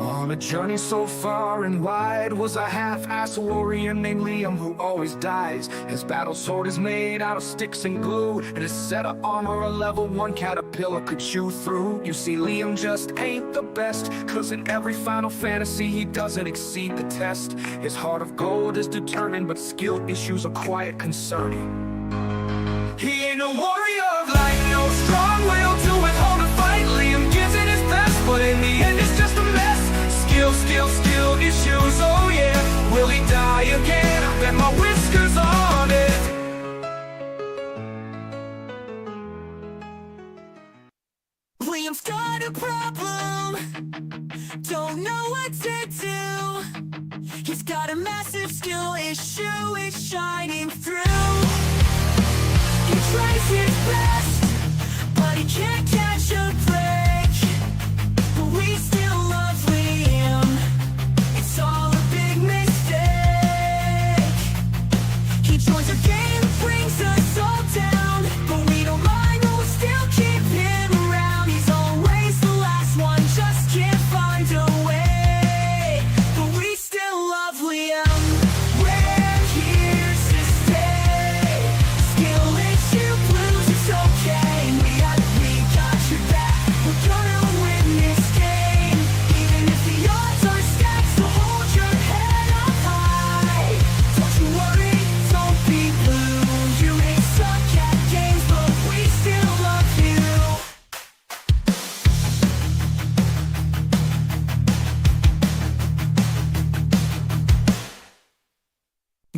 On a journey so far and wide was a half-assed warrior named Liam who always dies. His battle sword is made out of sticks and glue, and his set of armor a level 1 caterpillar could chew through. You see, Liam just ain't the best, cause in every Final Fantasy he doesn't exceed the test. His heart of gold is determined, but skill issues are quite concerning. He ain't a warrior of light, no strong will to withhold a fight. Liam gives it his best, but in the end it's just a mess. Skill issues, oh yeah. Will he die again? I bet my whiskers on it. Liam's got a problem, don't know what to do. He's got a massive skill issue, it's shining through. He tries his best, but he can't catch a break. But we still love Liam, it's all a big mistake. He joins a game, brings us all down, but we don't mind, we'll still keep him around. He's always the last one, just can't find a way. But we still love Liam, we're here to stay. Skill issue blues, it's okay. We got your back, we're gonna win this game. Even if the odds are stacked, so hold your head up high. Don't you worry, don't be blue. You may suck at games, but we still love you.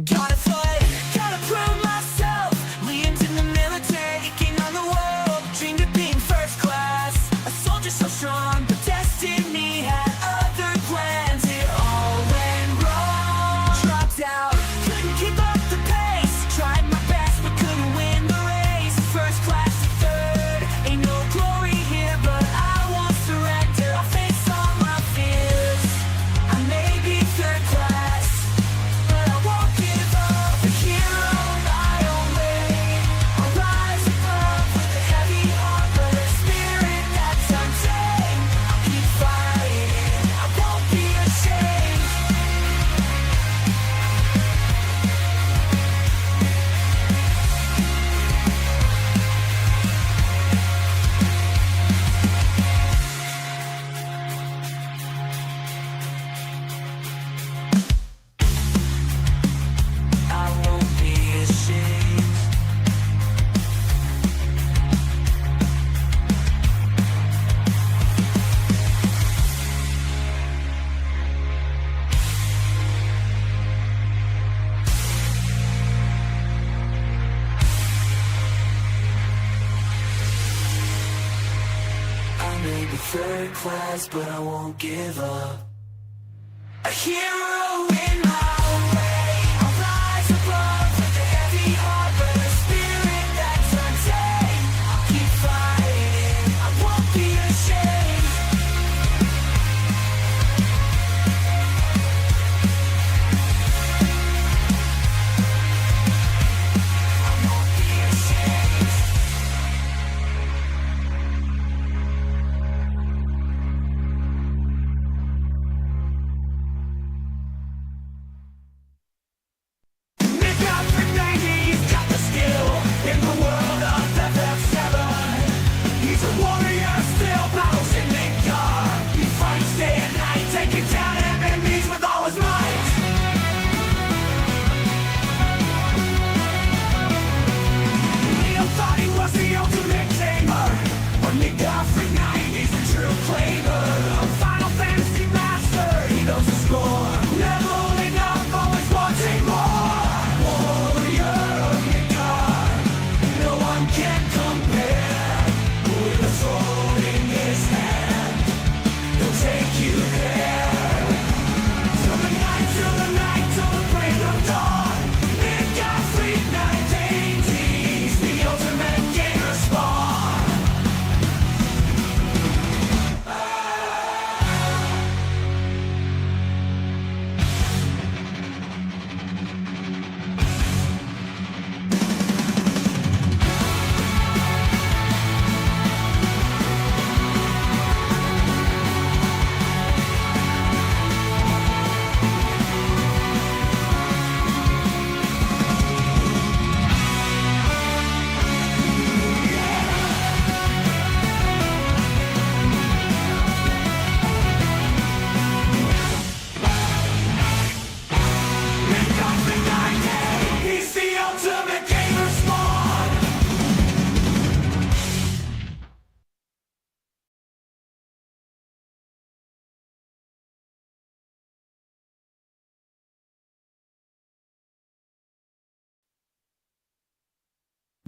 Gotta fight, gotta prove myself. Liam's in the military, king on the world. Dreamed of being first class, a soldier so strong, but destiny had other plans. It all went wrong. Dropped out, couldn't keep up the pace. Tried my best, but couldn't win the race. First class to third, ain't no glory here, but I won't surrender. I'll face all my fears. I may be third class, but I won't give up. A hero my own way. I'll rise above with a heavy heart, but a spirit that's untamed. I'll keep fighting, I won't be ashamed. I won't be ashamed. I may be third class, but I won't give up. A hero in my own way. I'll rise above with a heavy heart, but a spirit that's untamed. I'll keep fighting, I won't be ashamed. I won't be ashamed.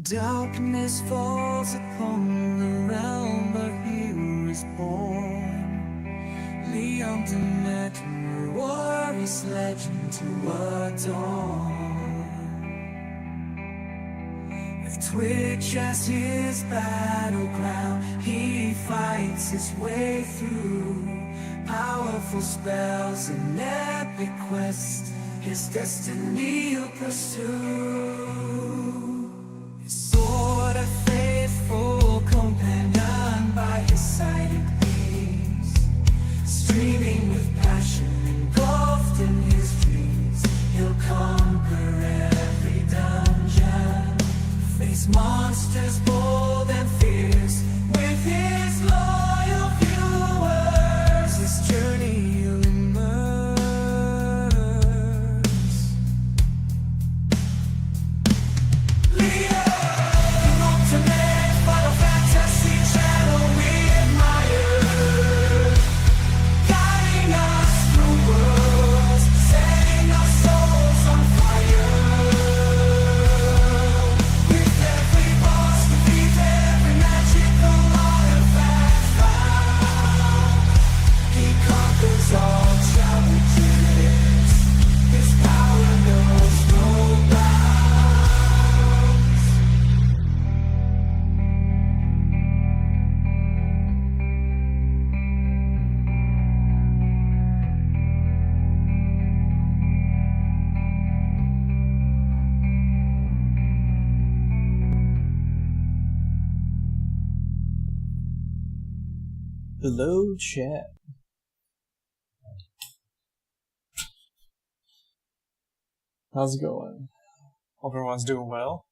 Darkness falls upon the realm, a hero is born. Liam the Metal warrior's legend to adorn. With Twitch as his battleground, he fights his way through powerful spells and epic quest. His destiny he'll pursue. His sword a faithful companion by his side in peace. Streaming with passion, engulfed in his dreams, he'll conquer every dungeon. Face monsters bold and fierce, with his loyal viewers. His journey he'll immerse. Leo, the ultimate Final Fantasy channel we admire, guiding us through worlds, setting our souls on fire. With every boss defeat, every magical artifact found, he conquers all challenges. His power knows no bounds. Hello, chat. How's it going? Hope everyone's doing well.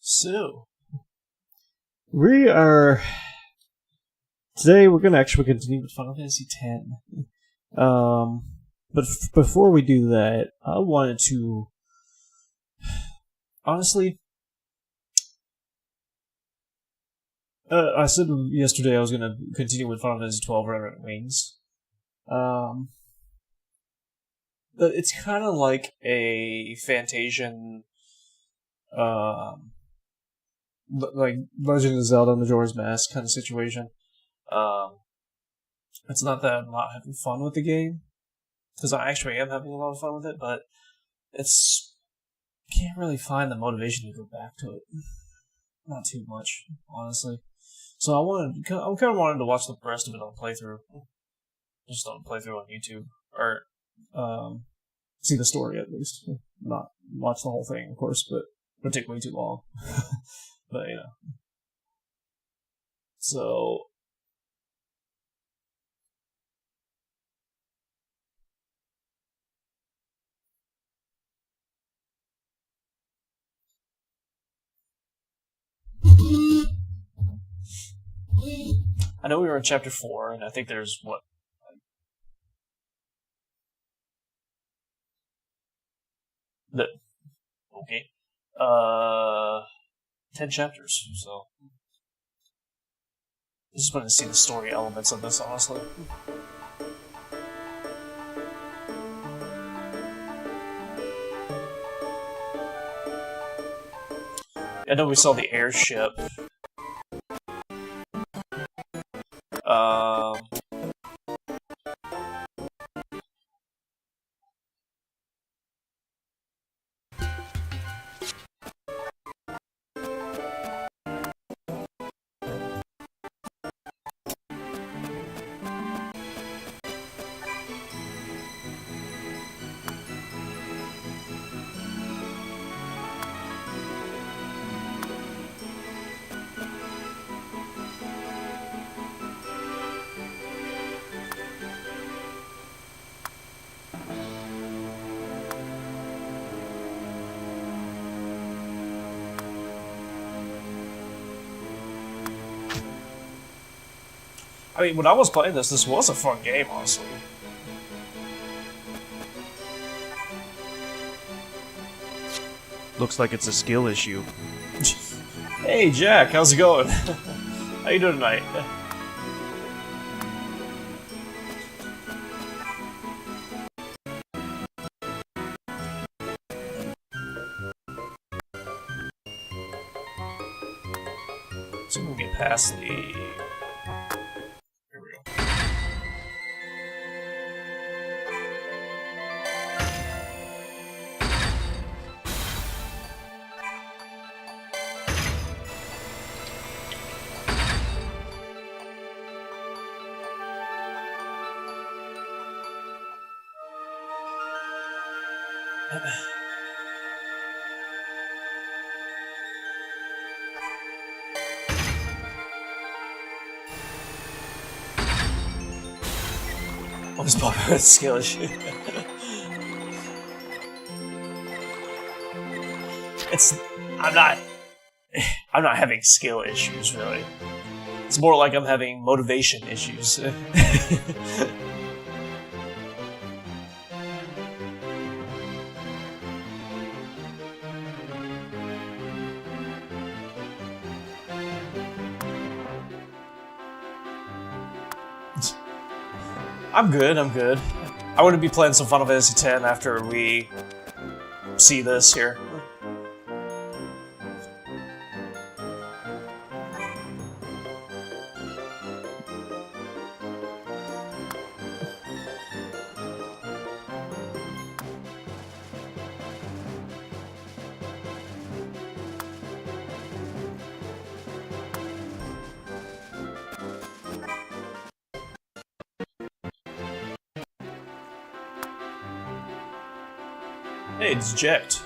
So, today we're gonna actually continue with Final Fantasy X. But before we do that, I wanted to, honestly, I said yesterday I was gonna continue with Final Fantasy XII Red Wings. But it's kind of like a Fantasian, like Legend of Zelda: Majora's Mask kind of situation. It's not that I'm not having fun with the game, because I actually am having a lot of fun with it, but can't really find the motivation to go back to it. Not too much, honestly. So I kind of wanted to watch the rest of it on playthrough, just on playthrough on YouTube, or see the story at least. Not watch the whole thing, of course, but it would take way too long. But so. I know we were in chapter 4, and I think there's what? Okay. 10 chapters, so. I just wanted to see the story elements of this, honestly. I know we saw the airship. I mean, when I was playing this was a fun game, honestly. looks like it's a skill issue. Hey Jack, how's it going? How you doing tonight? So we can get past the... Here we go. What is popular skill issue? I'm not having skill issues really. It's more like I'm having motivation issues. I'm good, I'm good. I want to be playing some Final Fantasy X after we see this here. Hey, it's Jet.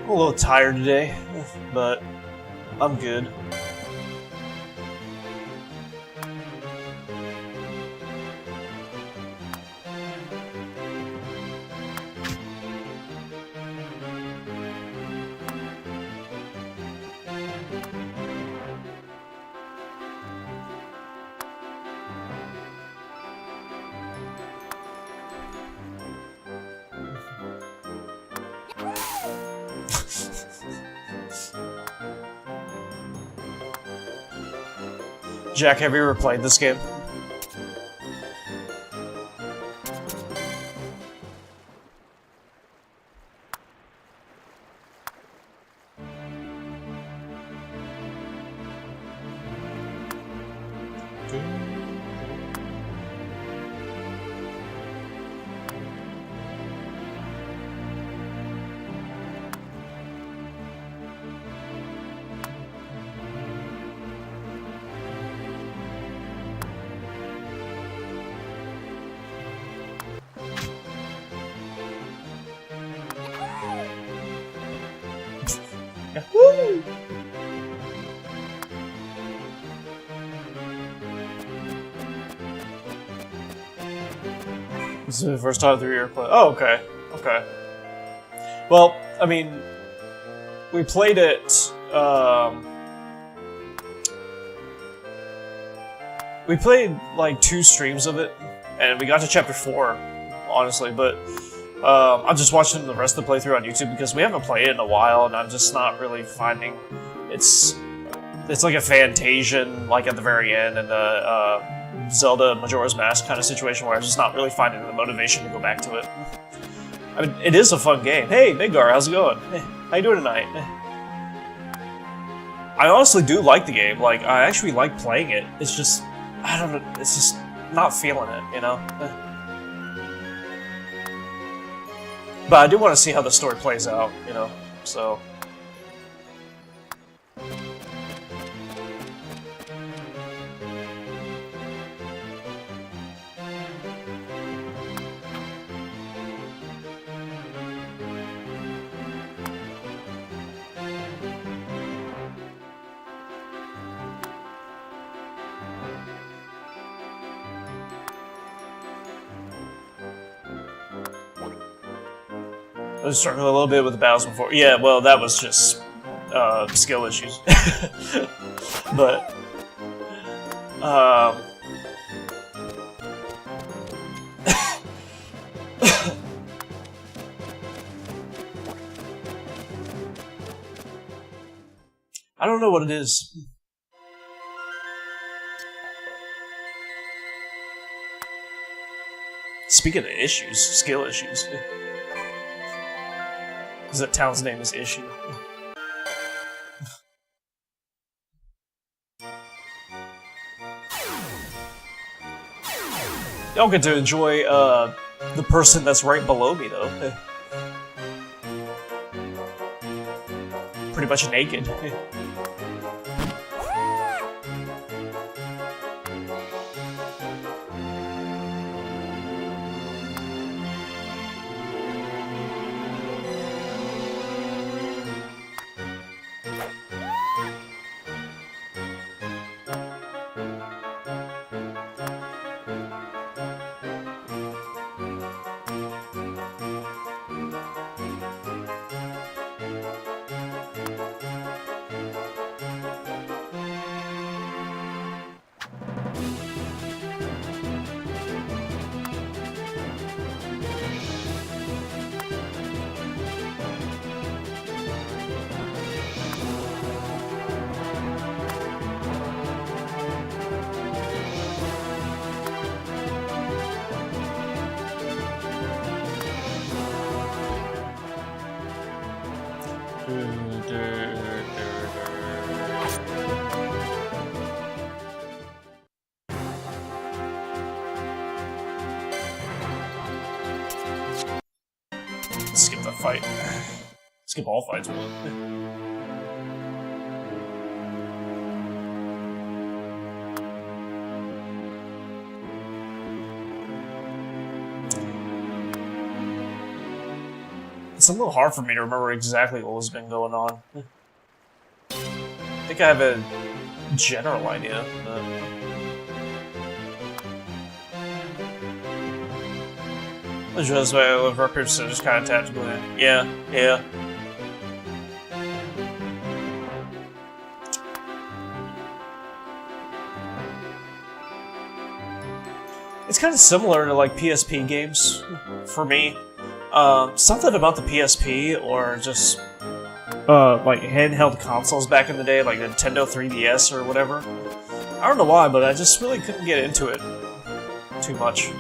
I'm a little tired today, but I'm good. Jack, have you ever played this game? Woo! This is the first time through your play. Oh, okay. Okay. Well, I mean, we played it, we played, like, 2 streams of it, and we got to chapter 4, honestly, but I'm just watching the rest of the playthrough on YouTube because we haven't played it in a while, and I'm just not really finding it's like a Fantasian, like at the very end, and a Zelda Majora's Mask kind of situation where I'm just not really finding the motivation to go back to it. I mean, it is a fun game. Hey, Midgar, how's it going? Hey, how you doing tonight? I honestly do like the game. Like, I actually like playing it. It's just I don't know, it's just not feeling it, you know? But I do want to see how the story plays out, you know, so... I was struggling a little bit with the battles before. Yeah, well, that was just skill issues. But I don't know what it is. Speaking of issues, skill issues. Because that town's name is Issue. Y'all get to enjoy the person that's right below me, though. Pretty much naked. Skip that fight. Skip all fights, really. It's a little hard for me to remember exactly what has been going on. I think I have a general idea, but... Just way I live rock, paper, scissors, kind of tactical. Yeah. It's kind of similar to like PSP games for me. Something about the PSP or just like handheld consoles back in the day, like Nintendo 3DS or whatever. I don't know why, but I just really couldn't get into it too much.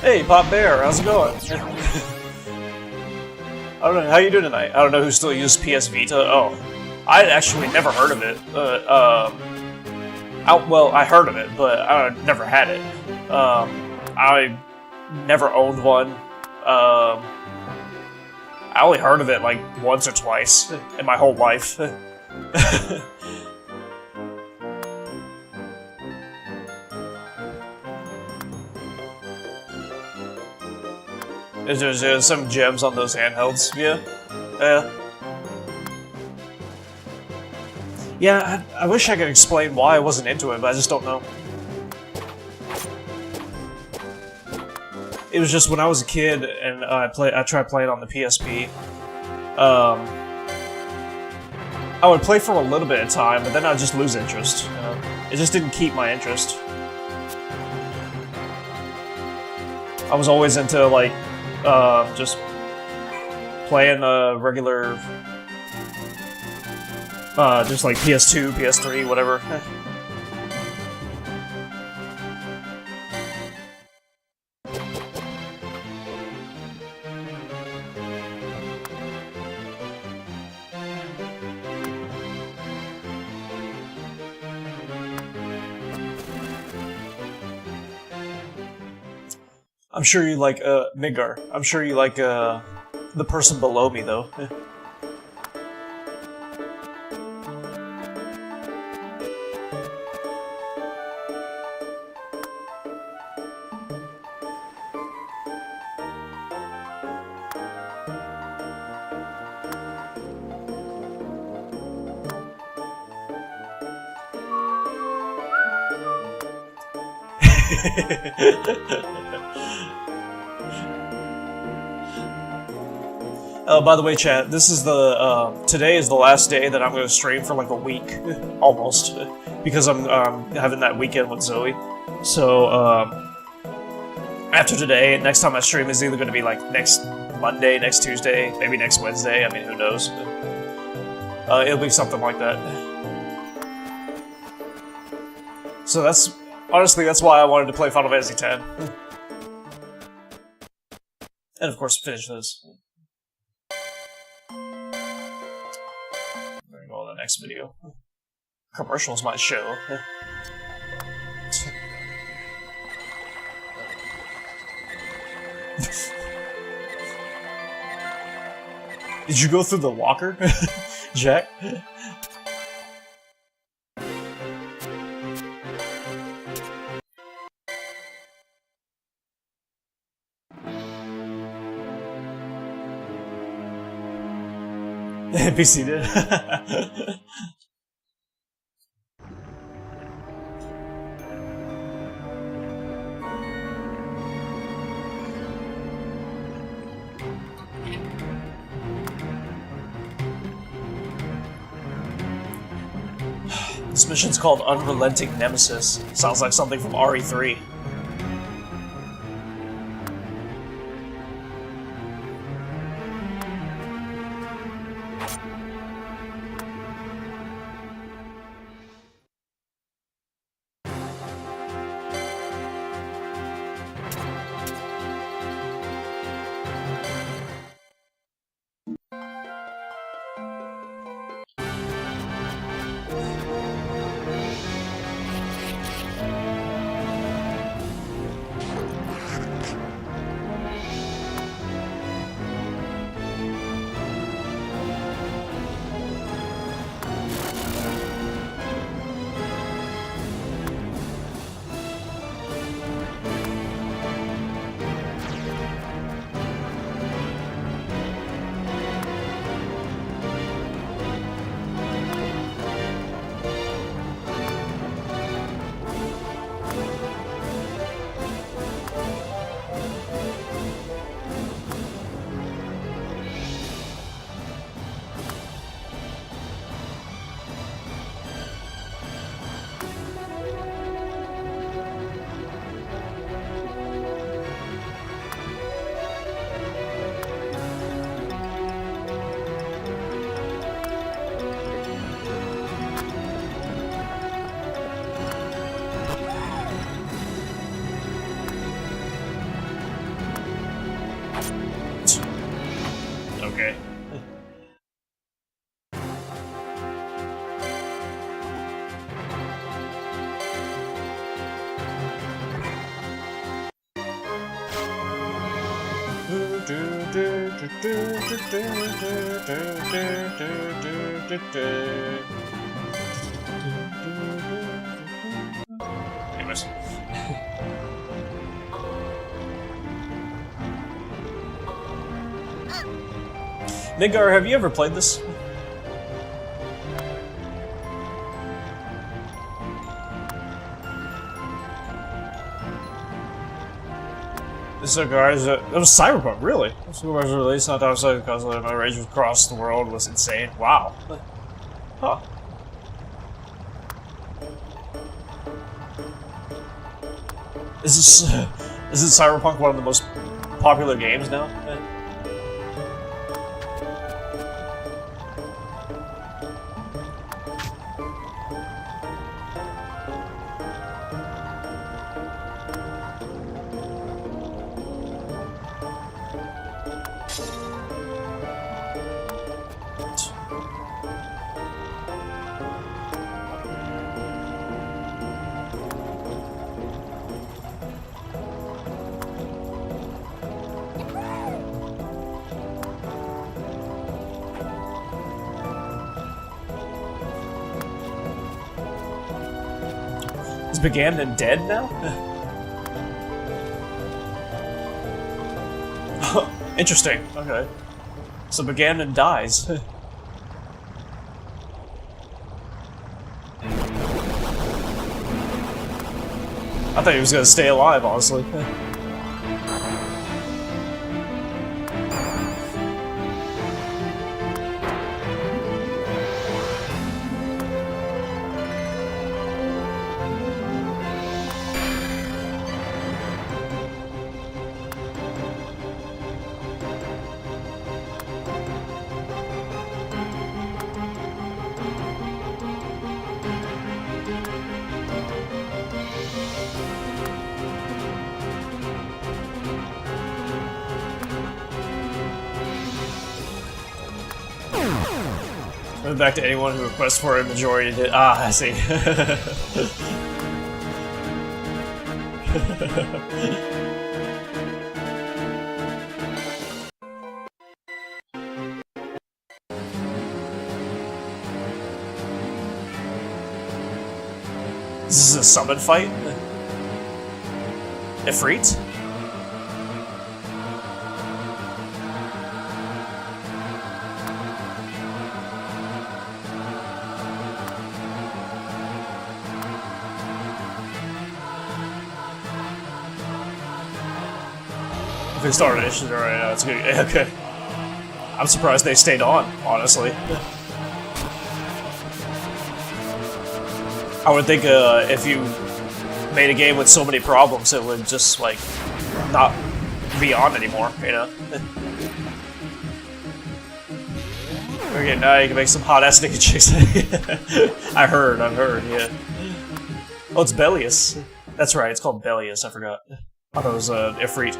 Hey, Pop Bear, how's it going? I don't know, how you doing tonight? I don't know who still uses PS Vita. Oh, I actually never heard of it. Well, I heard of it, but I never had it. I never owned one. I only heard of it like once or twice in my whole life. There's some gems on those handhelds. Yeah, I wish I could explain why I wasn't into it, but I just don't know. it was just when I was a kid and I tried playing on the PSP. I would play for a little bit of time, but then I'd just lose interest. You know? It just didn't keep my interest. I was always into like just playing regular, just like PS2, PS3, whatever. I'm sure you like, Midgar. I'm sure you like, the person below me, though. By the way, chat, this is the, today is the last day that I'm going to stream for like a week, almost, because I'm having that weekend with Zoe. So, after today, next time I stream is either going to be like next Monday, next Tuesday, maybe next Wednesday, I mean, who knows. It'll be something like that. So that's, honestly, that's why I wanted to play Final Fantasy X. And of course, finish this. Go on the next video. Commercials might show. Did you go through the locker, Jack? NPC did. This mission's called Unrelenting Nemesis. Sounds like something from RE3. Okay. Anyways. Midgar, have you ever played this? So guys, it was Cyberpunk, really. Supervisor released not outside because my rage across the world was insane. Wow. Huh. Isn't Cyberpunk one of the most popular games now? Is Began dead now? Interesting. Okay. So Began dies. I thought he was gonna stay alive, honestly. Back to anyone who requests for a majority did. Ah, I see. This is a summon fight? Ifrit? If they started issues right now, it's good. Okay. I'm surprised they stayed on, honestly. I would think if you made a game with so many problems, it would just, like, not be on anymore, you know? Okay, now you can make some hot-ass nigga chicks. I've heard, yeah. Oh, it's Bellius. That's right, it's called Bellius, I forgot. I thought it was Ifrit.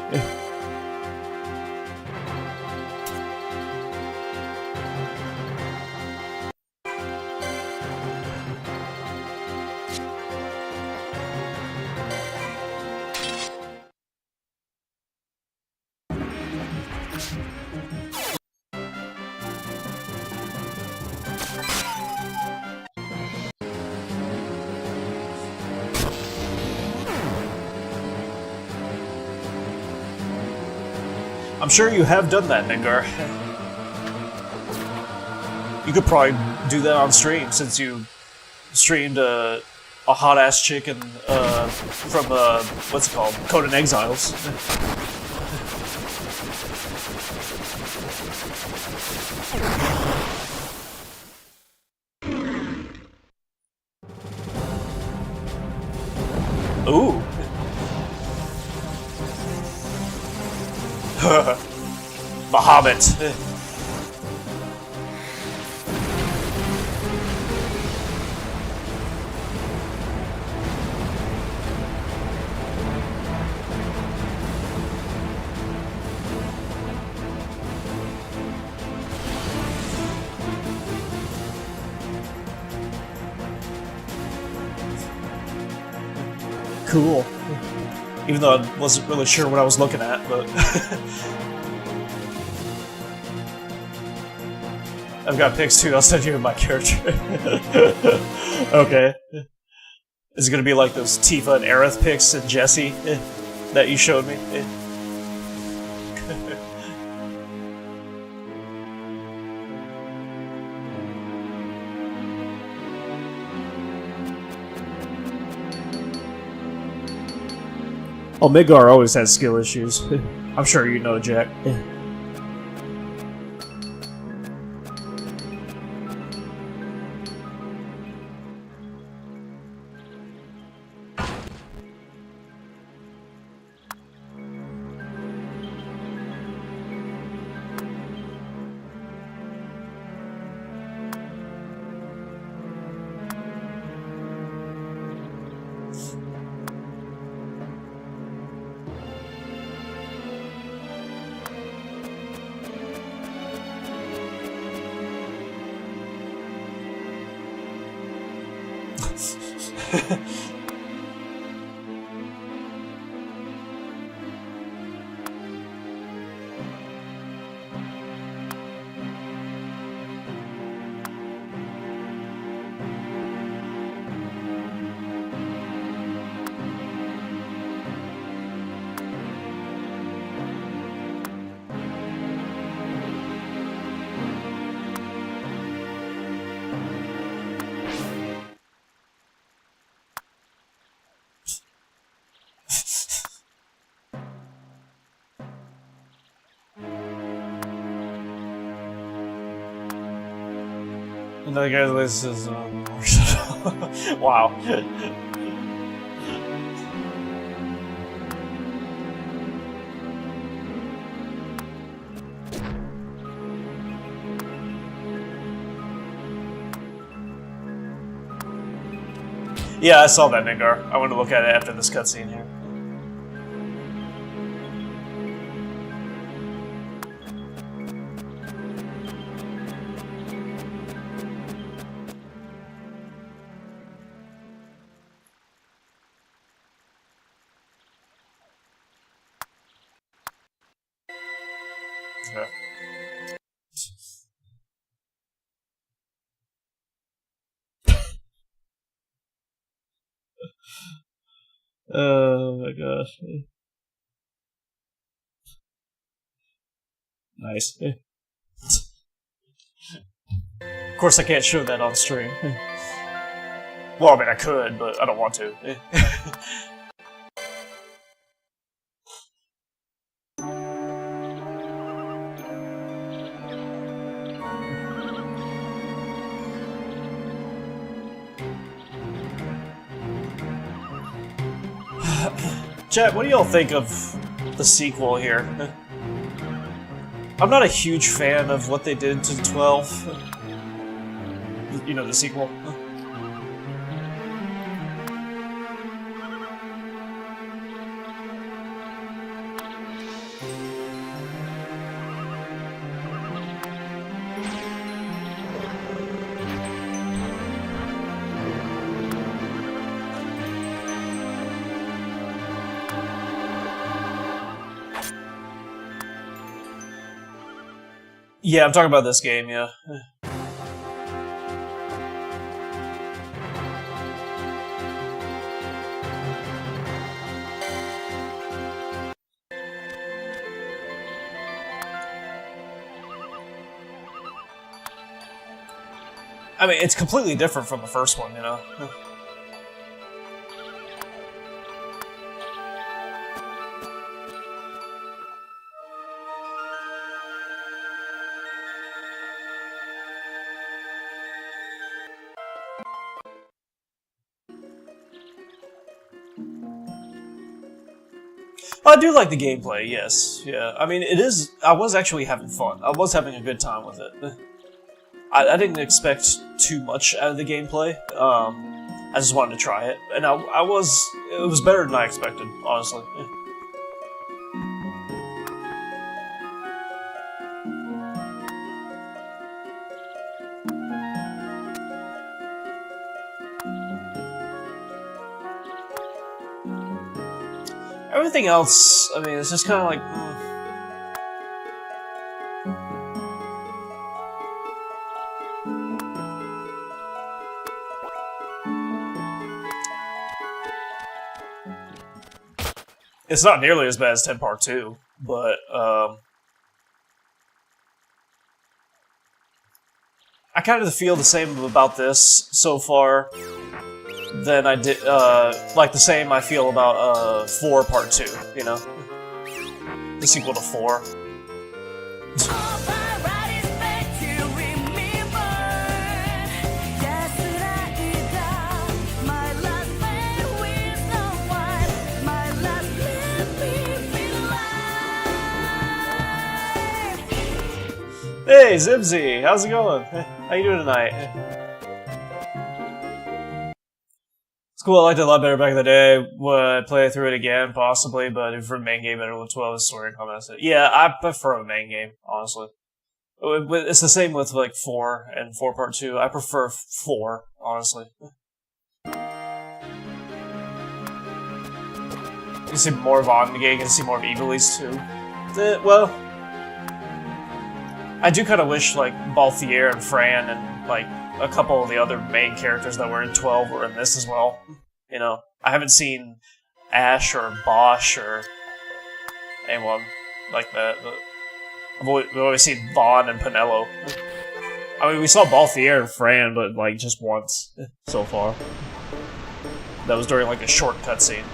I'm sure you have done that, Nengar. You could probably do that on stream, since you streamed a hot-ass chick and, from, what's it called? Conan Exiles. Ooh. Bahamut. Cool. Even though I wasn't really sure what I was looking at, but... I've got pics too, I'll send you my character. Okay. Is it gonna be like those Tifa and Aerith pics and Jesse that you showed me? Oh, Midgar always has skill issues. I'm sure you know, Jack. Another guy this is wow. Yeah, I saw that, Ningar. I want to look at it after this cutscene here. Okay. Oh my gosh. Nice. Of course, I can't show that on stream. Well, I mean, I could, but I don't want to. Chat, what do y'all think of the sequel here? I'm not a huge fan of what they did to 12. You know, the sequel. Yeah, I'm talking about this game, yeah. I mean, it's completely different from the first one, you know? I do like the gameplay, yes. Yeah, I mean, it is... I was actually having fun. I was having a good time with it. I didn't expect too much out of the gameplay. I just wanted to try it. And I was... It was better than I expected, honestly. Everything else, I mean, it's just kind of like... It's not nearly as bad as 10 Part 2, but, I kind of feel the same about this so far. than I did, like the same I feel about 4 Part 2, you know? The sequel to 4. Hey, Zibsy! How's it going? How you doing tonight? It's cool, I liked it a lot better back in the day. Would play through it again, possibly, but for main game better with 12 story and combat. Yeah, I prefer a main game, honestly. It's the same with like 4 and 4 Part 2. I prefer 4, honestly. You can see more of Vaughn in the game, you can see more of Evilise too. Well, I do kind of wish like Balthier and Fran and like a couple of the other main characters that were in 12 were in this as well. You know, I haven't seen Ash or Bosch or anyone like that. But we've always seen Vaughn and Pinello. I mean, we saw Balthier and Fran, but like just once so far. That was during like a short cutscene.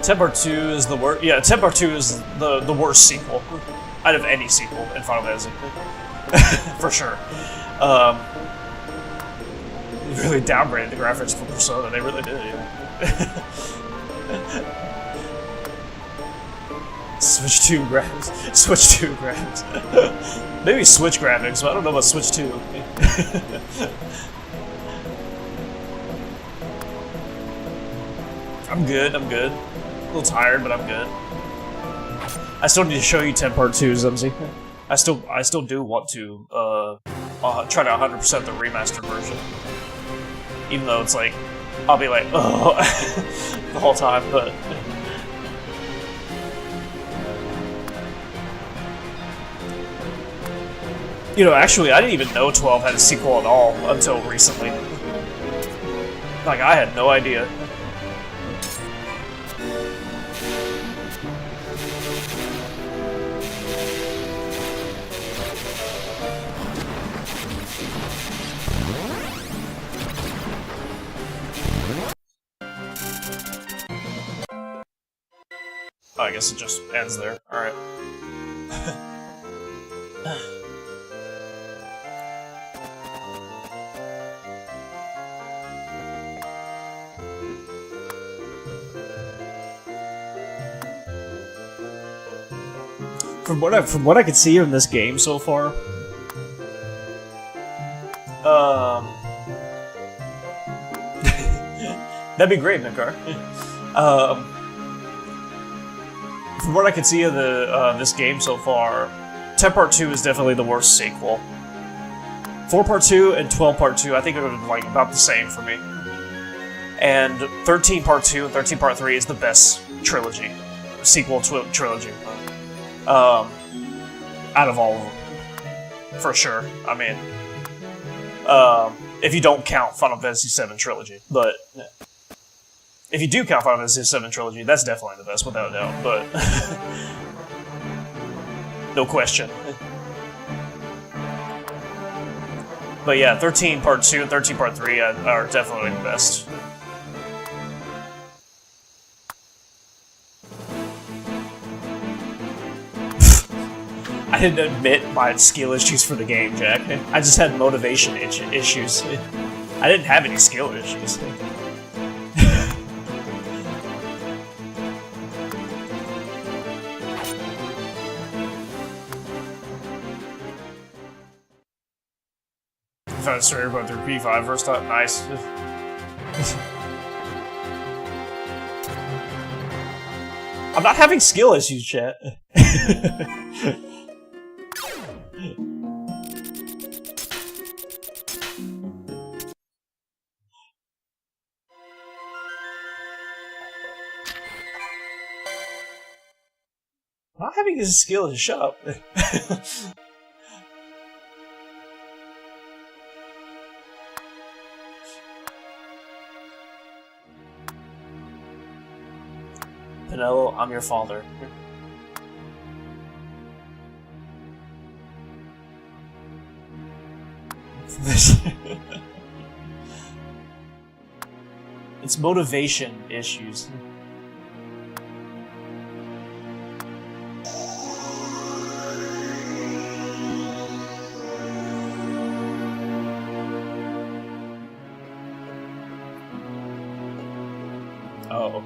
10 Part 2 is the worst. Yeah, 10 Part 2 is the worst sequel out of any sequel in Final Fantasy, for sure. They really downgraded the graphics for Persona. They really did. Yeah. Switch 2 graphics. Switch 2 graphics. Maybe Switch graphics, but I don't know about Switch 2. I'm good. I'm good. A little tired, but I'm good. I still need to show you 10 Part 2, Zumsy. I still do want to try to 100% the remastered version. Even though it's like, I'll be like, oh, the whole time, but... You know, actually, I didn't even know 12 had a sequel at all until recently. Like, I had no idea. Oh, I guess it just ends there. Alright. From what I could see in this game so far, that'd be great, Mikar. From what I could see of this game so far, 10 Part 2 is definitely the worst sequel. 4 Part 2 and 12 Part 2, I think are like about the same for me. And 13 Part 2 and 13 Part 3 is the best trilogy, sequel trilogy. Out of all of them, for sure. I mean, if you don't count Final Fantasy VII Trilogy, but if you do count Final Fantasy VII Trilogy, that's definitely the best, without a doubt, but no question. But yeah, 13 Part 2 and 13 Part 3 are definitely the best. I didn't admit my skill issues for the game, Jack. I just had motivation issues. I didn't have any skill issues. I found a story going through P5 first time. Nice. I'm not having skill issues, chat. Not having this skill is shut up. Pinello, I'm your father. It's motivation issues. Oh.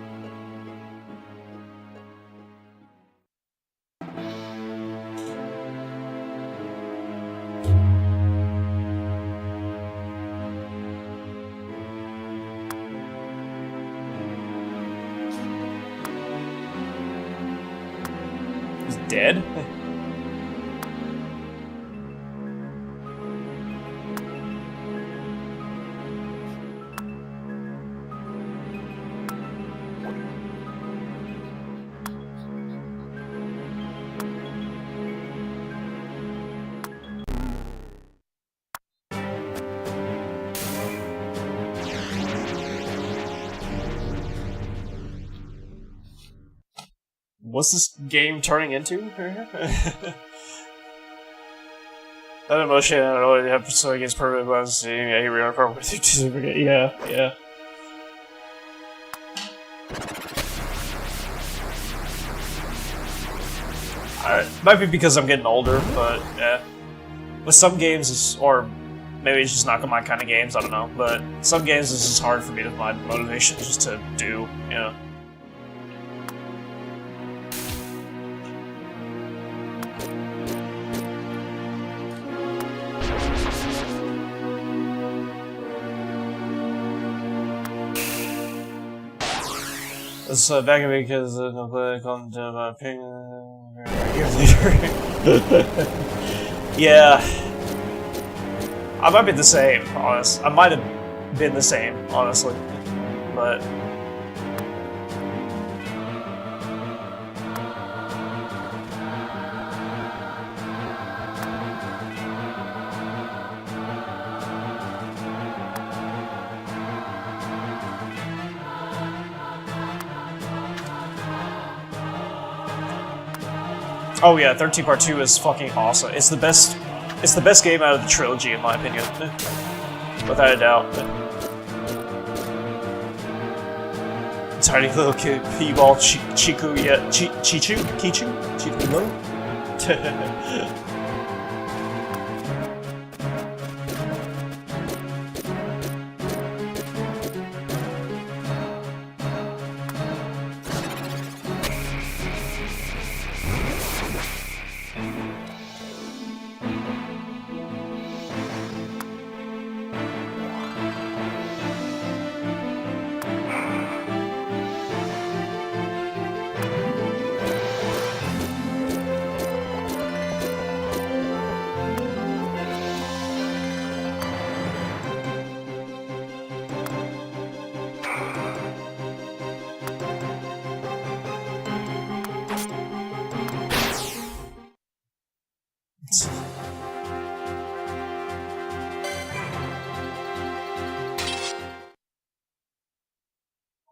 He's dead? What's this game turning into? That emotion, I don't know, it happens so against permanent buttons. Yeah, here we are, probably. Yeah, yeah. Might be because I'm getting older, but yeah. With some games, or maybe it's just not my kind of games, I don't know. But some games, it's just hard for me to find motivation just to do, you know. It's back in because no play content about opinion. Yeah, I might be the same. Honest, I might have been the same, honestly, but. Oh yeah, 13 Part 2 is fucking awesome. It's the best game out of the trilogy, in my opinion. Without a doubt. Tiny little kid, P-ball, Chiku, yeah, Chiku,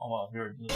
Oh wow, you're good.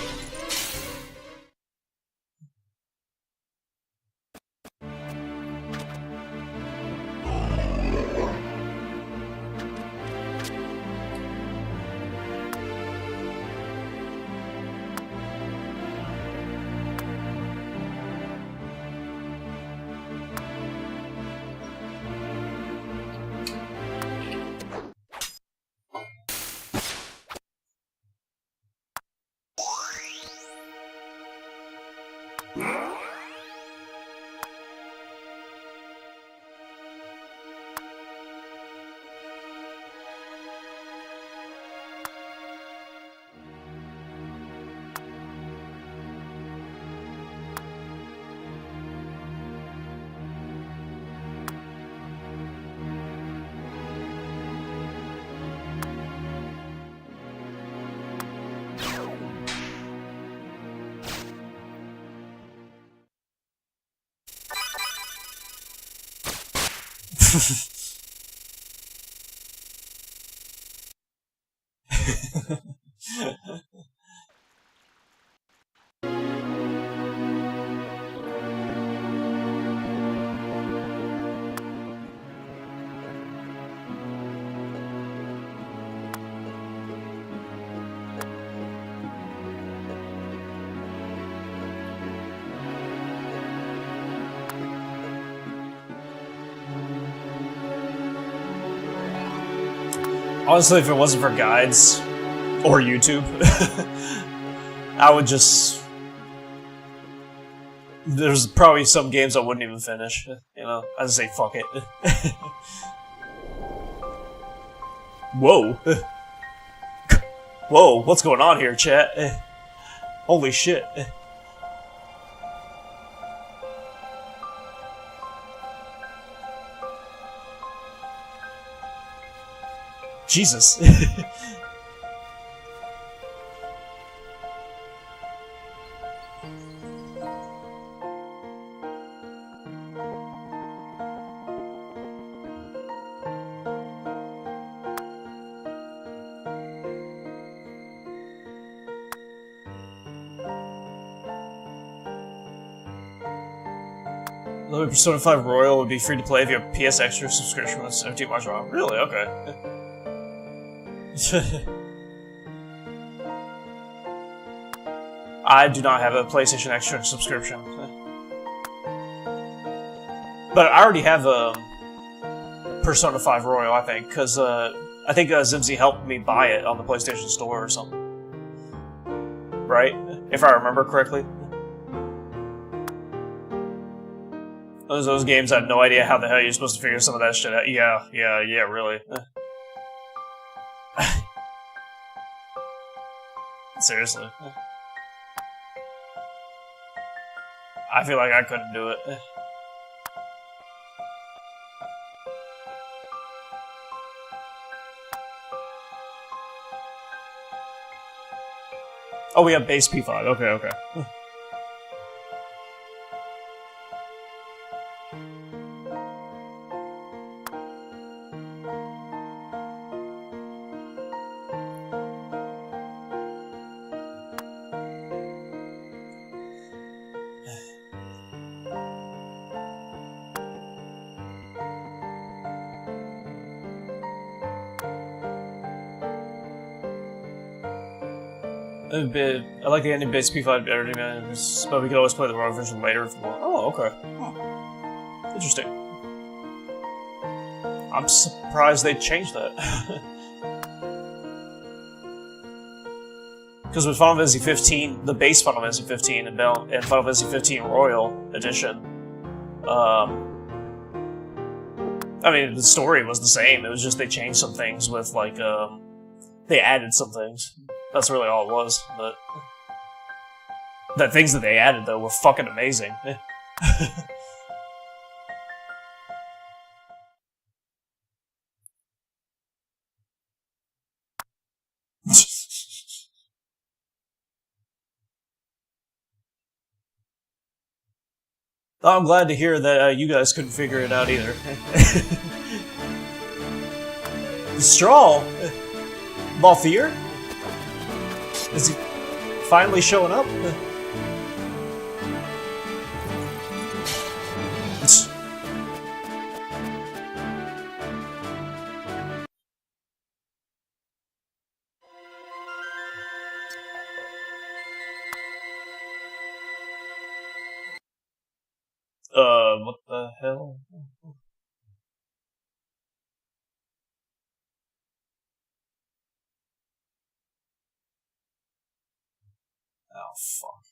Honestly, if it wasn't for guides or YouTube, I would just. There's probably some games I wouldn't even finish. You know, I'd say fuck it. Whoa. Whoa, what's going on here, chat? Holy shit. Jesus. Persona 5 Royal would be free to play if you have PS Extra subscription with 17 months wrong. Really? Okay. I do not have a PlayStation Extra subscription. But I already have a Persona 5 Royal, I think, because I think Zimzy helped me buy it on the PlayStation Store or something. Right? If I remember correctly. Those games, I have no idea how the hell you're supposed to figure some of that shit out. Yeah, really. Seriously. I feel like I couldn't do it. Oh, we have base P5. Okay. I like the ending base P5 better, but we could always play the raw version later if we want. Oh, okay. Interesting. I'm surprised they changed that. Because with Final Fantasy 15, the base Final Fantasy 15 and Final Fantasy 15 Royal Edition, I mean, the story was the same. It was just they changed some things with, like, they added some things. That's really all it was, but the things that they added, though, were fucking amazing. I'm glad to hear that you guys couldn't figure it out either. Straw? Balthier? Is he finally showing up? What the hell? Oh, fuck.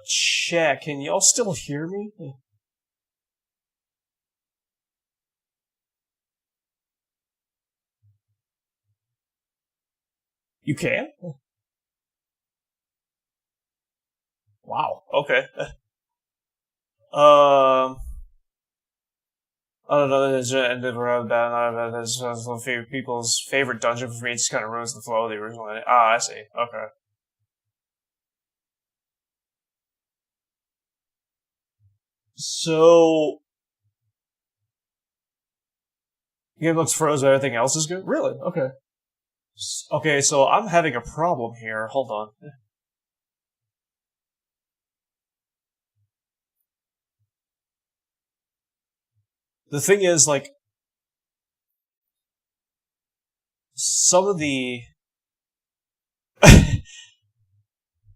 Chat, can y'all still hear me? You can? Wow, okay. I don't know, there's ended around that. That's one of people's favorite dungeon for me. It just kind of ruins the flow of the original. Ah, I see. Okay. So, game looks frozen. Everything else is good. Really? Okay. Okay, so I'm having a problem here. Hold on. The thing is, like, some of the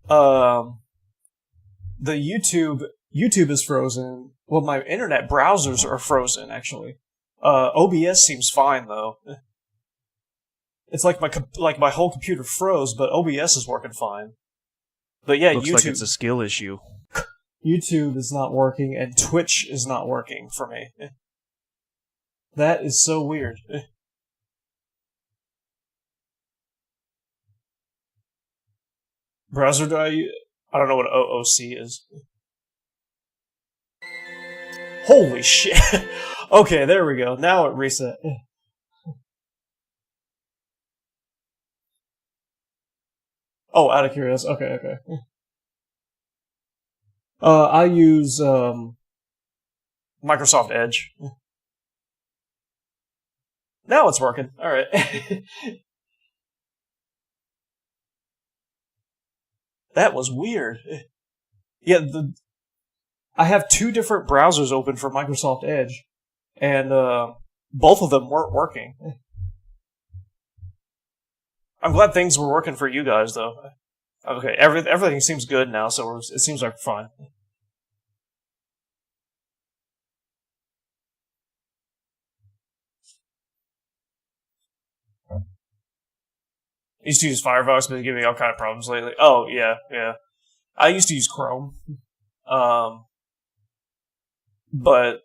the YouTube is frozen. Well, my internet browsers are frozen actually. OBS seems fine though. It's like my whole computer froze, but OBS is working fine. But yeah, Looks YouTube, like it's a skill issue. YouTube is not working, and Twitch is not working for me. That is so weird. Browser do I use? I don't know what OOC is. Holy shit! Okay, there we go. Now it reset. Oh, out of curiosity. Okay. I use Microsoft Edge. Now it's working. All right. That was weird. Yeah, I have two different browsers open for Microsoft Edge, and both of them weren't working. I'm glad things were working for you guys, though. Okay, everything seems good now, so it seems like fine. I used to use Firefox, but it's giving me all kind of problems lately. Oh, yeah. I used to use Chrome. But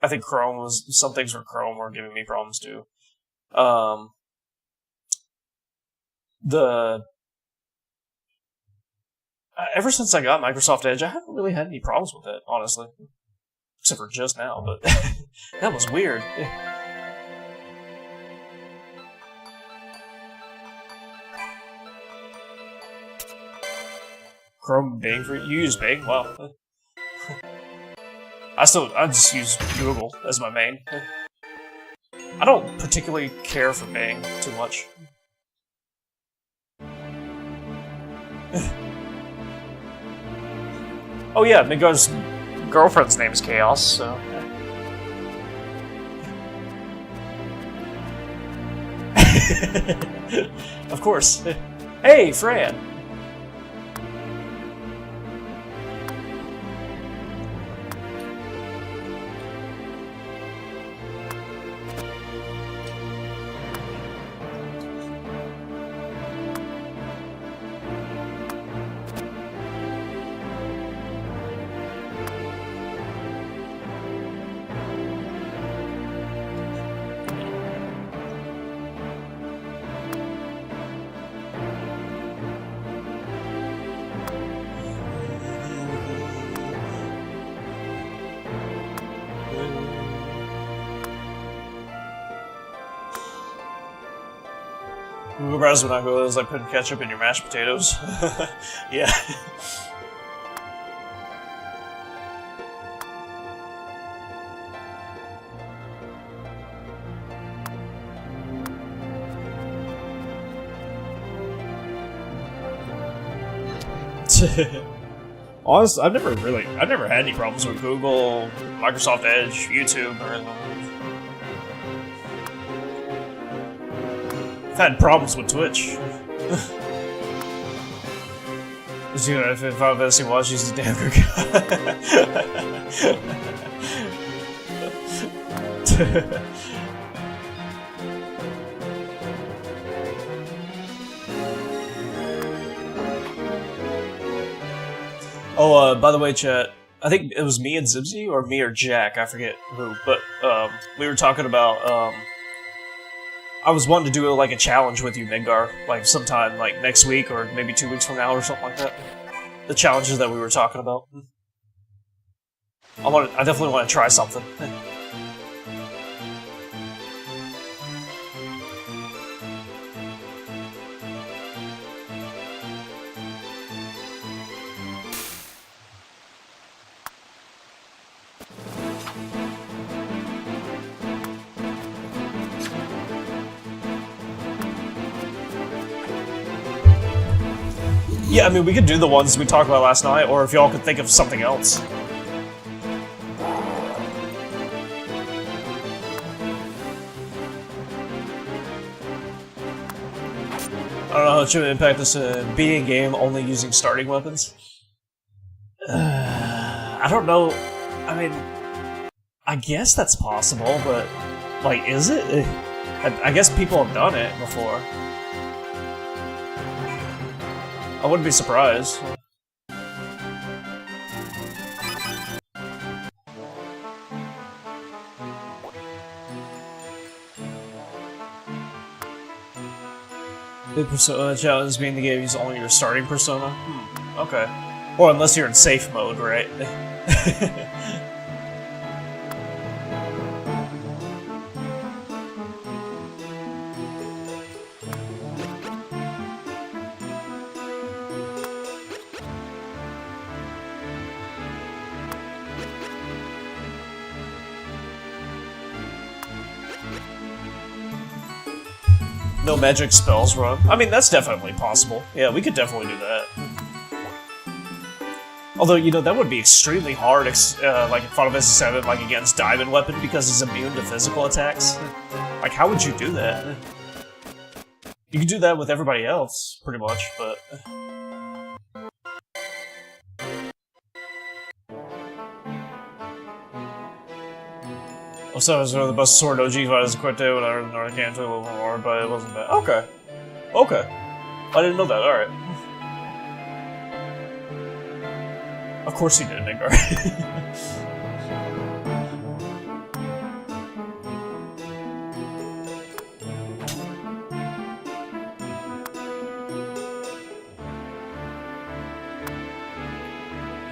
I think some things for Chrome were giving me problems too. Ever since I got Microsoft Edge, I haven't really had any problems with it, honestly. Except for just now, but that was weird. Chrome, Bing for you use Bing? Wow. I just use Google as my main. I don't particularly care for Bing too much. Oh yeah, Mingo's girlfriend's name is Chaos, so... Of course. Hey, Fran! Google Browser when I go is like putting ketchup in your mashed potatoes. Yeah. Honestly, I've never had any problems with Google, Microsoft Edge, YouTube, or anything. I've had problems with Twitch. You know, if Final Fantasy Watch uses damn good. Oh, by the way, chat, I think it was me and Zibsy, or me or Jack, I forget who, but we were talking about, I was wanting to do like a challenge with you, Midgar, like sometime like next week or maybe 2 weeks from now or something like that. The challenges that we were talking about. I definitely want to try something. Yeah, I mean, we could do the ones we talked about last night, or if y'all could think of something else. I don't know how it should impact this beating a game only using starting weapons. I don't know. I mean, I guess that's possible, but like, is it? I guess people have done it before. I wouldn't be surprised. The persona challenge being the game is only your starting persona? Okay. Or unless you're in safe mode, right? No magic spells run. I mean, that's definitely possible. Yeah, we could definitely do that. Although, you know, that would be extremely hard, like in Final Fantasy VII, like against Diamond Weapon, because he's immune to physical attacks. Like, how would you do that? You could do that with everybody else, pretty much, but... Also, I was one of the best sword OG fighters in Quinto when I can't do a little more, but it wasn't bad. Okay. Okay. I didn't know that, alright. Of course you did, Nigar.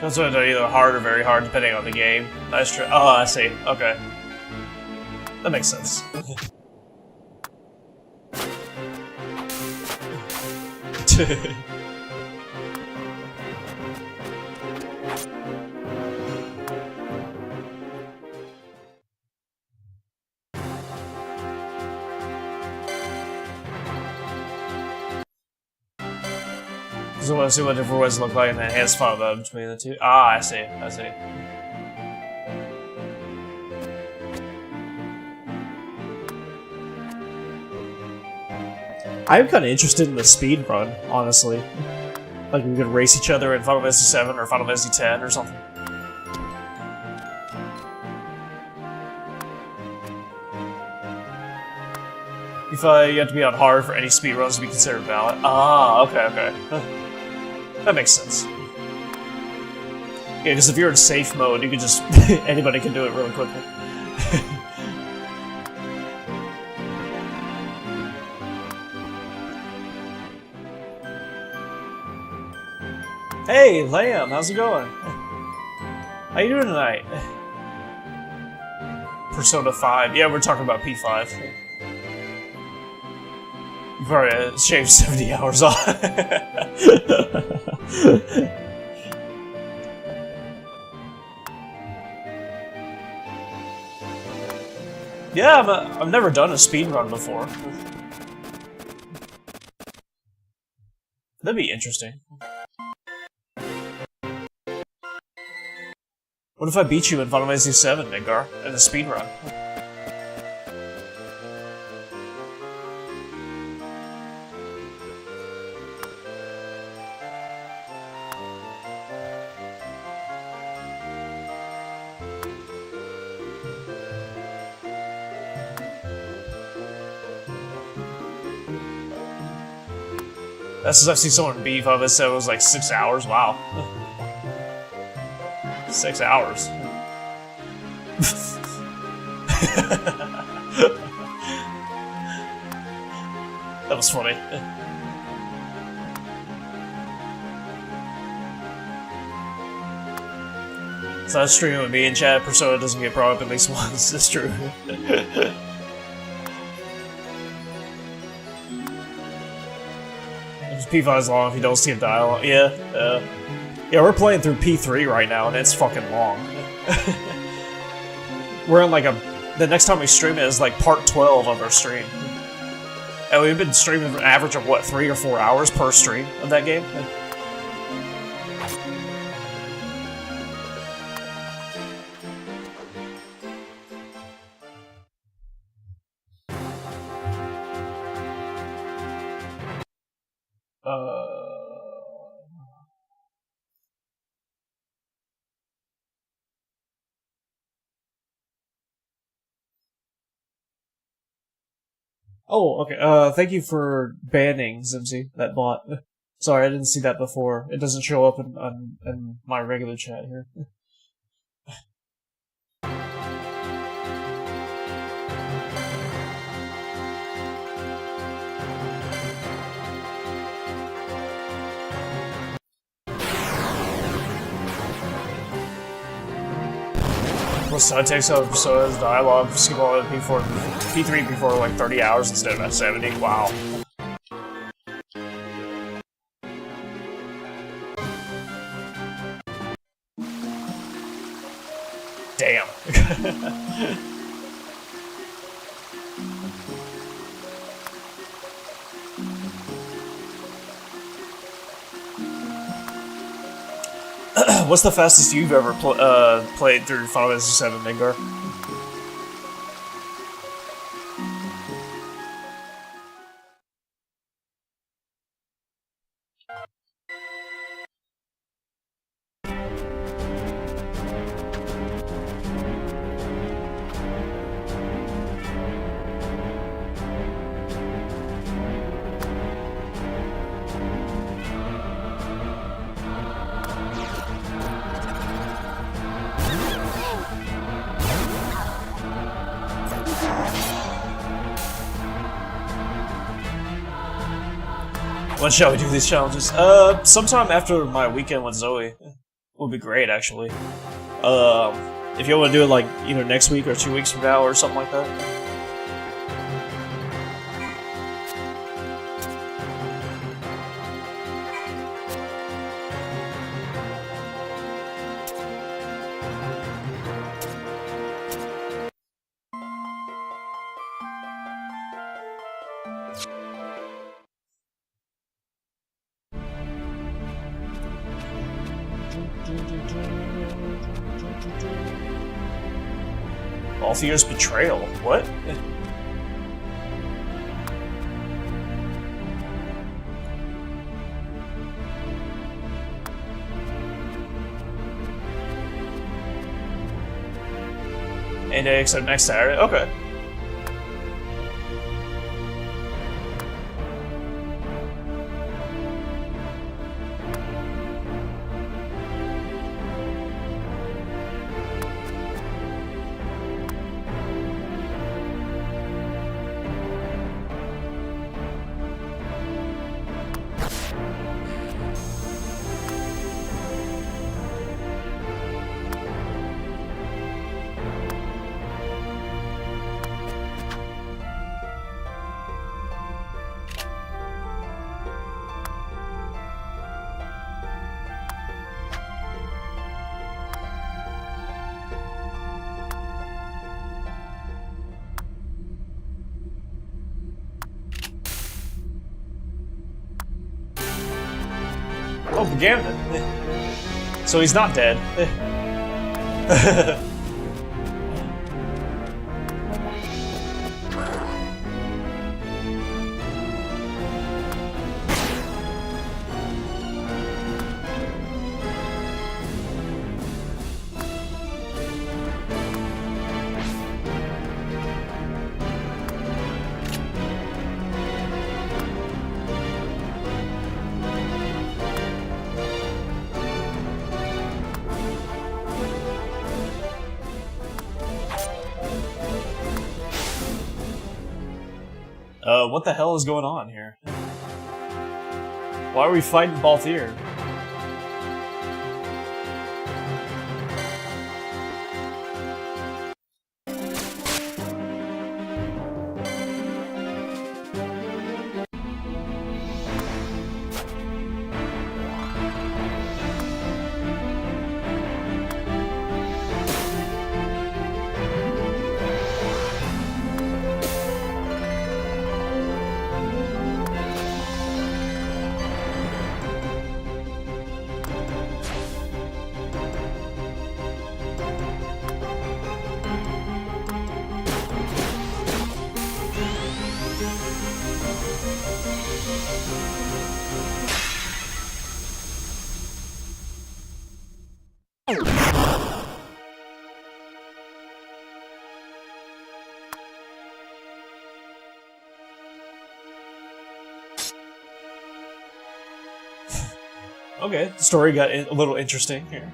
That's what either hard or very hard, depending on the game. That's true. Oh, I see. Okay. That makes sense. So I want to see what different ways look like in the enhanced file mode between the two. Ah, I see. I see. I'm kind of interested in the speed run, honestly. Like we could race each other in Final Fantasy VII or Final Fantasy X or something. You feel like you have to be on hard for any speed runs to be considered valid. Ah, okay, okay. That makes sense. Yeah, because if you're in safe mode, you can just anybody can do it really quickly. Hey, Lamb, how's it going? How you doing tonight? Persona 5. Yeah, we're talking about P5. You've already shaved 70 hours off. Yeah, I've never done a speed run before. That'd be interesting. What if I beat you in Final Fantasy VII, Midgar, in a speed run? That's since I've seen someone beat Final Fantasy VII, it was like 6 hours. Wow. 6 hours. That was funny. So I was streaming with me in chat. Persona doesn't get brought up at least once. That's true. P5 is long if you don't see a dialogue. Yeah, yeah, we're playing through P3 right now, and it's fucking long. We're in like the next time we stream it is like part 12 of our stream. And we've been streaming an average of what, 3 or 4 hours per stream of that game? Oh, okay. Thank you for banning Zimzy, that bot. Sorry, I didn't see that before. It doesn't show up in my regular chat here. Plus, it takes up so as dialogue skip all the P3 before like 30 hours instead of 70. Wow. Damn. What's the fastest you've ever played through Final Fantasy VII, Midgar? When shall we do these challenges? Sometime after my weekend with Zoe. Would be great, actually. If you want to do it, like, either next week or 2 weeks from now or something like that. Balthier's betrayal. What? Any day except next Saturday? Okay. Oh, Gambit. So he's not dead. What the hell is going on here? Why are we fighting Balthier? Okay, the story got a little interesting here.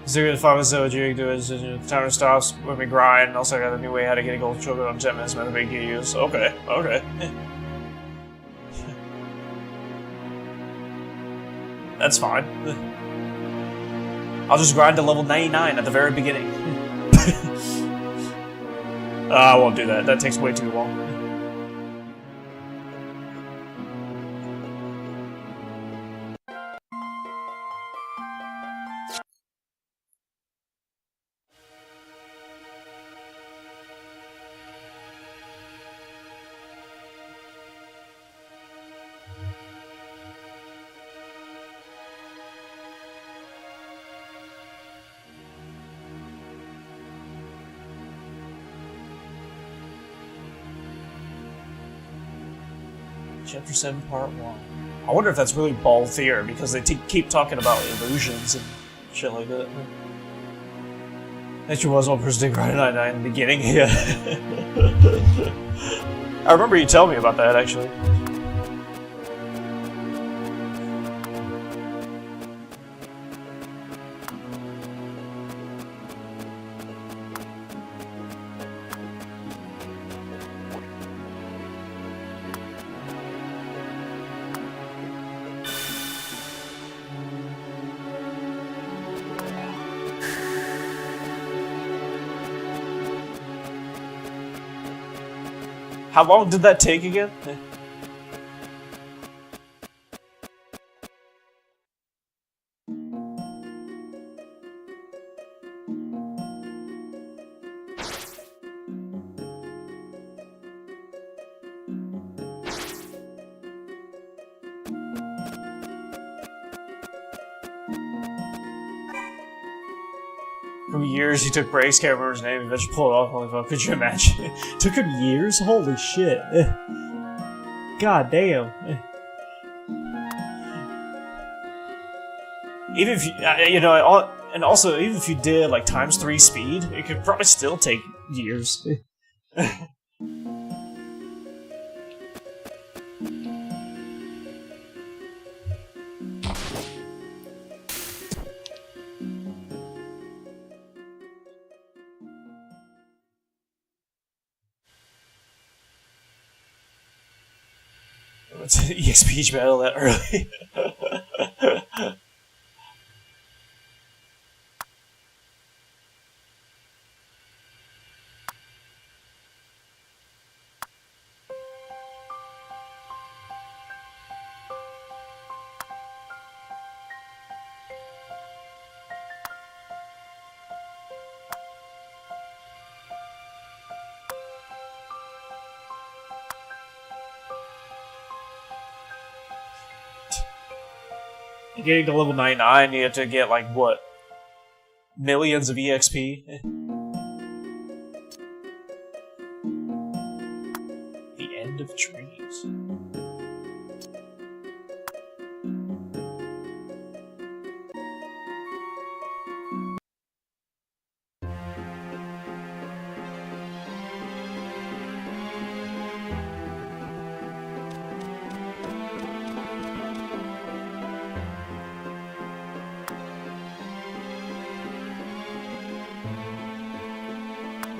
0 you do is timer stops when we grind. Also got a new way how to get a gold sugar on 10 minutes, method you use. Okay, okay. That's fine. I'll just grind to level 99 at the very beginning. I won't do that. That takes way too long. Chapter 7, Part 1. I wonder if that's really Balthier, because they keep talking about illusions and shit like that. Nature was one person to grind 99 in the beginning, yeah. I remember you telling me about that, actually. How long did that take again? For years he took breaks, can't remember his name, eventually pulled it off. Holy fuck, could you imagine? It took him years? Holy shit. God damn. Even if you, you know, and also, even if you did like ×3 speed, it could probably still take years. It's an EXP battle that early. Getting to level 99, you have to get, like, what? Millions of EXP? The end of dreams.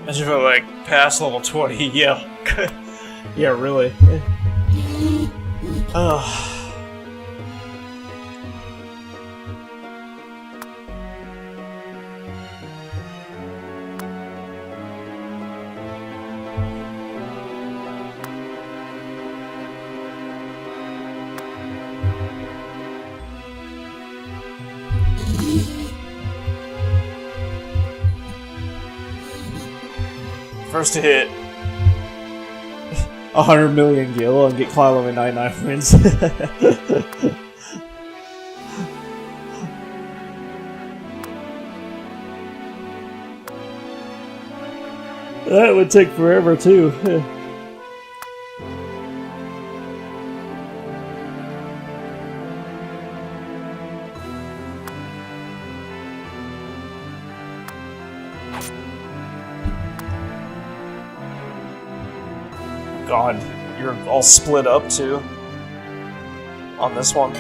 Imagine if I, like, past level 20, yeah. Yeah, really. Ugh. First to hit 100 million gil and get Clyde level 99 wins. That would take forever too. God. you're all split up too. On this one.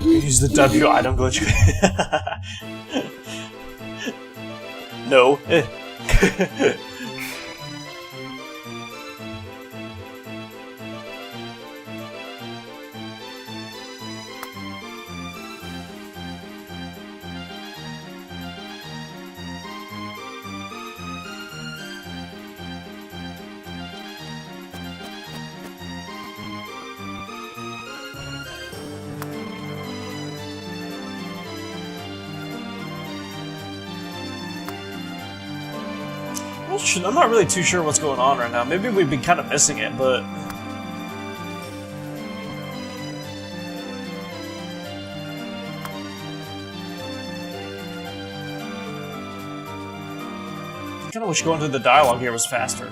Use the W item glitch. No. I'm not really too sure what's going on right now. Maybe we've been kind of missing it, but... I kind of wish going through the dialogue here was faster.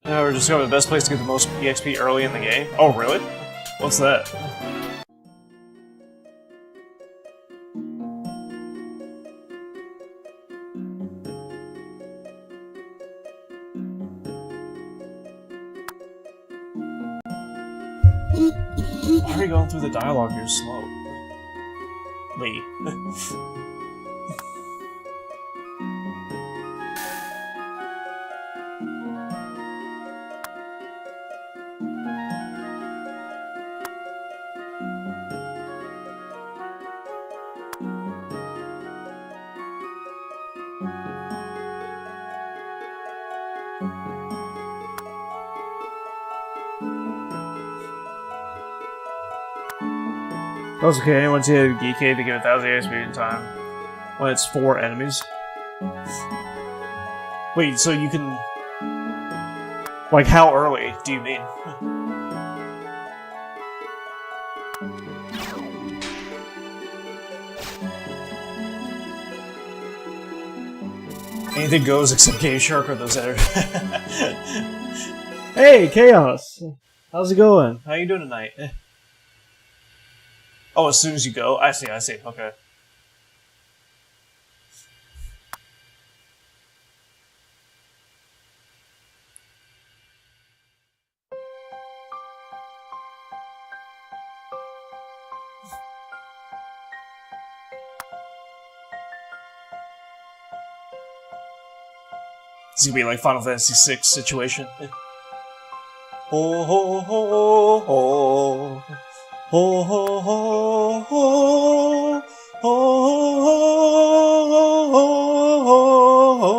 We're discovering the best place to get the most EXP early in the game. Oh, really? What's that? Why are we going through the dialogue here slow? Lee. That's okay, anyone see a geek cave to get 1,000 XP in time when it's 4 enemies? Wait, so you can... Like, how early do you mean? Anything goes except Game Shark or those editors. Hey, Chaos! How's it going? How you doing tonight? Oh, as soon as you go? I see, okay. It's gonna be like Final Fantasy VI situation. Ho ho ho ho. Ho ho ho ho. Ho ho ho ho.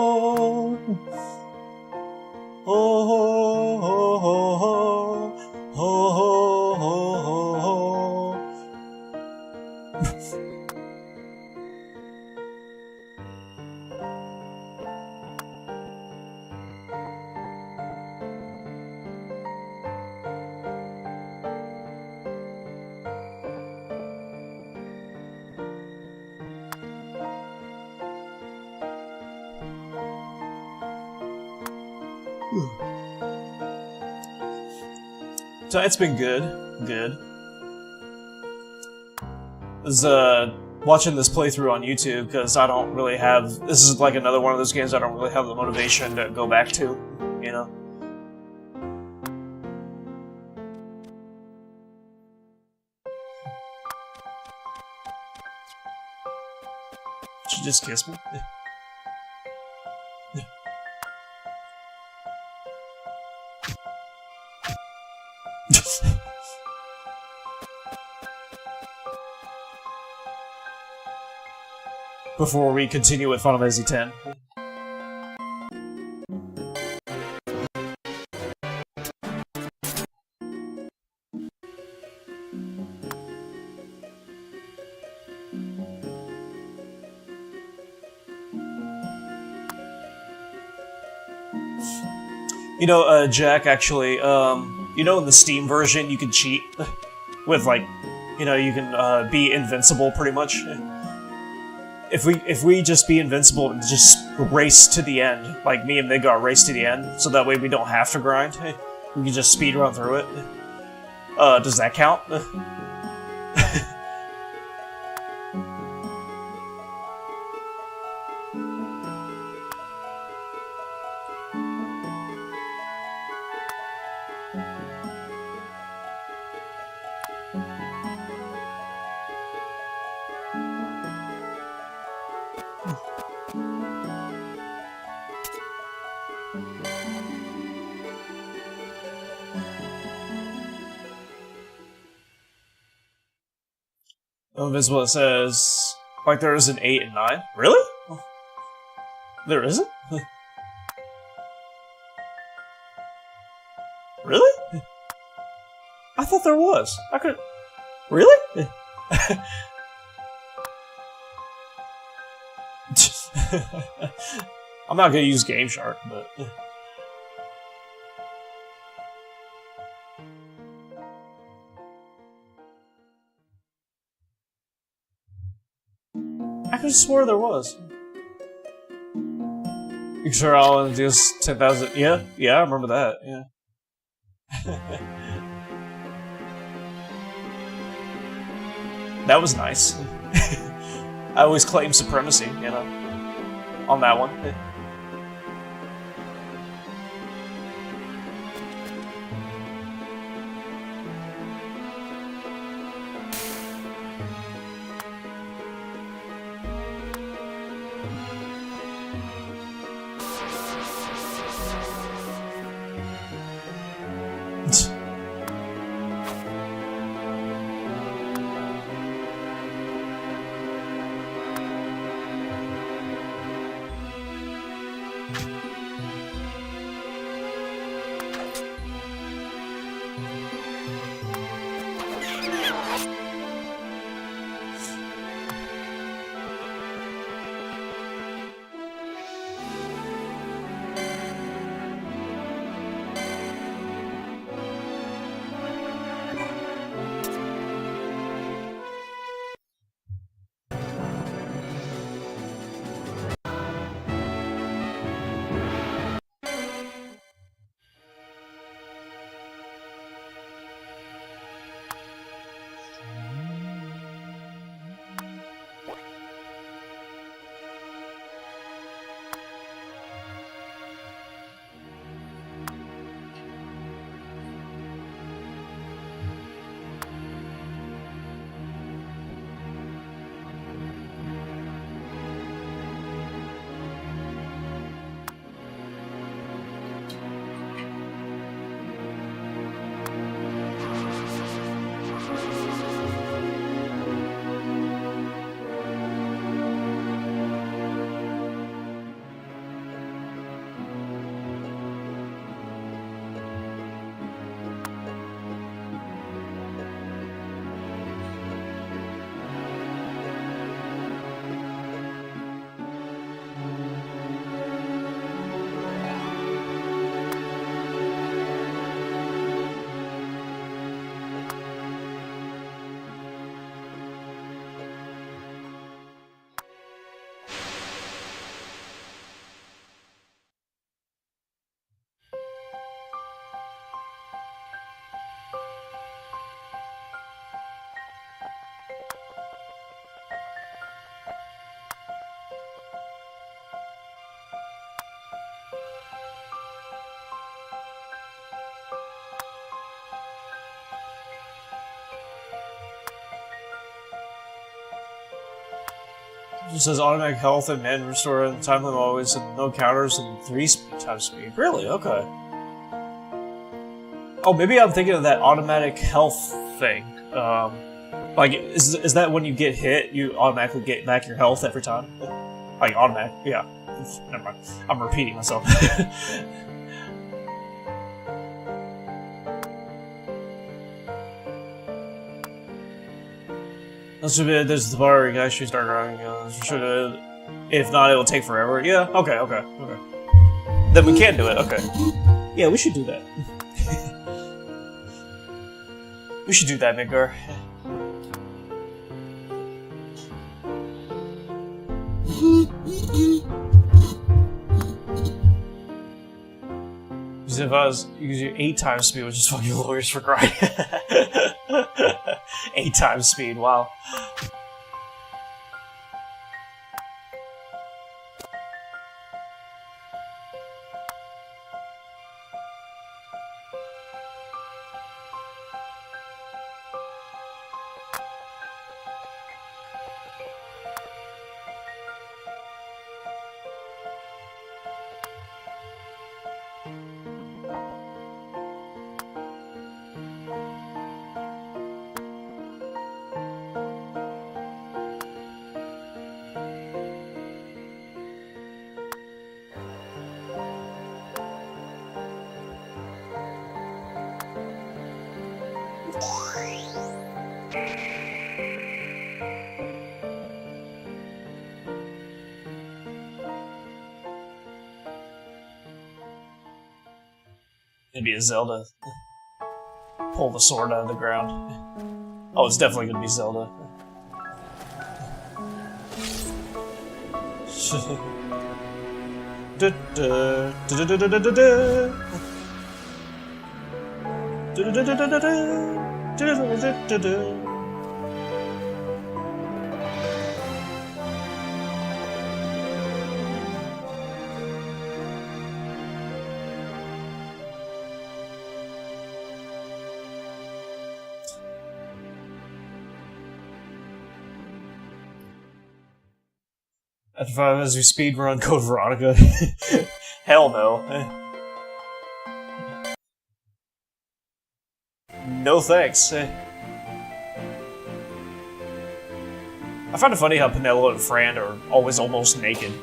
Ho ho ho ho. Ho ho ho ho. So it's been good. Is watching this playthrough on YouTube because I don't really have. This is like another one of those games I don't really have the motivation to go back to, you know. Did you just kiss me? Before we continue with Final Fantasy X. You know, Jack, actually, you know in the Steam version you can cheat with, like, you know, you can be invincible pretty much. If we just be invincible and just race to the end, like me and Midgar race to the end, so that way we don't have to grind, we can just speed run through it. Does that count? Invisible, it says, like there is an 8 and 9. Really? There isn't? Really? I thought there was. I could... Really? I'm not gonna use Game Shark, but... I could have swore there was. You sure I'll want to do 10,000? Yeah, I remember that, yeah. That was nice. I always claim supremacy, you know, on that one. It says automatic health and man restore and time limit always, and no counters and 3 times speed. Really? Okay. Oh, maybe I'm thinking of that automatic health thing. Like, is that when you get hit, you automatically get back your health every time? Like, automatic, yeah. Never mind. I'm repeating myself. There's the bar where you actually start growing. If not, it will take forever. Yeah, okay. Then we can do it, okay. Yeah, we should do that. We should do that, Midgar. Because if I was using 8 times speed, which is fucking lawyers for crying. 8 times speed, wow. Maybe a Zelda. Pull the sword out of the ground. Oh, it's definitely gonna be Zelda. After 5 minutes, we speedrun Code Veronica. Hell no. No thanks. I find it funny how Penelope and Fran are always almost naked.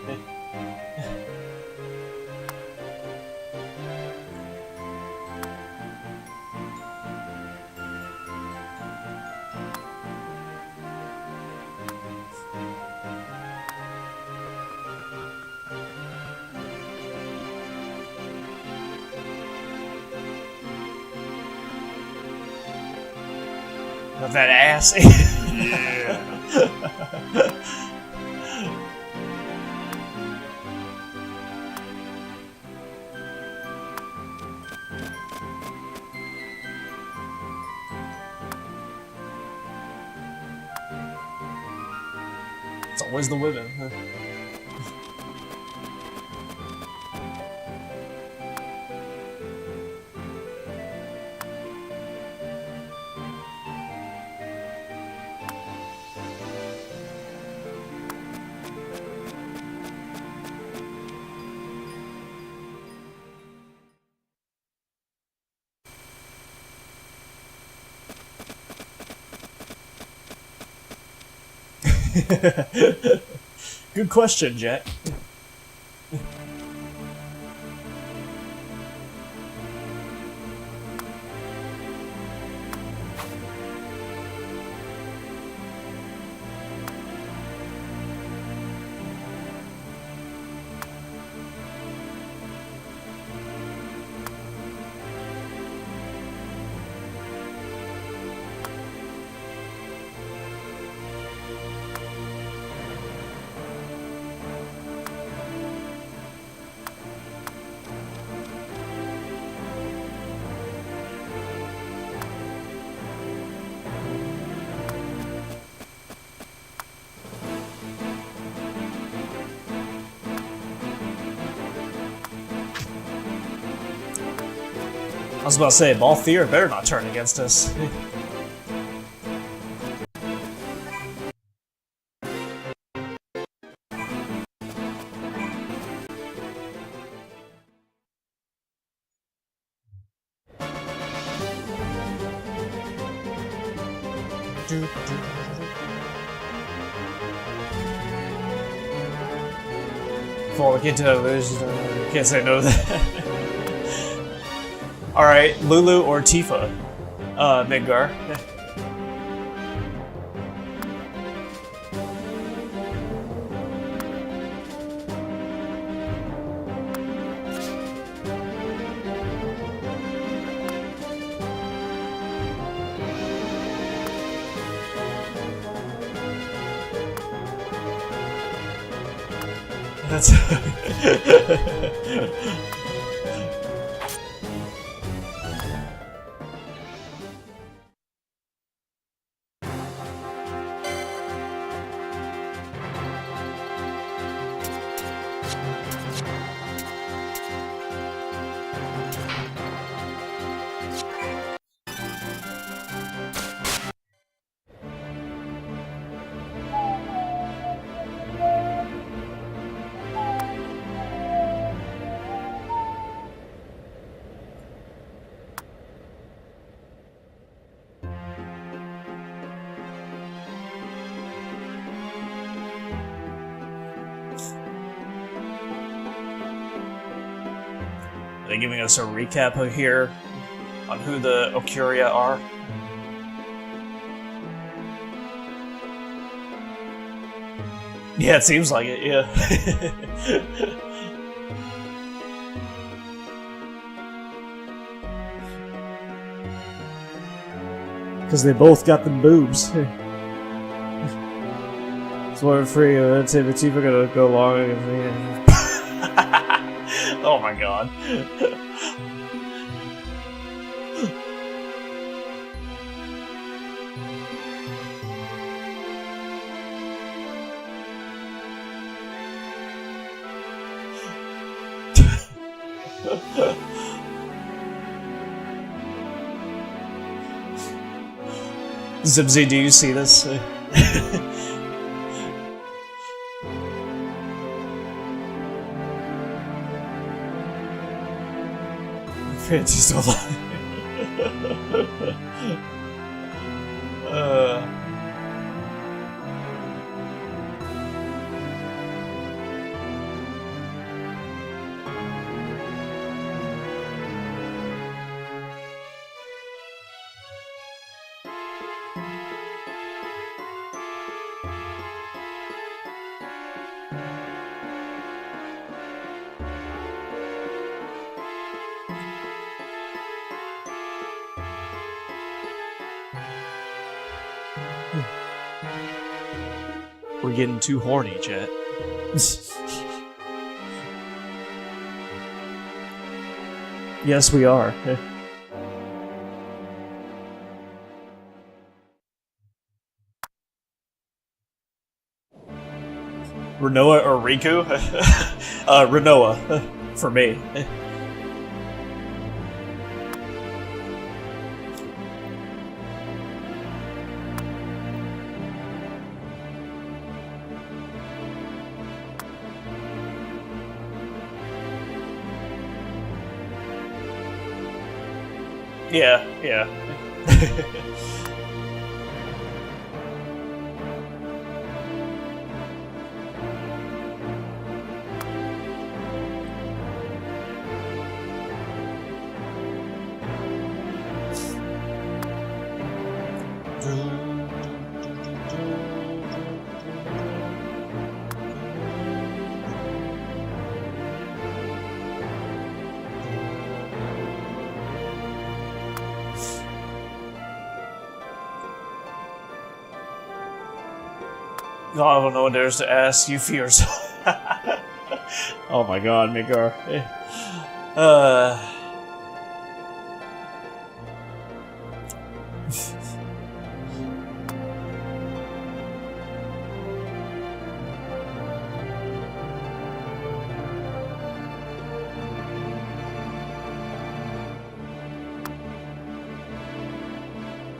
With that ass. Yeah. It's always the women. Huh? Good question, Jack. I was about to say, Balthier better not turn against us. Before we get to it, can't say no to that. Alright, Lulu or Tifa? Midgar. That's. They're giving us a recap here on who the Okuria are. Yeah, it seems like it, yeah. Because they both got the boobs. It's one free, it's either gonna go long and Oh my god. Zibsy, do you see this? Fancy's still alive. We're getting too horny, chat. yes, we are. Renoa or Riku? Renoa, for me. Yeah, yeah. God, I don't know what there's to ask. You fear so. Oh my god, Midgar.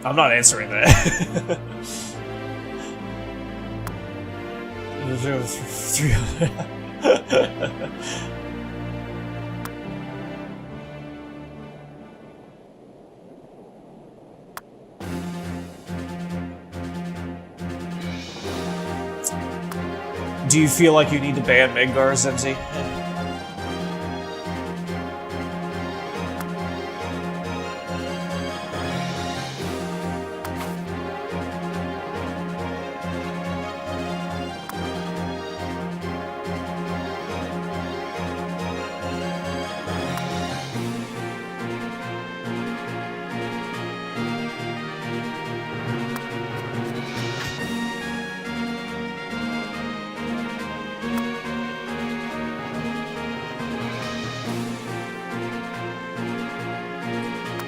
I'm not answering that. Do you feel like you need to ban Midgar, Zimzy?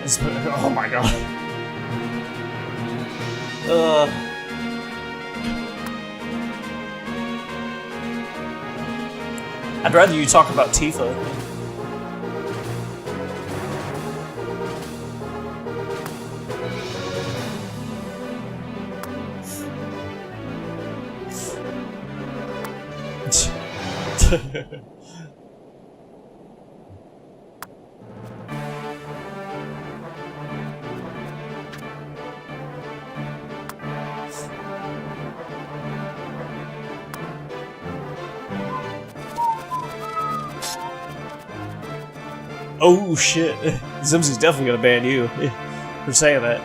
Oh my god. I'd rather you talk about Tifa. Oh shit. Zimzy's definitely gonna ban you for saying that.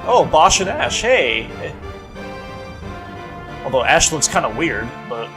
Oh, Bosch and Ash, hey! Although Ash looks kind of weird, but...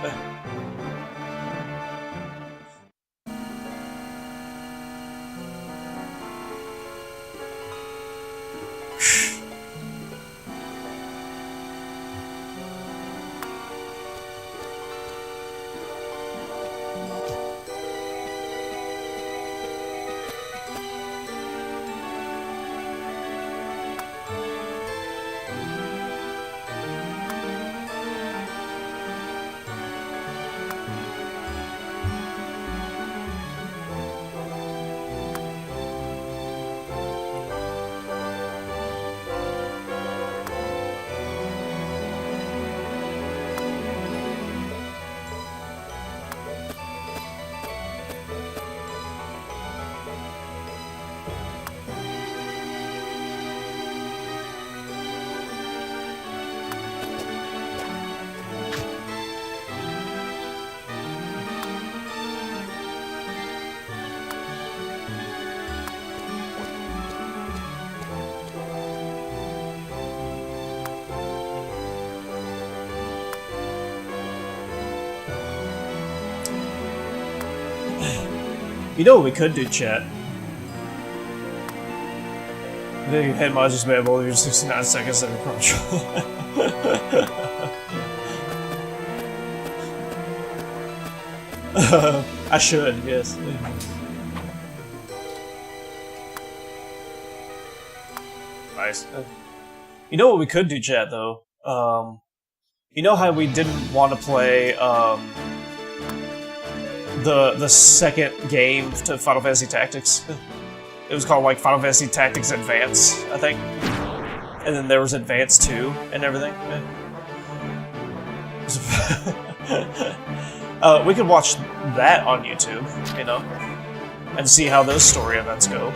You know what we could do, chat? The head mod just made all your 69 seconds under control. I should, yes. Nice. You know what we could do, chat, though? You know how we didn't want to play, the second game to Final Fantasy Tactics? It was called, like, Final Fantasy Tactics Advance, I think. And then there was Advance 2 and everything. We could watch that on YouTube, you know, and see how those story events go.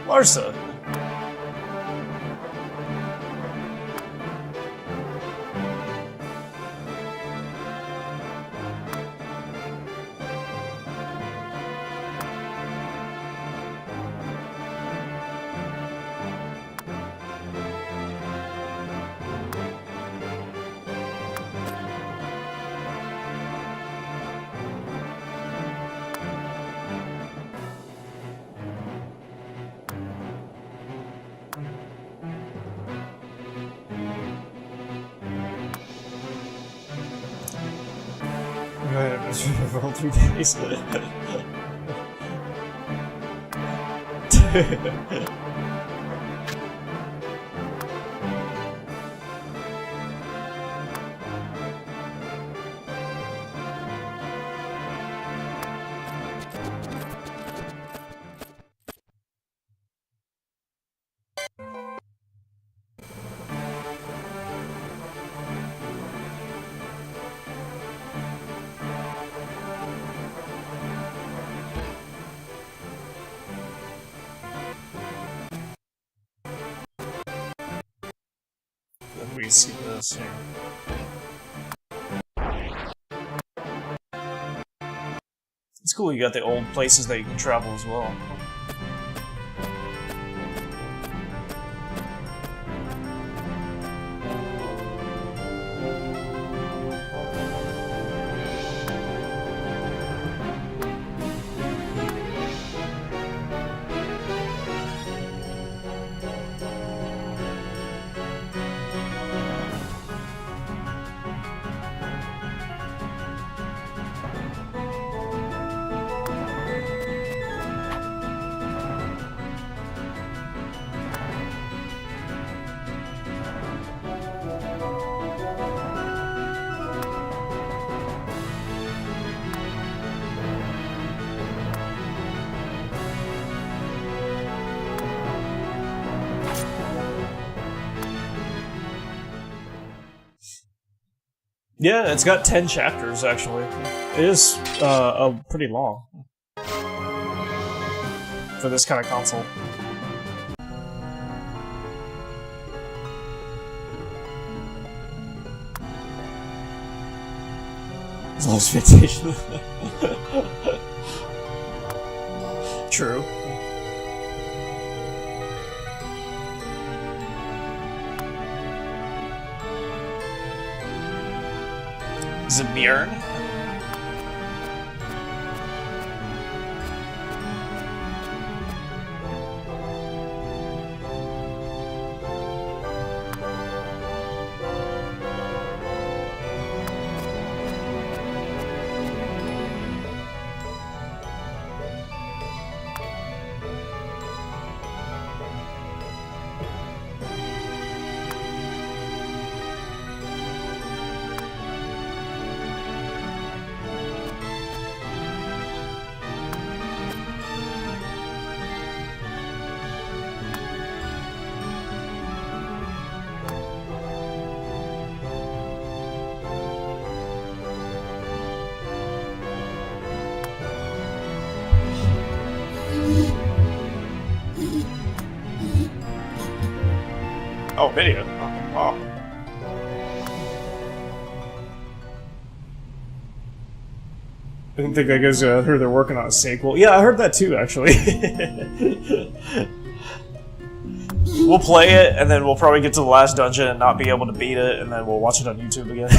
Larsa. For all 3 days. Let me see this here. It's cool you got the old places that you can travel as well. Yeah, it's got 10 chapters, actually. It is pretty long for this kind of console. As long as Fantasia. True. Zamirn? Oh, video. Oh. I didn't think I guys heard they're working on a sequel. Yeah, I heard that too, actually. We'll play it, and then we'll probably get to the last dungeon and not be able to beat it, and then we'll watch it on YouTube again.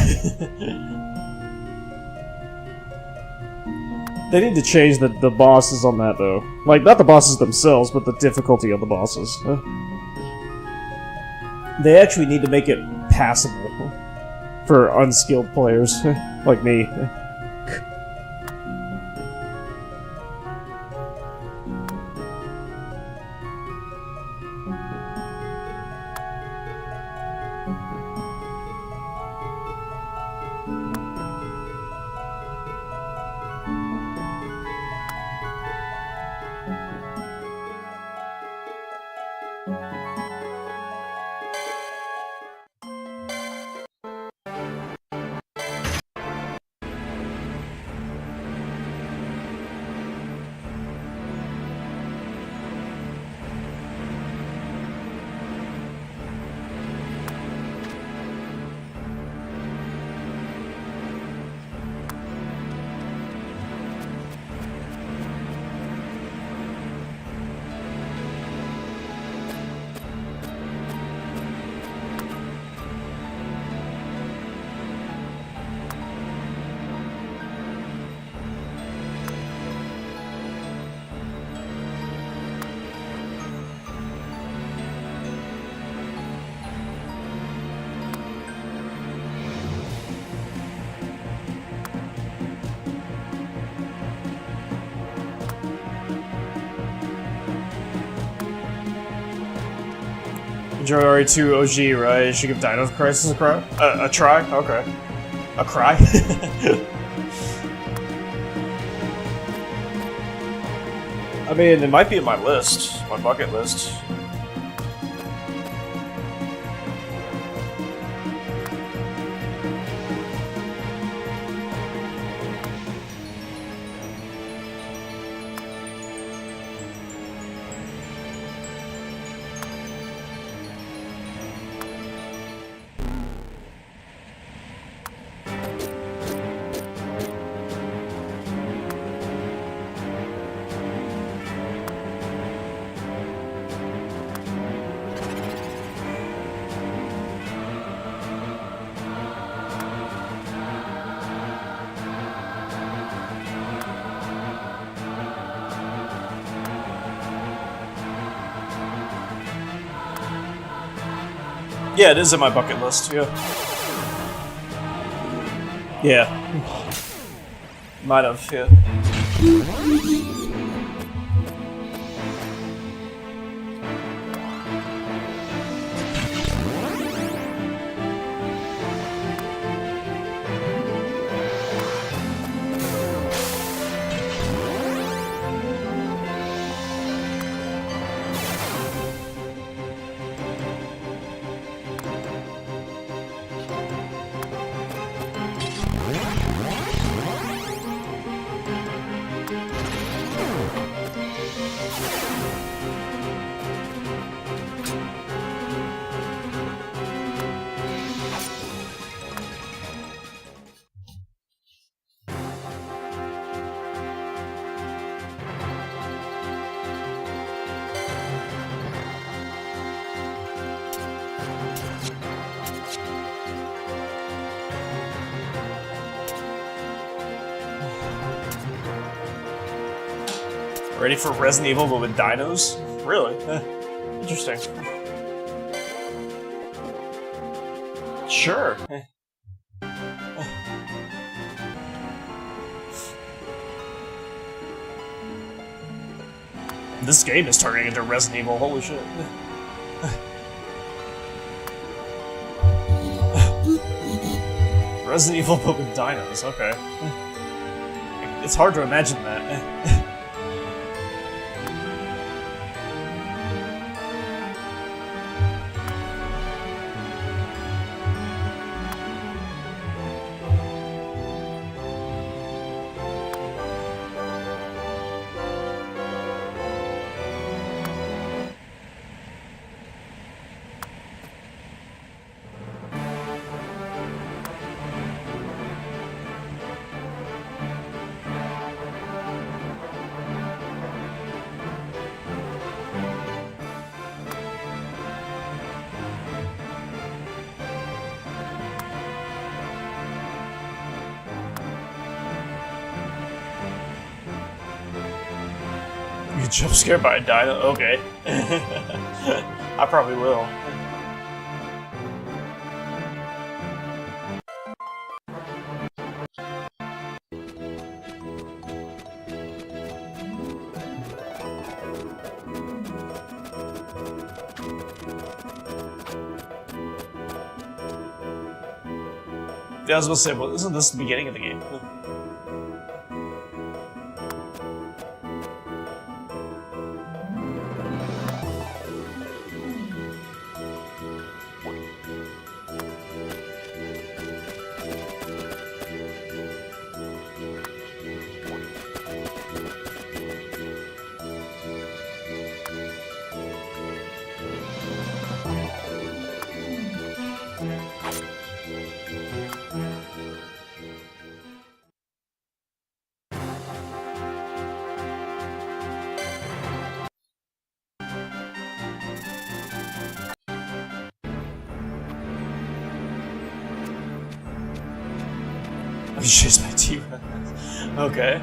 They need to change the bosses on that, though. Like, not the bosses themselves, but the difficulty of the bosses. They actually need to make it passable for unskilled players like me. Majority 2 OG, right? You should give Dino Crisis a try? A try? Okay. A cry? I mean, it might be in my list. My bucket list. Yeah, it is in my bucket list, yeah. Yeah. Might have, yeah. Ready for Resident Evil but with dinos? Really? Interesting. Sure. This game is turning into Resident Evil, holy shit. Resident Evil but with dinos, okay. It's hard to imagine that. You get jump scared by a dino? Okay. I probably will. Yeah, I was gonna say, well, isn't this the beginning of the game? I chased my team. Okay.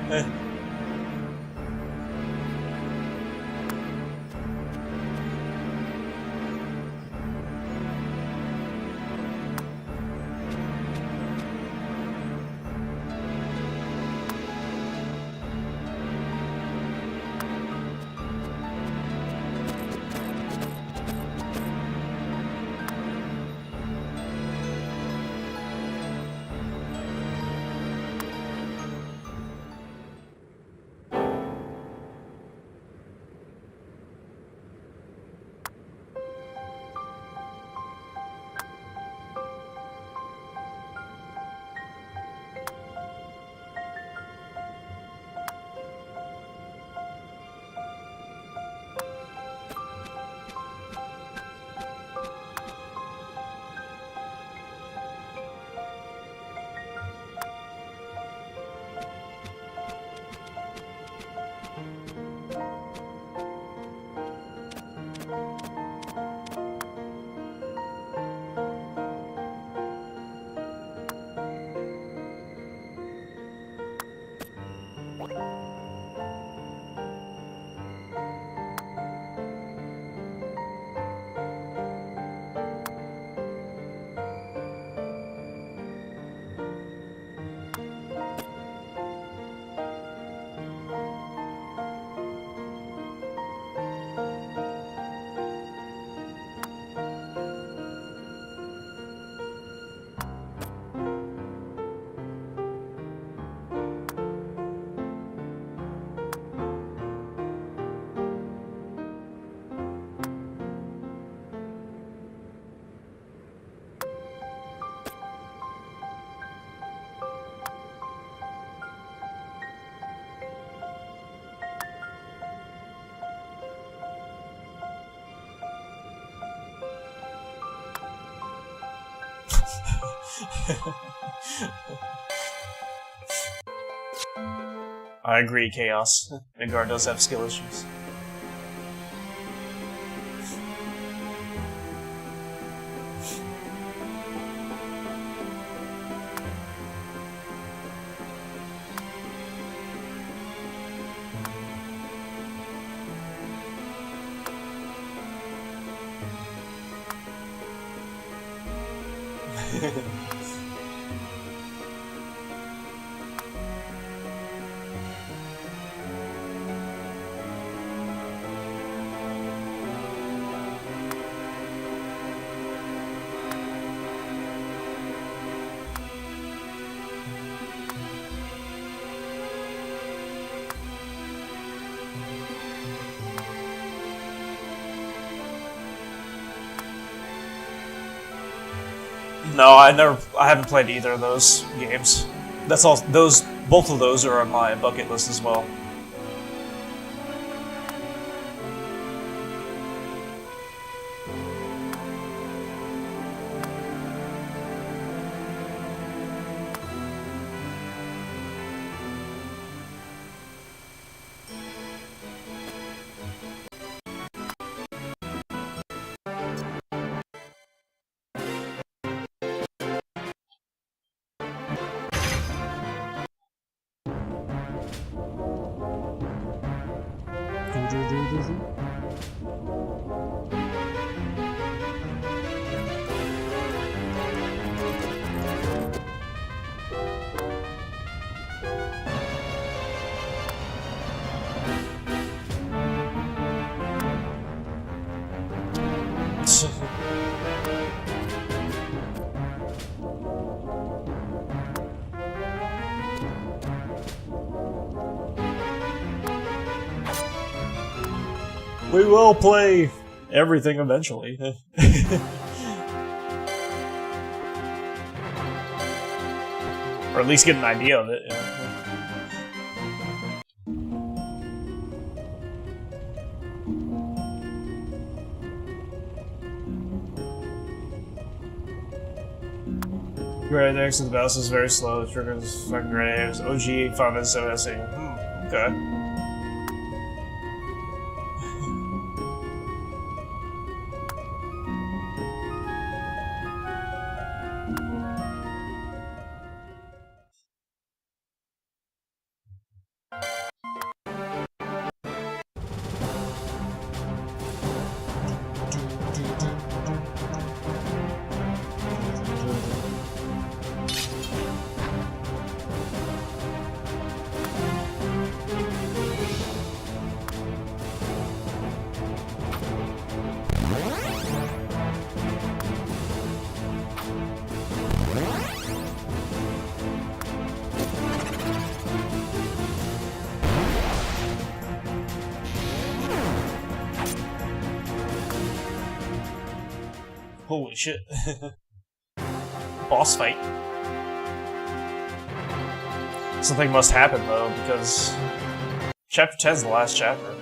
I agree, Chaos. Midgar does have skill issues. No, I haven't played either of those games. That's all. Both of those are on my bucket list as well. We will play everything eventually. Or at least get an idea of it. Yeah. Great, next to the boss is very slow. The trigger is fucking great. It was OG 5 and 7 essay. Okay. Holy shit. Boss fight. Something must happen though, because Chapter 10 is the last chapter.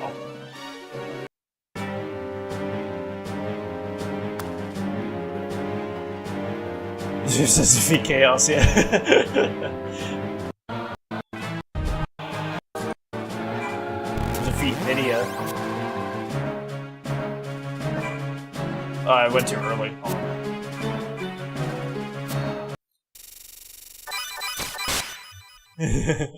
Oh. Just says defeat Chaos, yeah. Defeat Nydia. I went too early. It's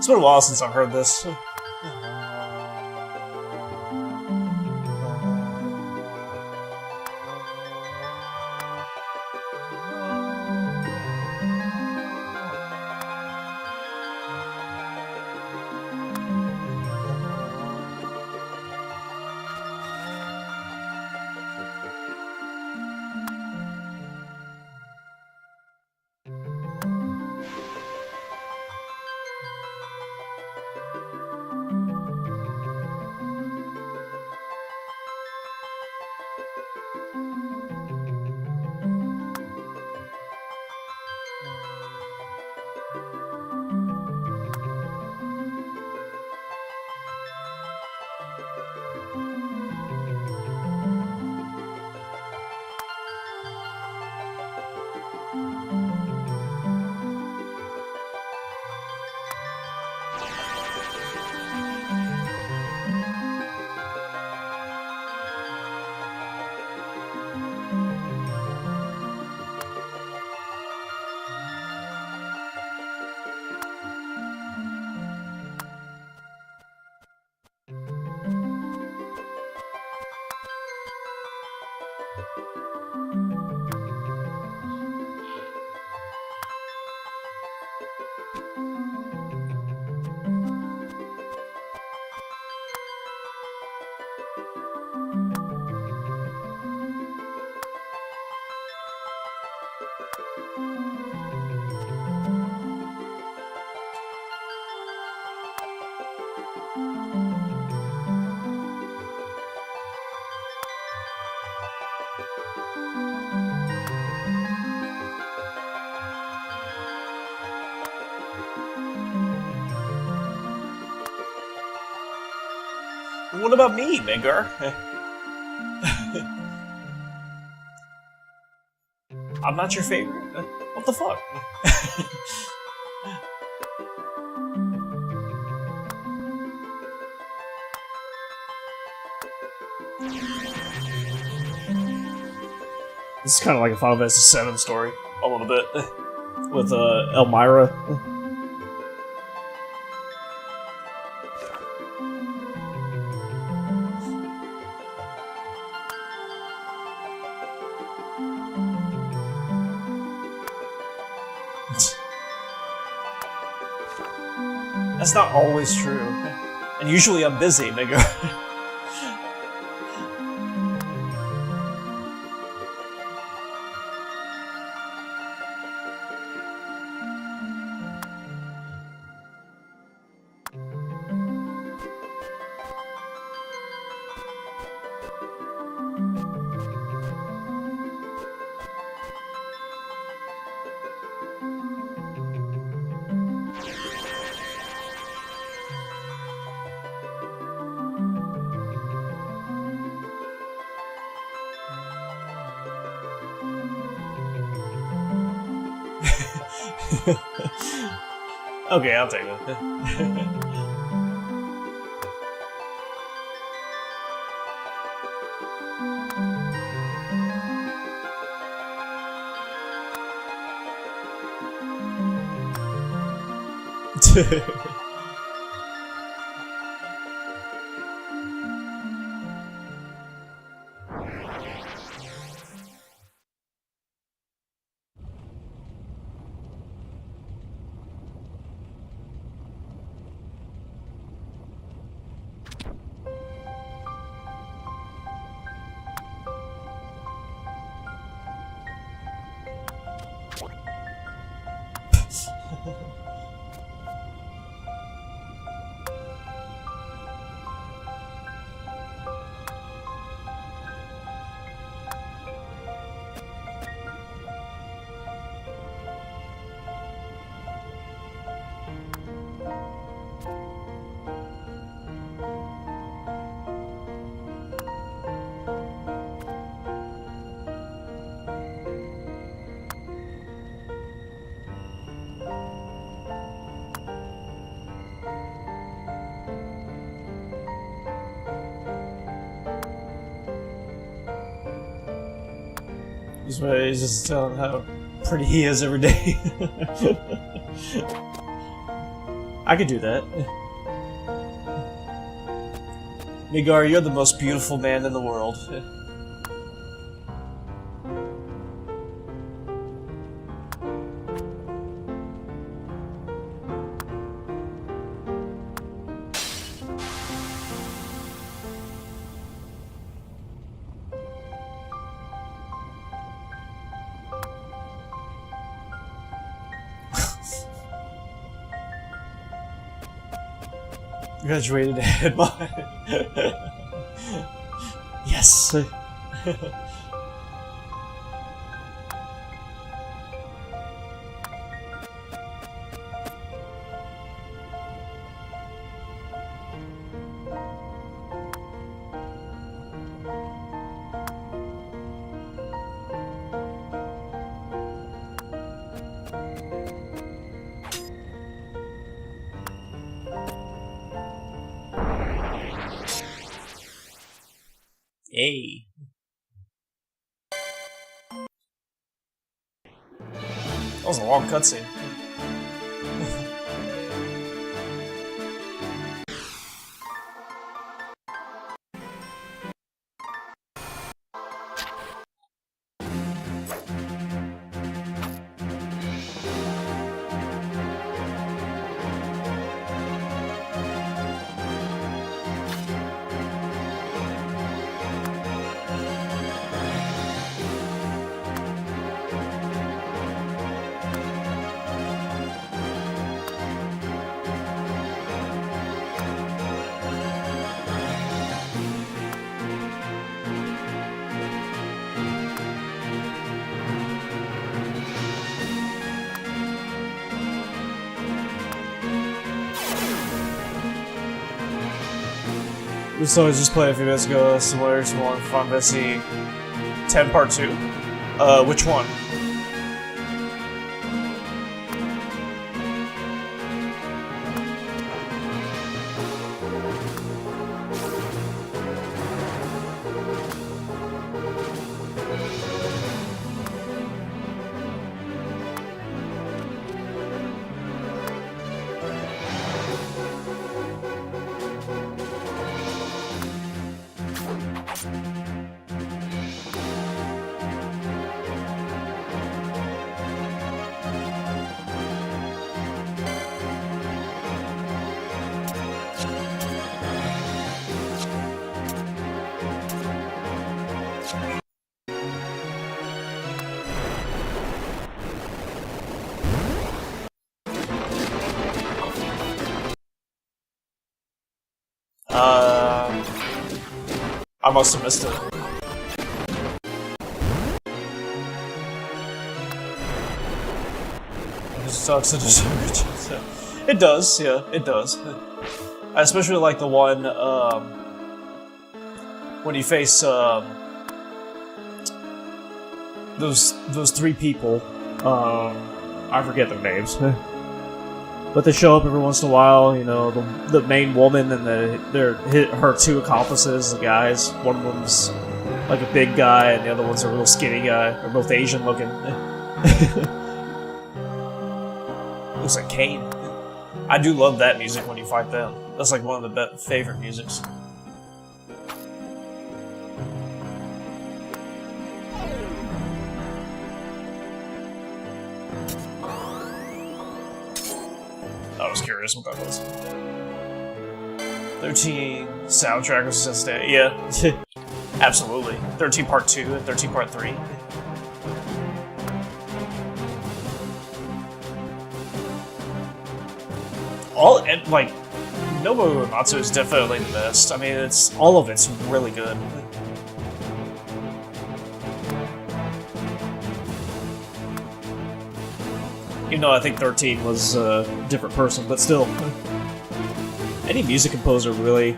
been a while since I've heard this. What about me, nigger? I'm not your favorite? What the fuck? This is kind of like a Final Fantasy VII story, a little bit, with Elmira. That's not always true. And usually I'm busy, nigga. Okay, I'll take it. He's just telling how pretty he is every day. I could do that. Migar, you're the most beautiful man in the world. Graduated ahead by. Yes. Hey. That was a long cutscene. So I was just playing a few minutes ago, similar to one from Final Fantasy X Part 2. Which one? I must have missed it. It sucks to just It does, yeah, it does. I especially like the one when you face those three people. I forget their names. But they show up every once in a while, you know, the main woman and her two accomplices, the guys. One of them's like a big guy, and the other one's a real skinny guy. They're both Asian looking. Looks like Kane. I do love that music when you fight them. That's like one of the favorite musics. I was curious what that was. 13 soundtrack was just that. Yeah, absolutely. 13 Part 2 and 13 Part 3. All like Nobuo Uematsu is definitely the best. I mean, it's all of it's really good. Even though I think 13 was a different person, but still, any music composer really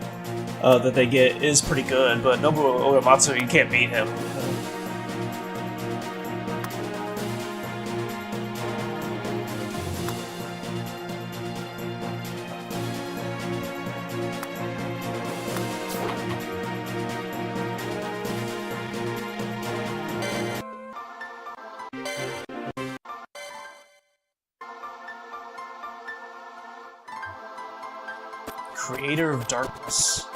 that they get is pretty good. But Nobuo Uematsu, you can't beat him. Creator of Darkness.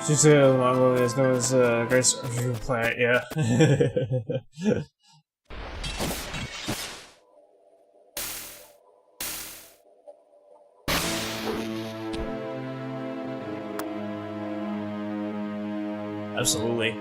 She's a Mongolian is known as Great Planet, yeah. Absolutely.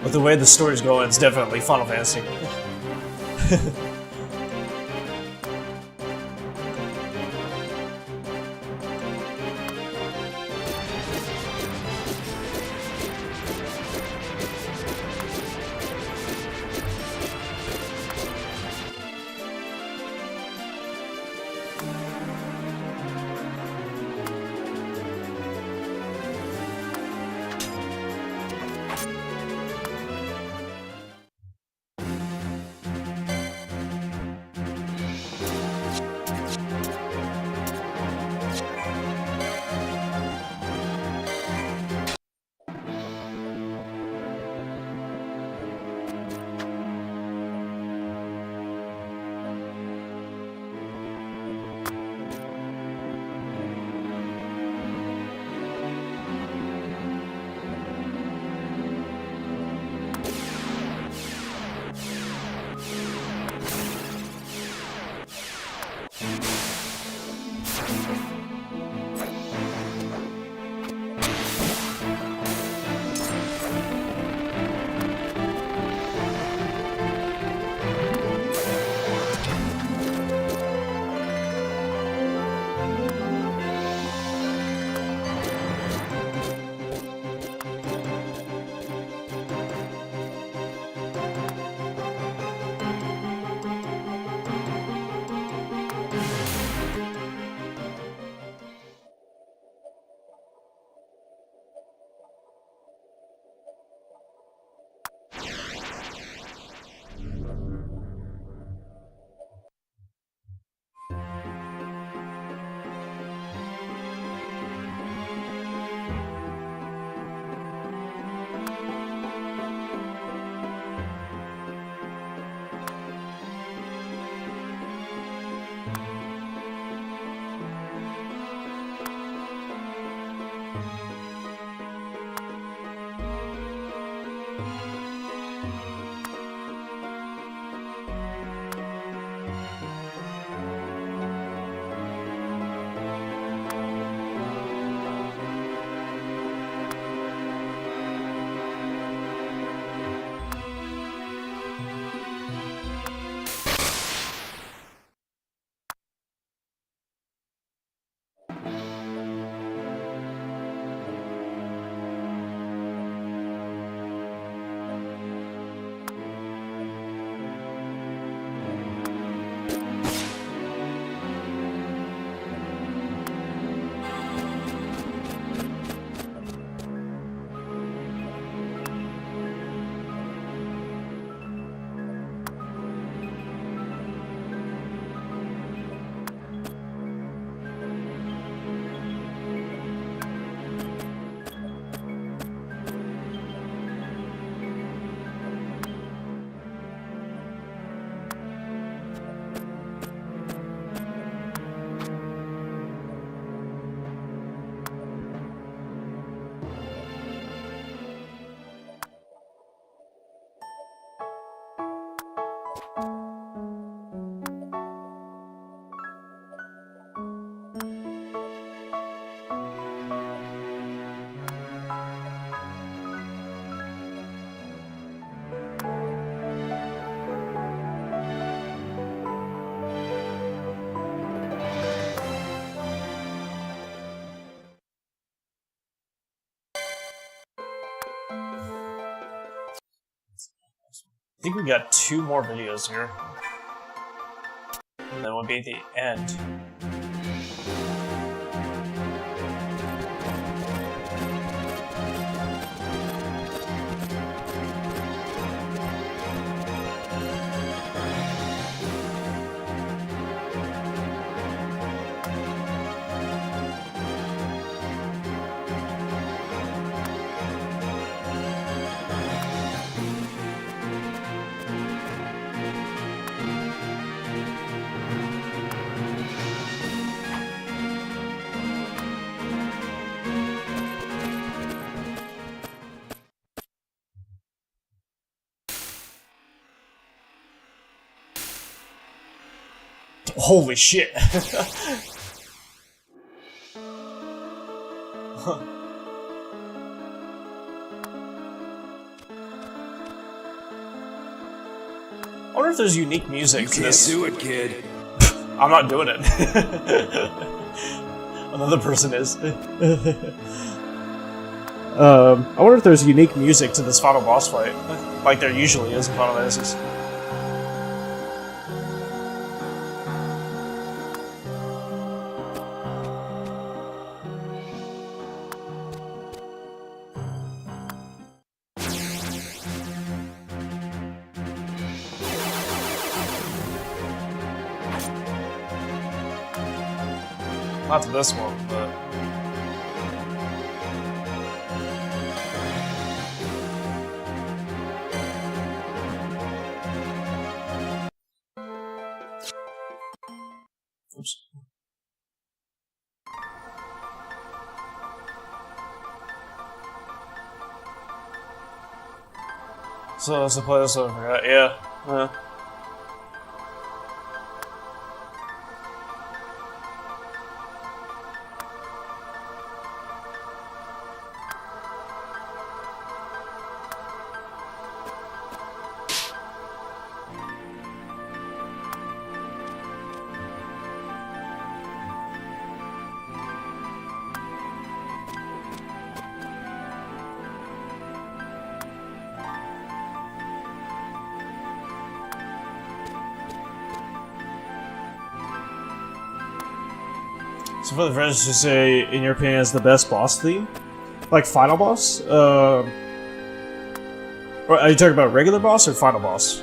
With the way the story's going, it's definitely Final Fantasy. think we got 2 more videos here. And then would be the end. Holy shit! I wonder if there's unique music to this. do it, kid. I'm not doing it. Another person is. I wonder if there's unique music to this final boss fight, like there usually is in Final Fantasies. Not to this one, but... Oops. So let's play this over, yeah. So for the friends to say, in your opinion, is the best boss theme? Like final boss? Or are you talking about regular boss or final boss?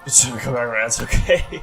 It's gonna come back around, it's okay.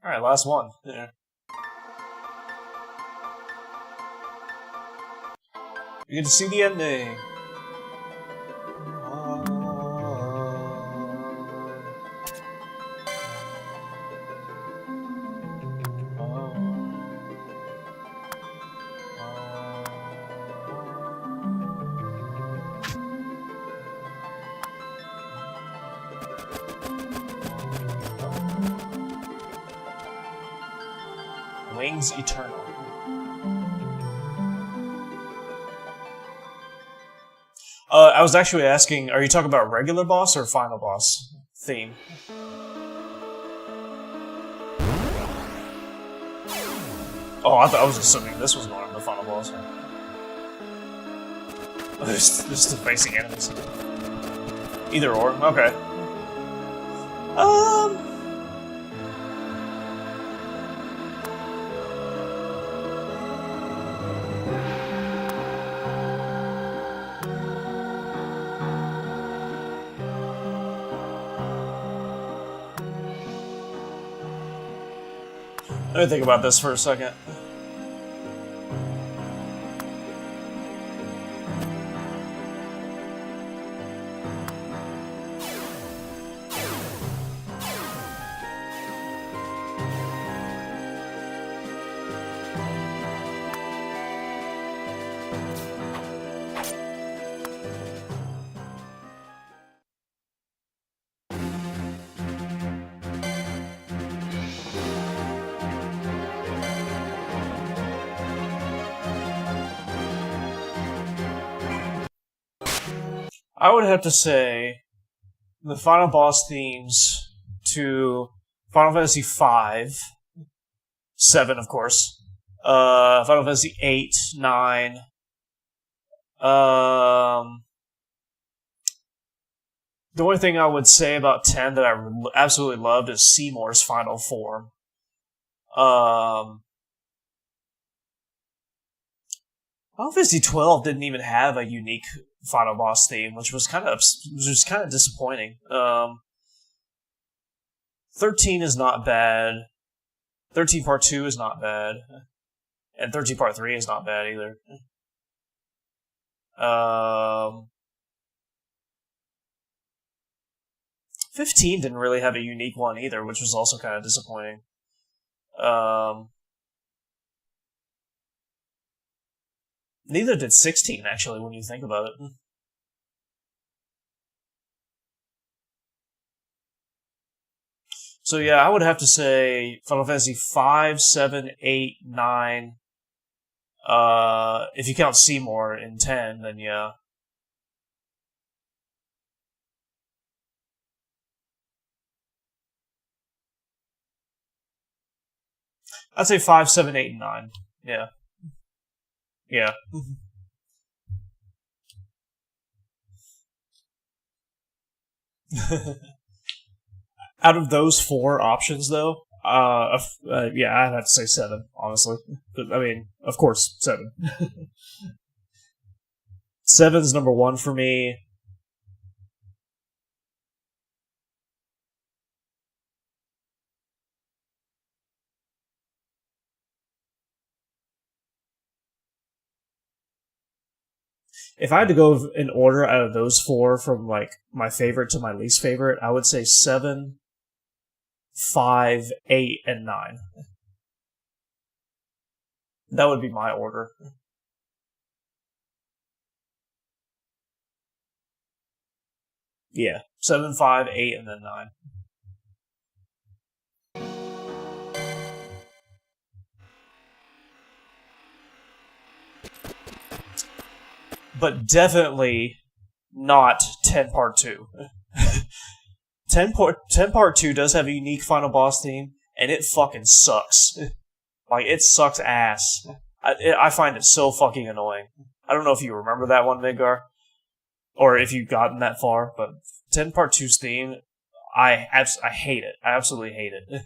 Alright, last one. Yeah. You get to see the ending. Wings Eternal. I was actually asking, are you talking about regular boss or final boss theme? Oh, I was assuming this was going to the final boss. Just the facing enemies. Either or, okay. Let me think about this for a second. I would have to say the final boss themes to Final Fantasy V, 7 of course, Final Fantasy 8, 9, the only thing I would say about 10 that I absolutely loved is Seymour's final form. Final Fantasy 12 didn't even have a unique final boss theme, which was kind of disappointing. 13 is not bad. 13 Part 2 is not bad. And 13 Part 3 is not bad either. 15 didn't really have a unique one either, which was also kind of disappointing. Neither did 16, actually, when you think about it. So yeah, I would have to say Final Fantasy 5, 7, 8, 9. If you count Seymour in 10, then yeah. I'd say 5, 7, 8, and 9. Yeah. Yeah. Out of those 4 options, though, yeah, I'd have to say 7, honestly. But, I mean, of course, 7. 7's number 1 for me. If I had to go in order out of those 4 from, like, my favorite to my least favorite, I would say 7, 5, 8, and 9. That would be my order. Yeah. 7, 5, 8, and then 9. But definitely not 10 Part 2. 10 Part 2 does have a unique final boss theme, and it fucking sucks. Like, it sucks ass. I find it so fucking annoying. I don't know if you remember that one, Midgar, or if you've gotten that far, but 10 Part 2's theme, I hate it. I absolutely hate it.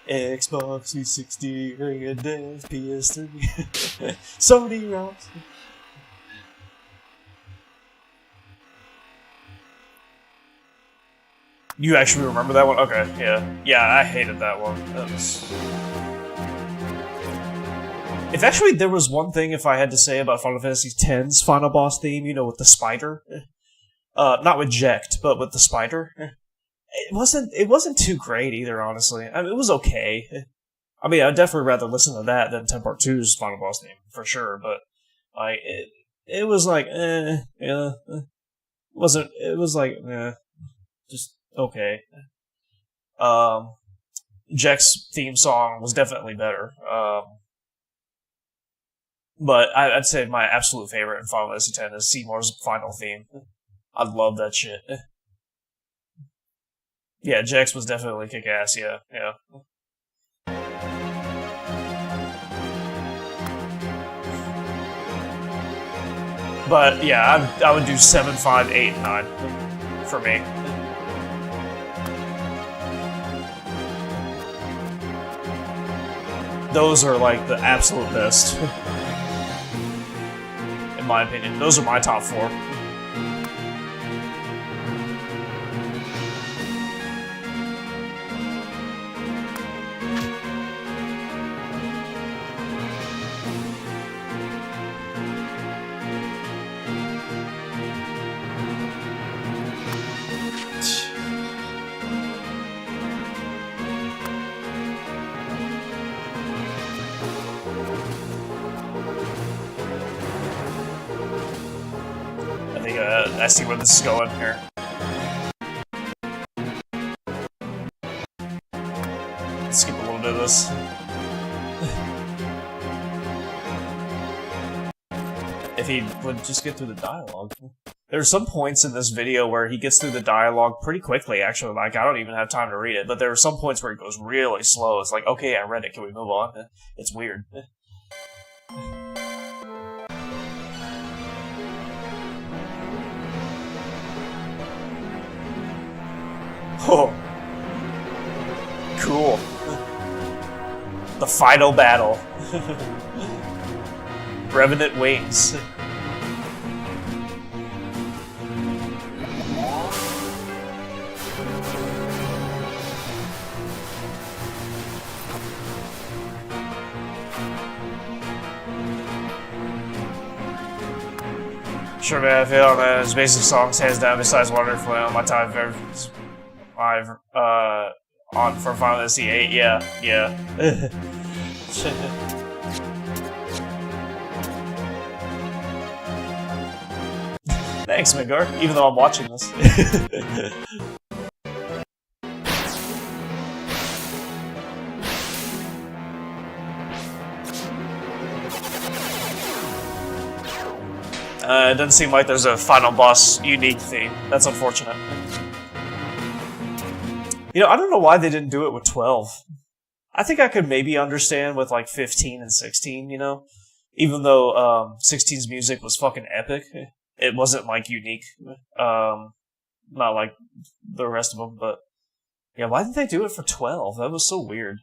Xbox 360, Mega Drive, PS3, Sony ROMs. You actually remember that one? Okay, yeah. Yeah, I hated that one. That was... If actually there was one thing if I had to say about Final Fantasy X's final boss theme, you know, with the spider. Not with Jecht, but with the spider. It wasn't too great either, honestly. I mean, it was okay. I mean, I'd definitely rather listen to that than 10 Part 2's final boss theme, for sure, but, like, it was like, yeah, it was like, just, okay. Jack's theme song was definitely better, but I'd say my absolute favorite in Final Fantasy X is Seymour's final theme. I love that shit. Yeah, Jax was definitely kick-ass, yeah. But, yeah, I would do 7, 5, 8, and 9 for me. Those are, like, the absolute best. In my opinion. Those are my top 4. I see where this is going here. Let's skip a little bit of this. If he would just get through the dialogue. There are some points in this video where he gets through the dialogue pretty quickly, actually. Like, I don't even have time to read it, but there are some points where it goes really slow. It's like, okay, I read it, can we move on? It's weird. Oh. Cool. The final battle. Revenant Wings. Sure, man, I feel that his basic songs hands down besides Wonderfully on my time favorites. On for Final Fantasy VIII, yeah. Thanks, Midgar, even though I'm watching this. It doesn't seem like there's a final boss unique theme. That's unfortunate. You know, I don't know why they didn't do it with 12. I think I could maybe understand with, like, 15 and 16, you know? Even though 16's music was fucking epic, it wasn't, like, unique. Not like the rest of them, but... Yeah, why didn't they do it for 12? That was so weird.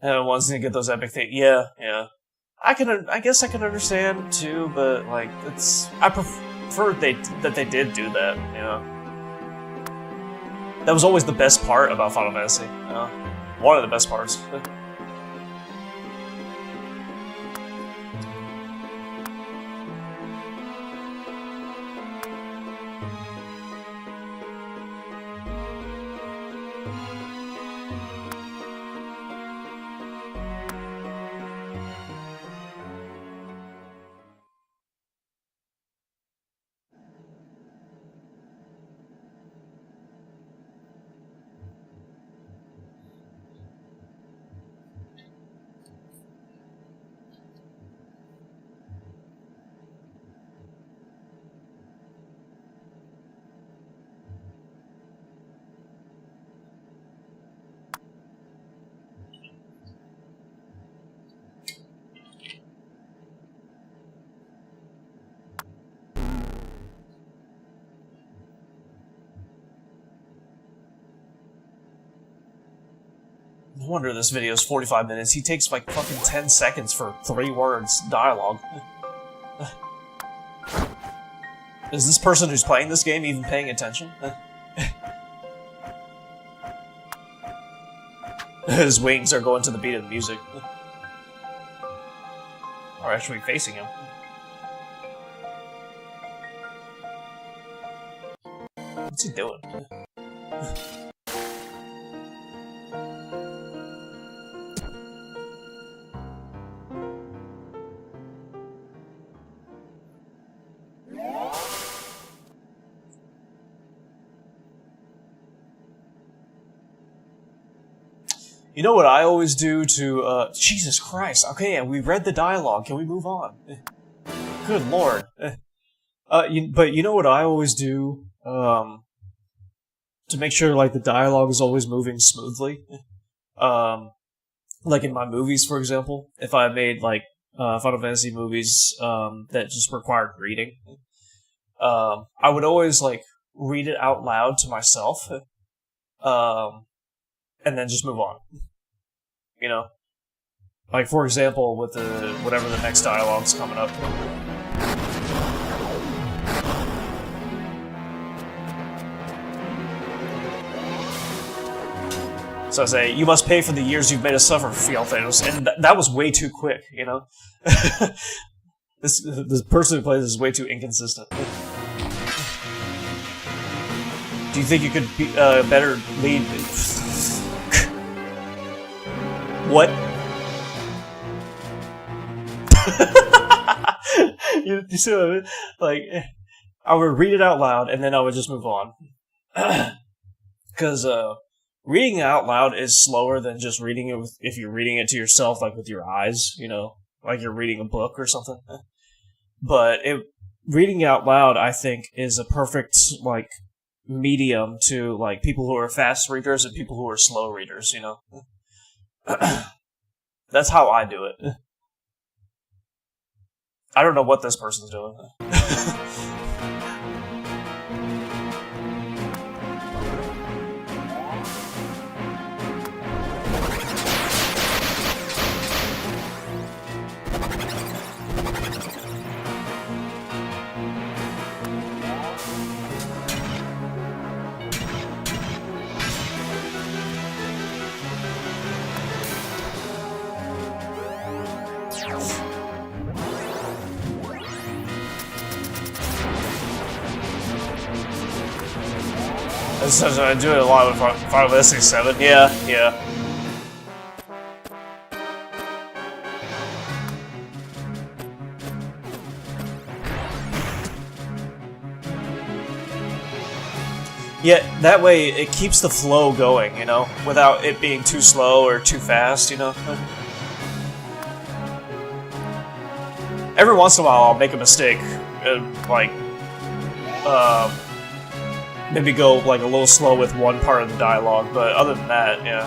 Everyone wants to get those epic things. Yeah. I guess I can understand too, but like I prefer that they did do that. You know, that was always the best part about Final Fantasy. You know? One of the best parts. No wonder this video is 45 minutes. He takes like fucking 10 seconds for 3 words dialogue. Is this person who's playing this game even paying attention? His wings are going to the beat of the music. Or actually facing him. What's he doing? You know what I always do to, Jesus Christ, okay, yeah, we read the dialogue, can we move on? Good lord. But you know what I always do, to make sure, like, the dialogue is always moving smoothly? Like in my movies, for example, if I made, like, Final Fantasy movies, that just required reading, I would always, like, read it out loud to myself, and then just move on. You know? Like, for example, with whatever the next dialogue's coming up. So I say, you must pay for the years you've made us suffer, Thanos. And that was way too quick, you know? This person who plays is way too inconsistent. Do you think you could be better lead? What? you see what I mean? Like, I would read it out loud and then I would just move on. Because reading it out loud is slower than just reading it if you're reading it to yourself, like with your eyes, you know, like you're reading a book or something. But reading out loud, I think, is a perfect, like, medium to, like, people who are fast readers and people who are slow readers, you know? That's how I do it. I don't know what this person's doing. I do it a lot with Final Fantasy VII. Yeah. Yeah, that way it keeps the flow going, you know, without it being too slow or too fast, you know. Every once in a while, I'll make a mistake, like, maybe go like a little slow with one part of the dialogue, but other than that, yeah,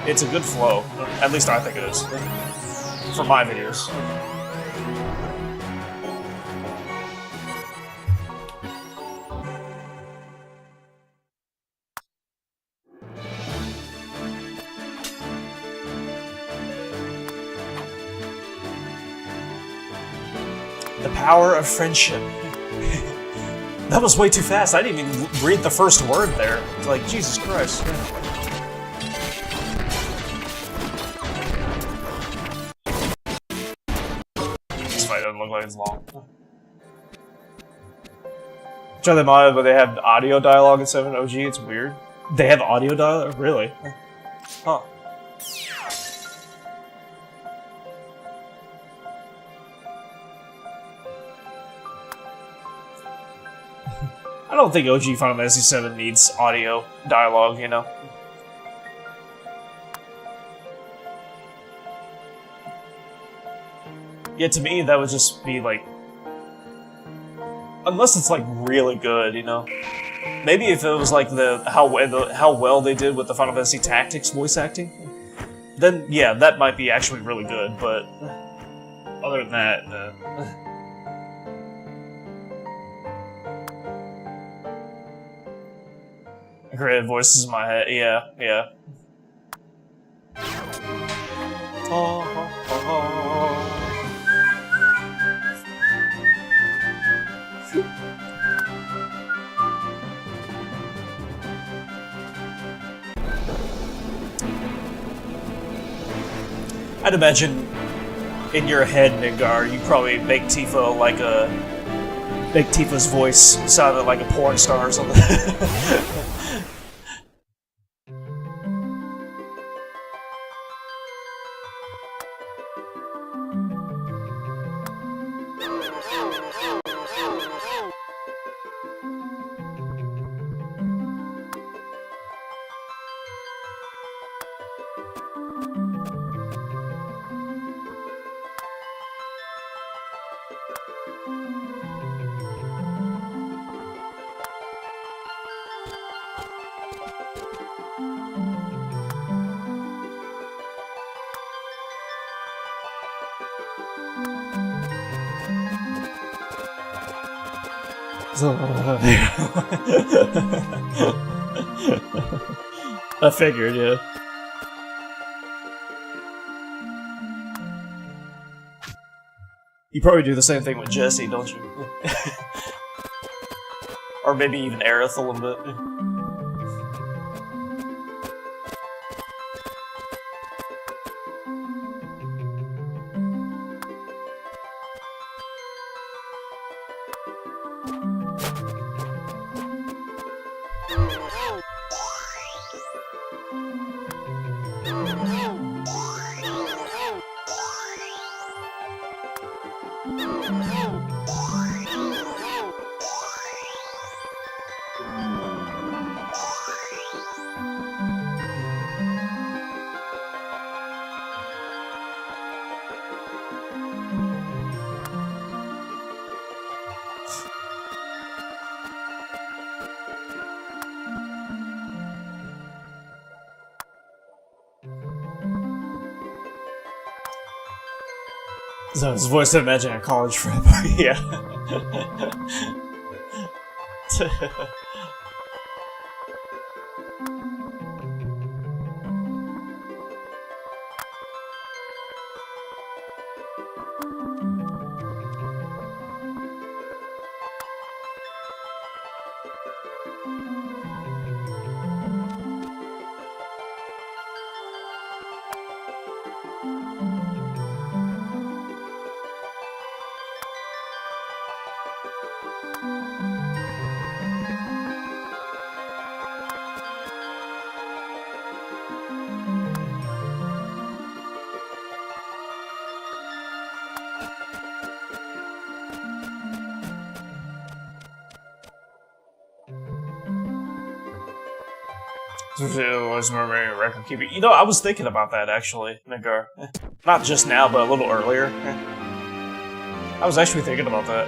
it's a good flow. At least I think it is for my videos. The power of friendship. That was way too fast. I didn't even read the first word there. Like, Jesus Christ. This fight doesn't look like it's long. Try them out, but they have audio dialogue in 7 OG. It's weird. They have audio dialogue? Really? Huh. I don't think OG Final Fantasy VII needs audio dialogue, you know? Yeah, to me, that would just be like... Unless it's like really good, you know? Maybe if it was like how well they did with the Final Fantasy Tactics voice acting, then yeah, that might be actually really good, but... Other than that, I created voices in my head. Yeah. I'd imagine in your head, Ningar, you probably make Tifa like make Tifa's voice sounded like a porn star or something. I figured, yeah. You probably do the same thing with Jesse, don't you? Or maybe even Aerith a little bit. So his voice to imagine a college frat party, yeah. Was remembering record keeping. You know, I was thinking about that actually, Ningar. Not just now, but a little earlier. I was actually thinking about that.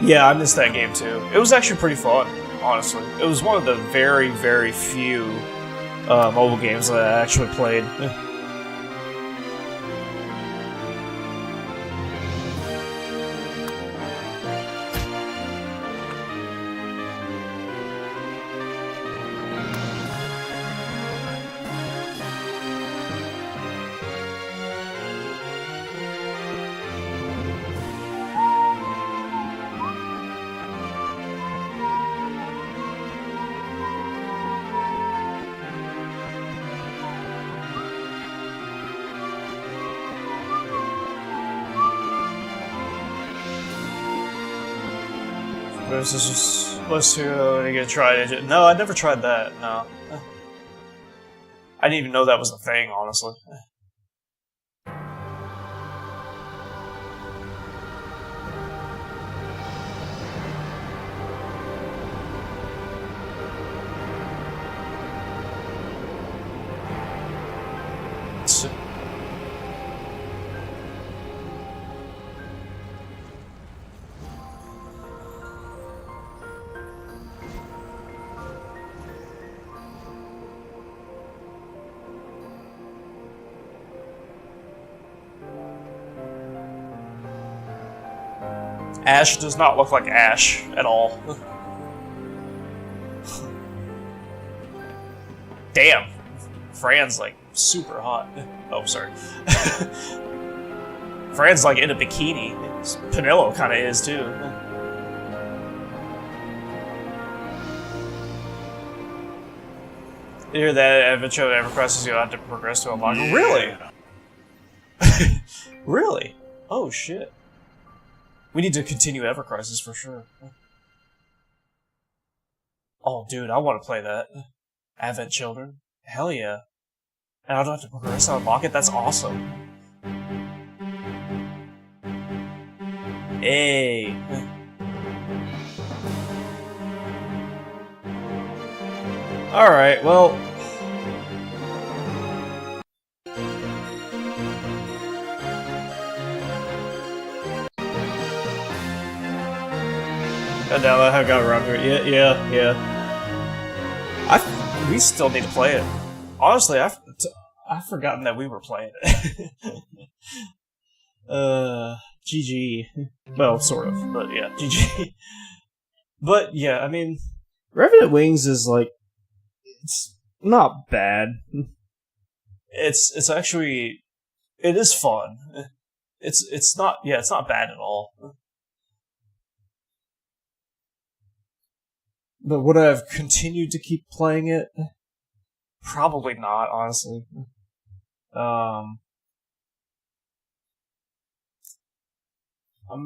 Yeah, I missed that game too. It was actually pretty fun, honestly. It was one of the very, very few mobile games that I actually played. This is just let's get tried it. No, I never tried that. No, I didn't even know that was a thing. Honestly. Ash does not look like Ash at all. damn, Fran's like super hot. Oh, sorry. Fran's like in a bikini. Penelo kind of is too. You hear that adventure that ever crosses you have to progress to unlock? Yeah. Really? Really? Oh shit. We need to continue Ever Crisis for sure. Oh dude, I want to play that. Advent Children? Hell yeah. And I don't have to progress to unlock it? That's awesome. Hey. Alright, well... And now that I got around here, yeah. We still need to play it. Honestly, I've forgotten that we were playing it. GG. Well, sort of, but yeah, GG. But yeah, I mean, Revenant Wings is like, it's not bad. it's actually, it is fun. It's not bad at all. But would I have continued to keep playing it? Probably not, honestly. I'm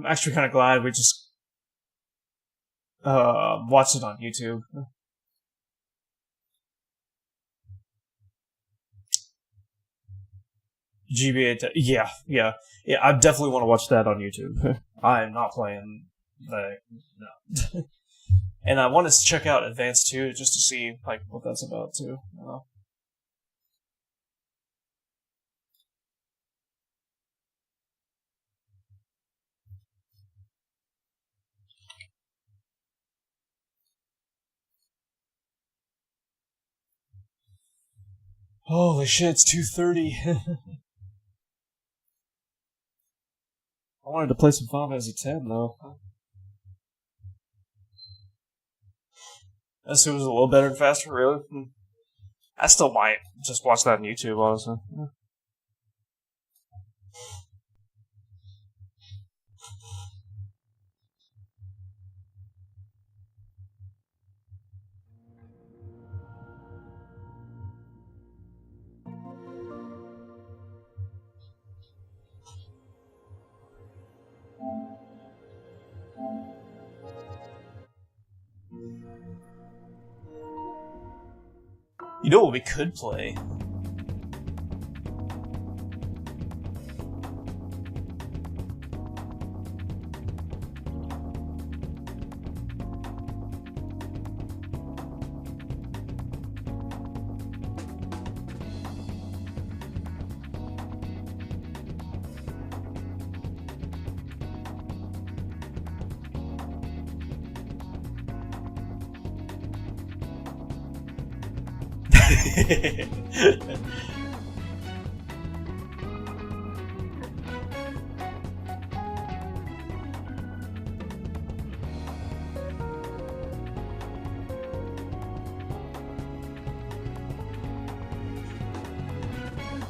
actually kind of glad we just watched it on YouTube. GBA, yeah. I definitely want to watch that on YouTube. I'm not playing the no. And I want to check out Advance 2 just to see like what that's about too. Holy shit, it's 2:30. I wanted to play some Final Fantasy X though. As soon as it was a little better and faster, really. I still might just watch that on YouTube, honestly. You know what we could play?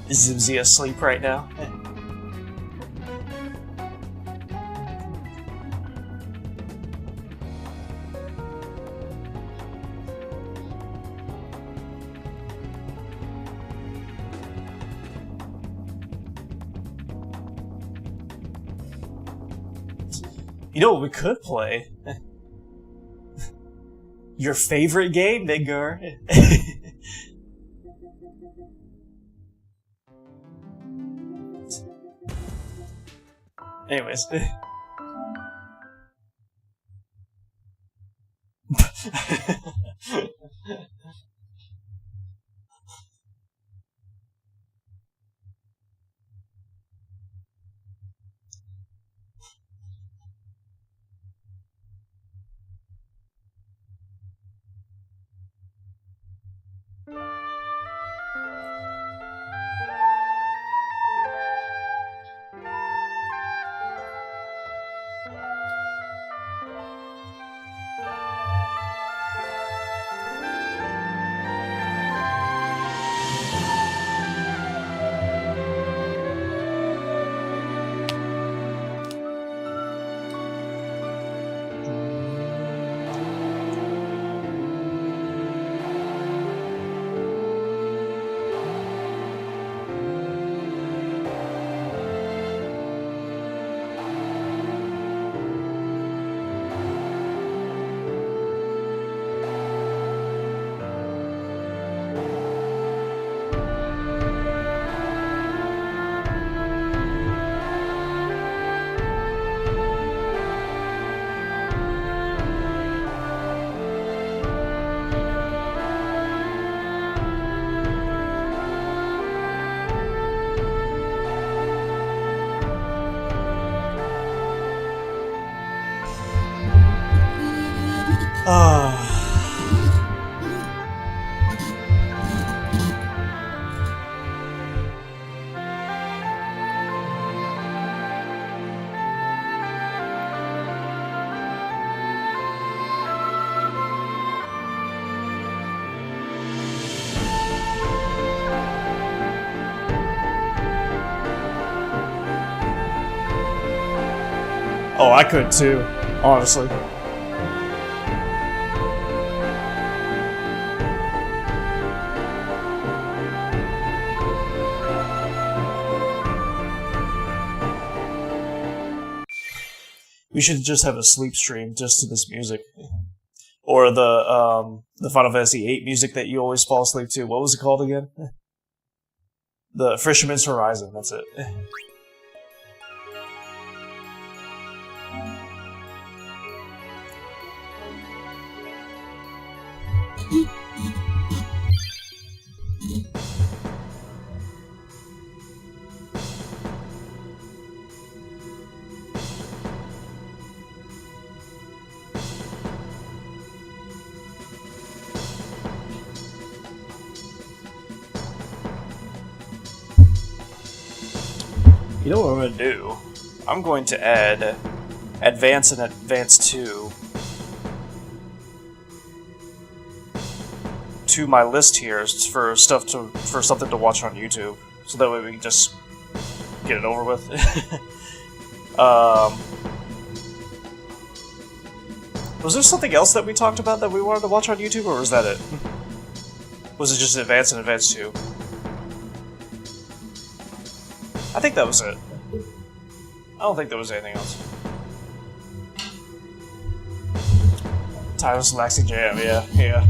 Is Zimzy asleep right now? You know what we could play? Your favorite game, Midgar. Anyways. Oh, I could too, honestly. We should just have a sleep stream just to this music. Or the Final Fantasy VIII music that you always fall asleep to. What was it called again? The Fisherman's Horizon, that's it. You know what I'm going to do? I'm going to add Advance and Advance 2 to my list here for something to watch on YouTube, so that way we can just get it over with. Was there something else that we talked about that we wanted to watch on YouTube, or was that it? Was it just Advance and Advance 2? I think that was it. I don't think there was anything else. Timeless Relaxing Jam, yeah.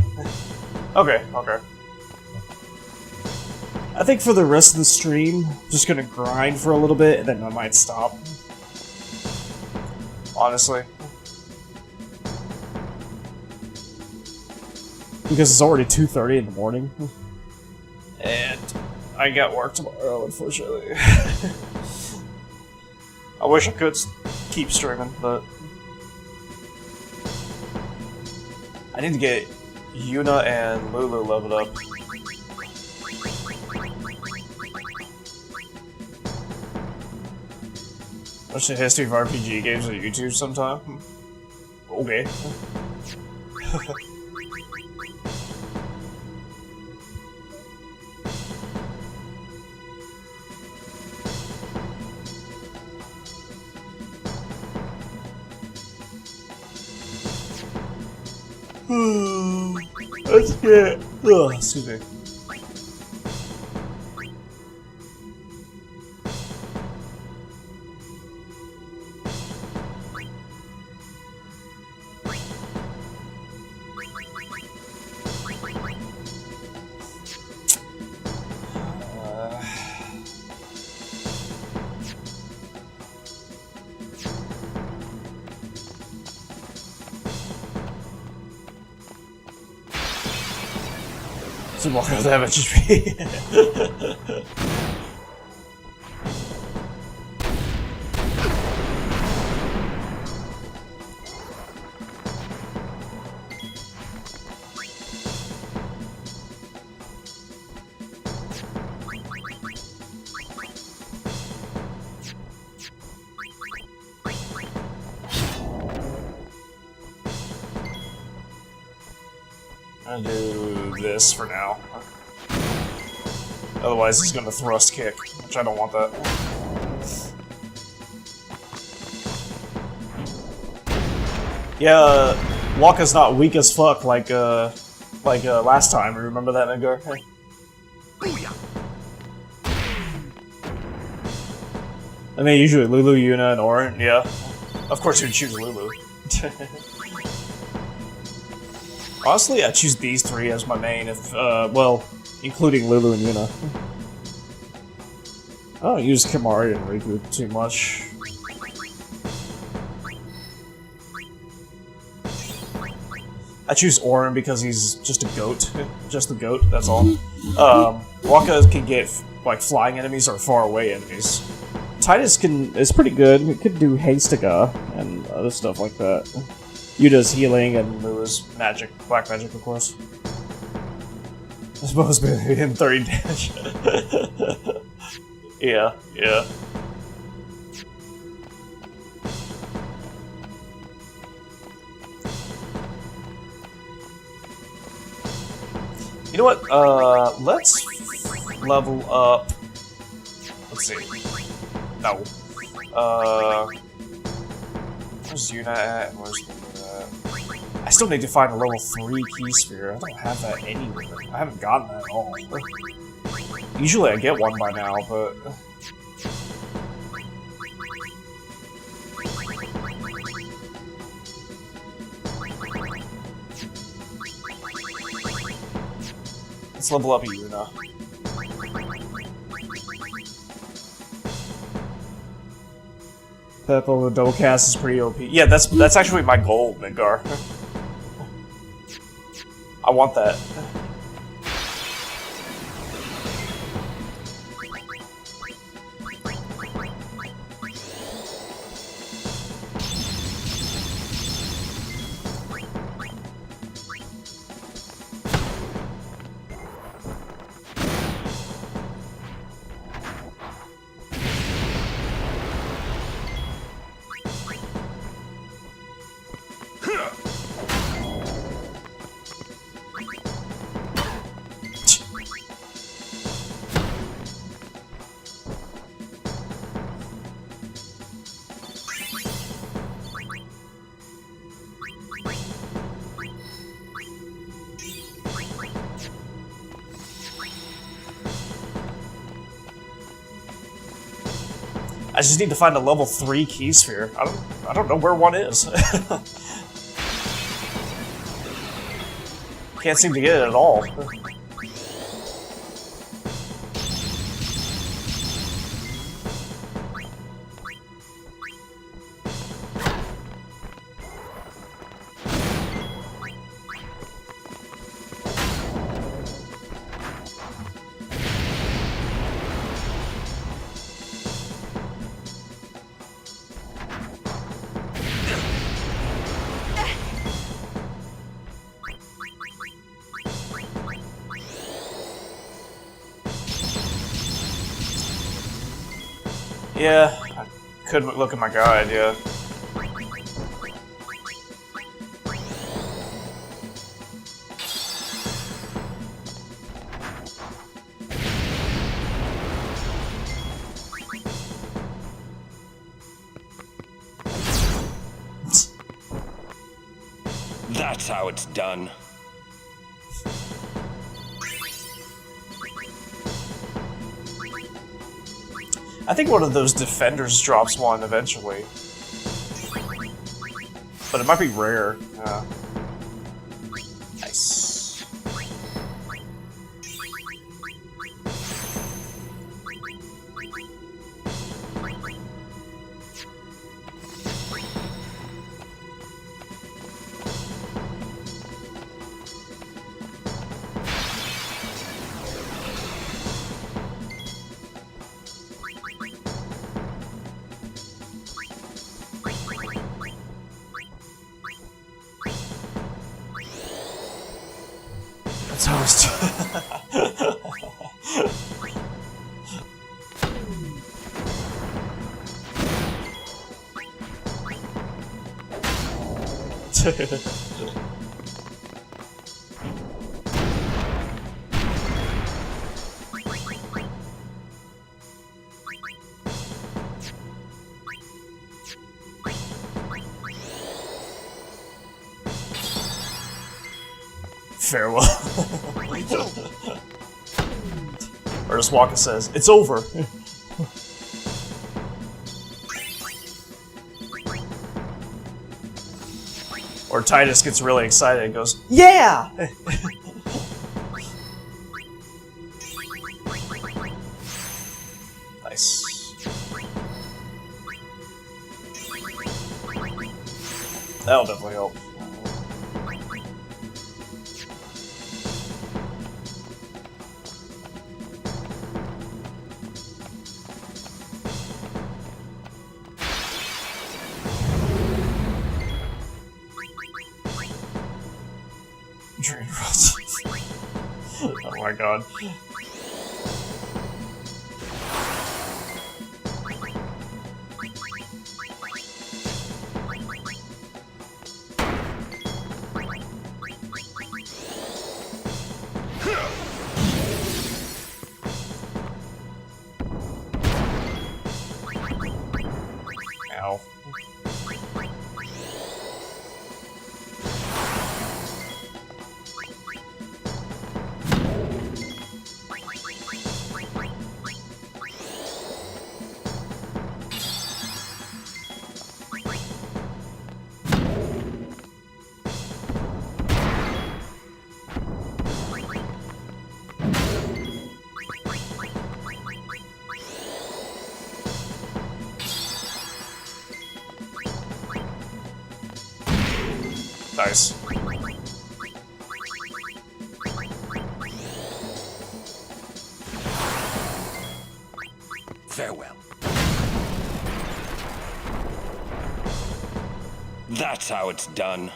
Okay. I think for the rest of the stream, I'm just gonna grind for a little bit, and then I might stop. Honestly. Because it's already 2:30 in the morning. And I got work tomorrow, unfortunately. I wish I could keep streaming, but I need to get Yuna and Lulu leveled up. Watch the history of RPG games on YouTube sometime. Okay. Let's get. Ugh, excuse me. Some more damage HP. I'll do this for now. Otherwise he's gonna thrust kick, which I don't want that. Yeah, Wakka's not weak as fuck like last time. Remember that, Edgar? I mean, usually Lulu, Yuna, and Orin, yeah. Of course you'd choose Lulu. Honestly, I'd choose these three as my main, if, well, including Lulu and Yuna. I don't use Kimari and Riku too much. I choose Orin because he's just a goat. Just a goat, that's all. Wakka can get, like, flying enemies or far away enemies. Titus is pretty good. He could do Hastaga and other stuff like that. Yuda's healing and Lua's magic, black magic, of course. I suppose in 30 damage. Yeah, yeah. You know what? Let's level up. Let's see. No. Where's Yuna at? Where's Luna at? I still need to find a level 3 key sphere. I don't have that anywhere. I haven't gotten that at all. Usually I get one by now, but... Let's level up Yuna. Peppo the Doughcast is pretty OP. Yeah, that's actually my goal, Midgar. I want that. I just need to find a level 3 key sphere. I don't know where one is. Can't seem to get it at all. Yeah, I could look at my guide, yeah. That's how it's done. I think one of those defenders drops one eventually. But it might be rare. Yeah. Nice. Toast. Farewell. Or as Waka says, it's over. Or Titus gets really excited and goes, yeah! Nice. That'll definitely help. Drain rods. Oh my god. Ow. Nice. Farewell. That's how it's done.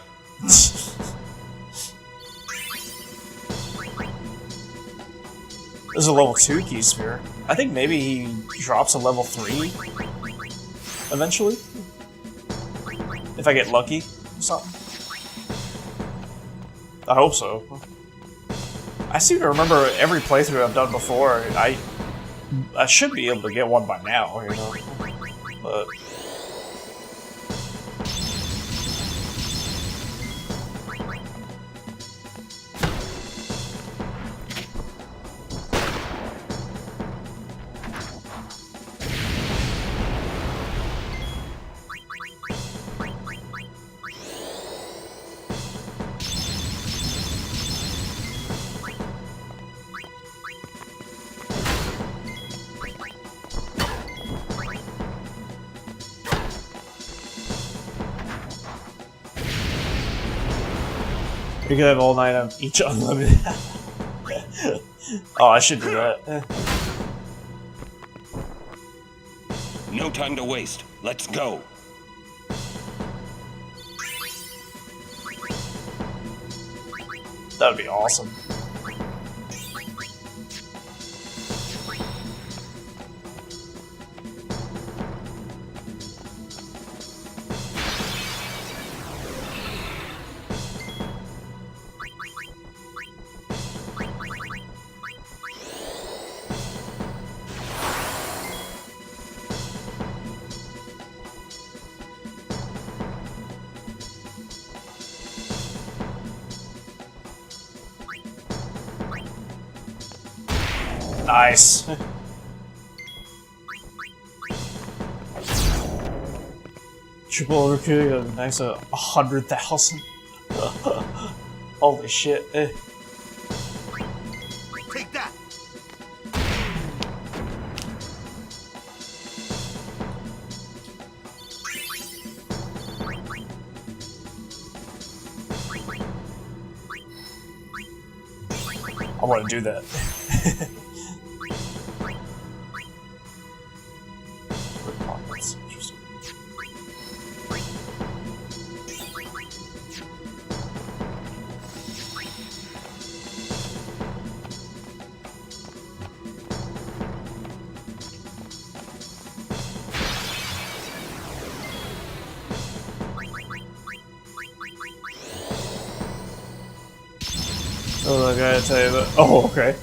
There's a level 2 key sphere. I think maybe he drops a level 3 eventually. If I get lucky or something. I hope so. I seem to remember every playthrough I've done before, I should be able to get one by now, you know. But you could have all 9 of each unlimited. Oh, I should do that. No time to waste. Let's go. That would be awesome. Nice. Triple overkill, nice 100,000. Holy shit. Take that! I want to do that. That's interesting. Oh, I gotta tell you that. Oh, okay.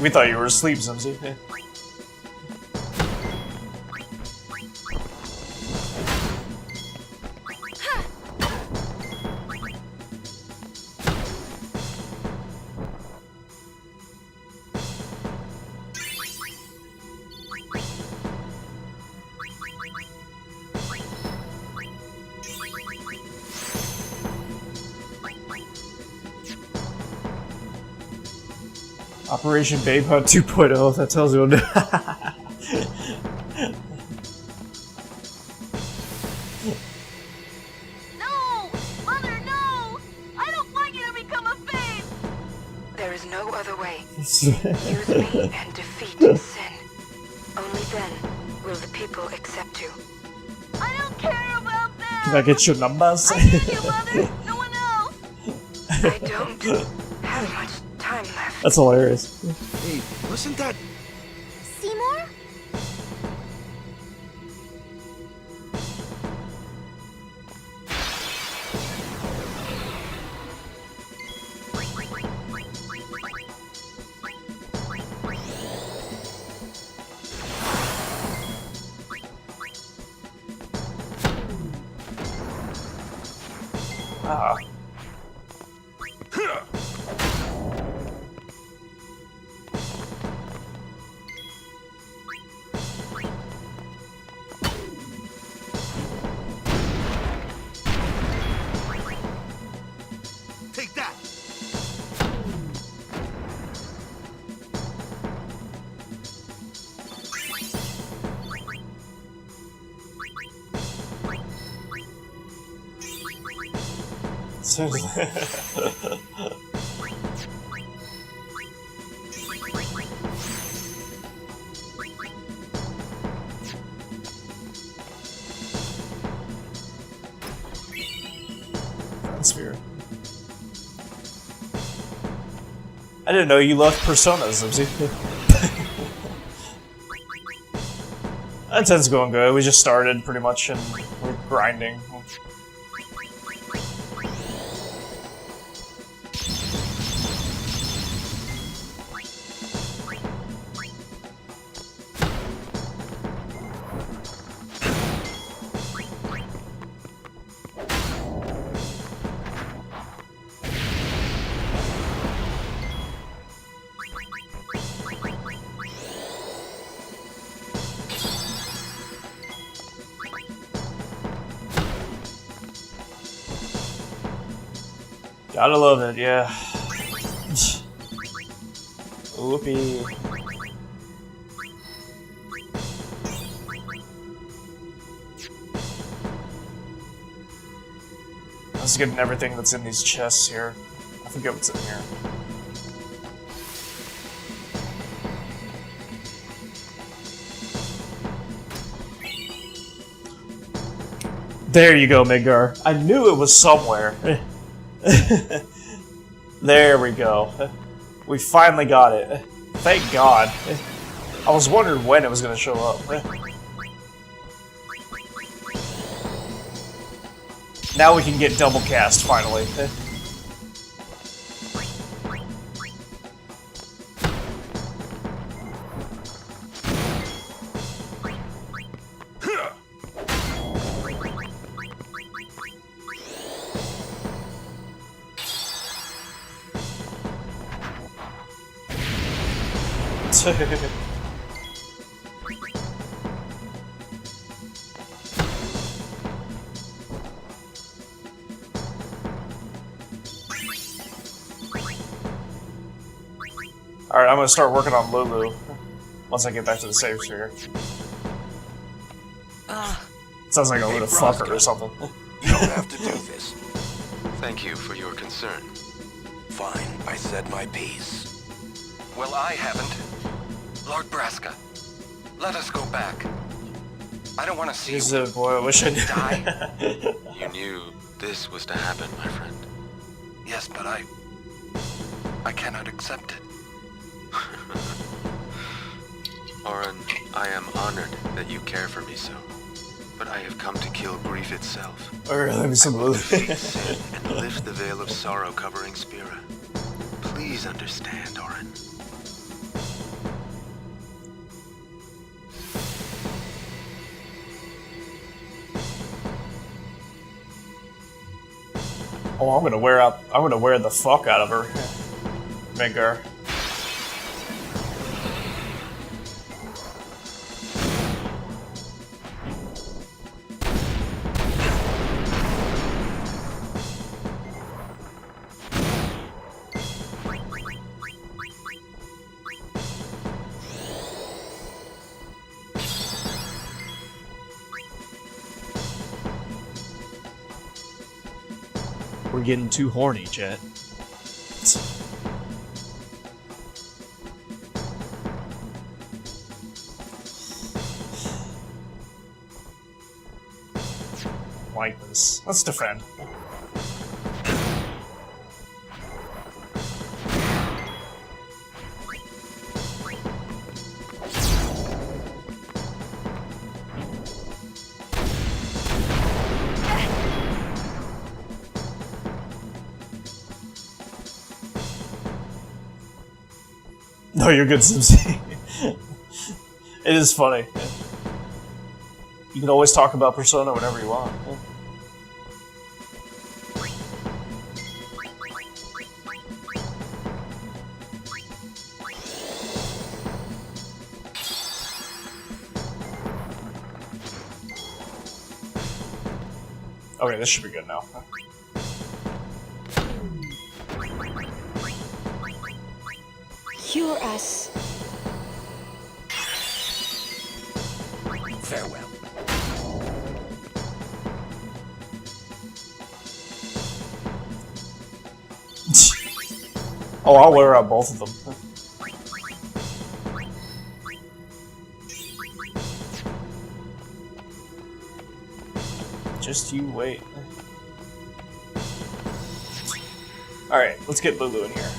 We thought you were asleep, Zimsy. Operation Babe Hunt 2.0, that tells you what. No! Mother, no! I don't want you to become a babe! There is no other way. Use me and defeat sin. Only then will the people accept you. I don't care about that! Can I get your numbers? I need you, Mother! No one else! I don't have much time left. That's hilarious. Hey, wasn't that... Seymour? Ah. Take that! Sphere. I didn't know you loved Persona, Zibsy. That tends going good. We just started pretty much and we're grinding. Gotta love it, yeah. Whoopee. Let's get everything that's in these chests here. I forget what's in here. There you go, Midgar. I knew it was somewhere. There we go. We finally got it. Thank God. I was wondering when it was going to show up. Now we can get double cast, finally. Alright, I'm gonna start working on Lulu once I get back to the save sphere. Sounds like I'm gonna fuck her or something. You don't have to do this. Thank you for your concern. Fine, I said my piece. Well, I haven't. Lord Braska, let us go back. I don't want to see He's you a boy, I wish I knew. die. You knew this was to happen, my friend. Yes, but I cannot accept it. Oren, I am honored that you care for me so. But I have come to kill grief itself. Alright, let me some Lulu. Defeat sin and lift the veil of sorrow covering Spira. Please understand, Oren. Oh, I'm gonna wear the fuck out of her. Midgar. We're getting too horny, chat. Like this. Let's defend. No, you're good, Simpsy. It is funny. You can always talk about Persona whenever you want. Okay, this should be good now. Cure us. Farewell. Oh, I'll wear out both of them. Just you wait. Alright, let's get Lulu in here.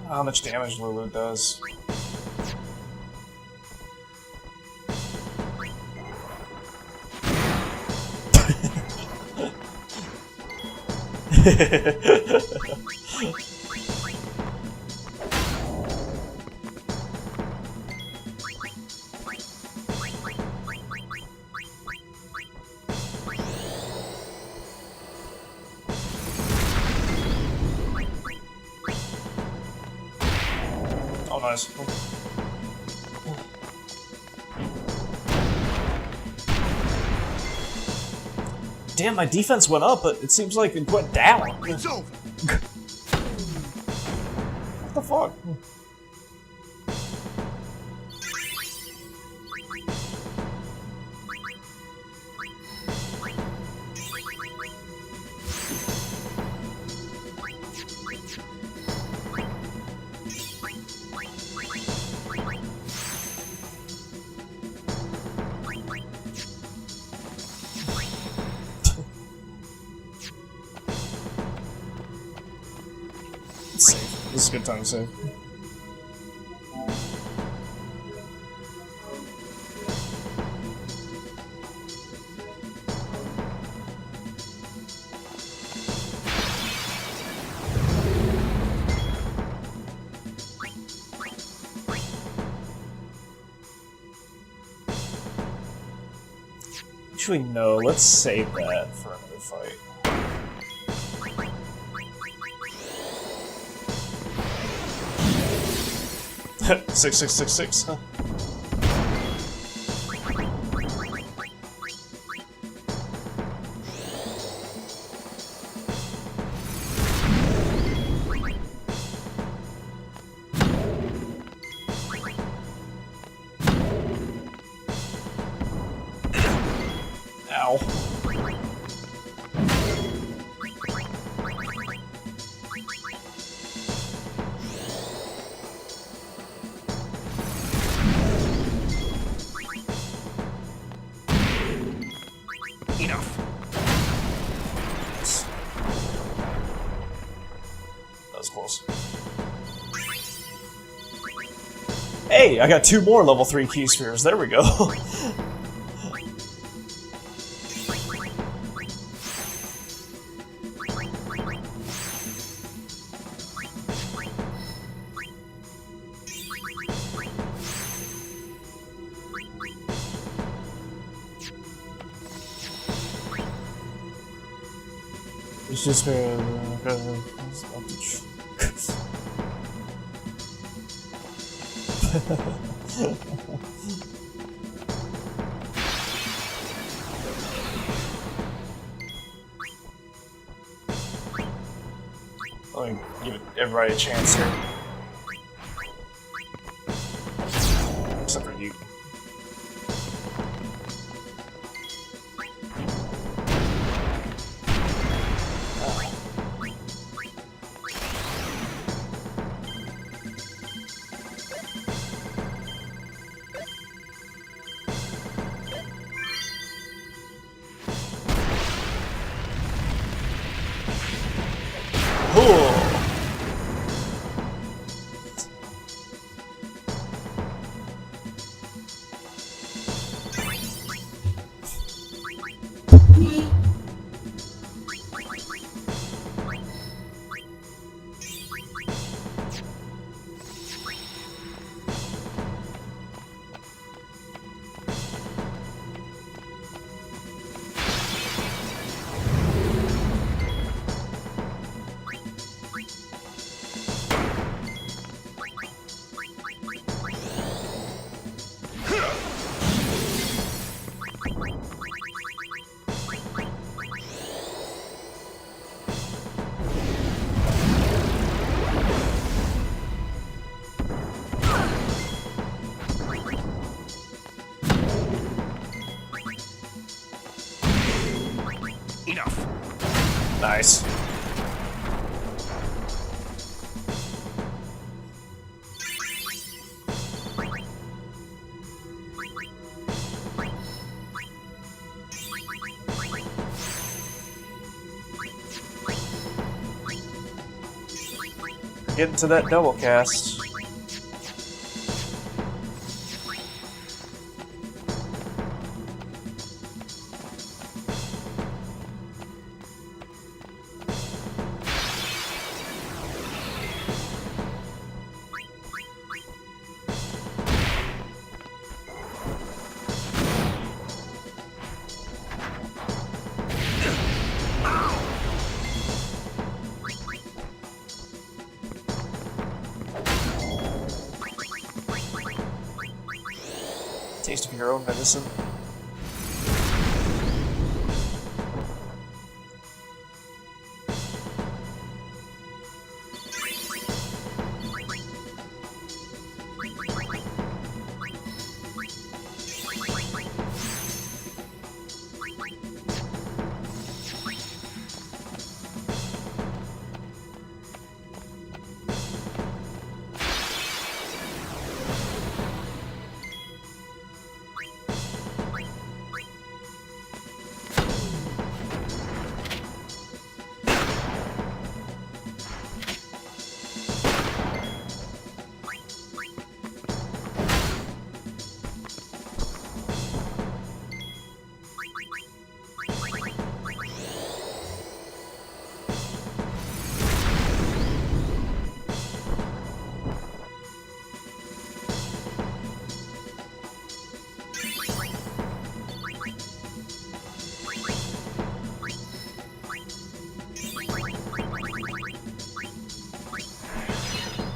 How much damage Lulu does. Oh, nice. Damn, my defense went up, but it seems like it went down. It's over. What the fuck? Save. This is a good time to save. Actually, no. Let's save that for another fight. Six, 666, huh? Ow. Enough. That was close. Hey, I got 2 more level 3 key spheres. There we go. It's just let me give everybody a chance here. Except for you. Getting to that double cast. Taste of your own medicine.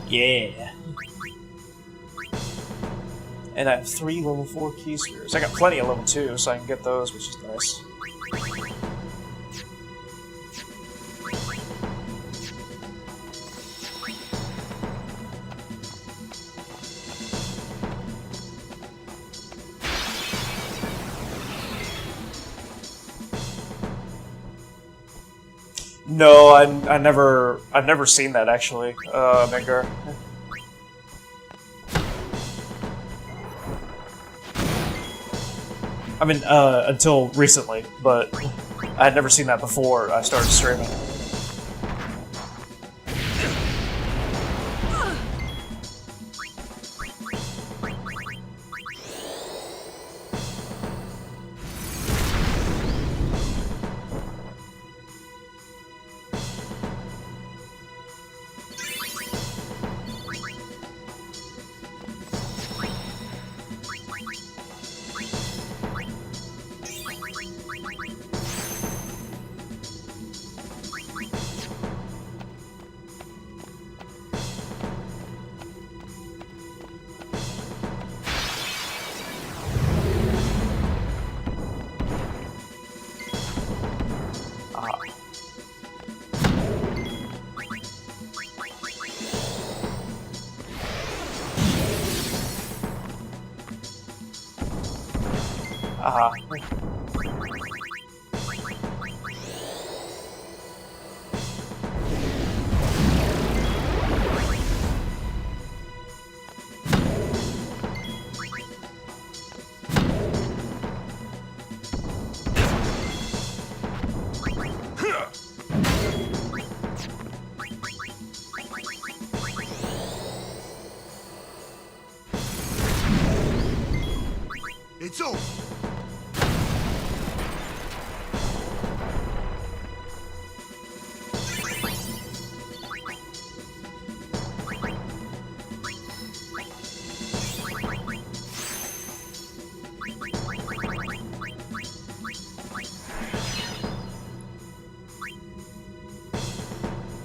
Yeah. And I have 3 level 4 keyspheres. I got plenty of level 2, so I can get those, which is nice. No, I've never seen that actually, Midgar. I mean, until recently, but I had never seen that before I started streaming. It's over.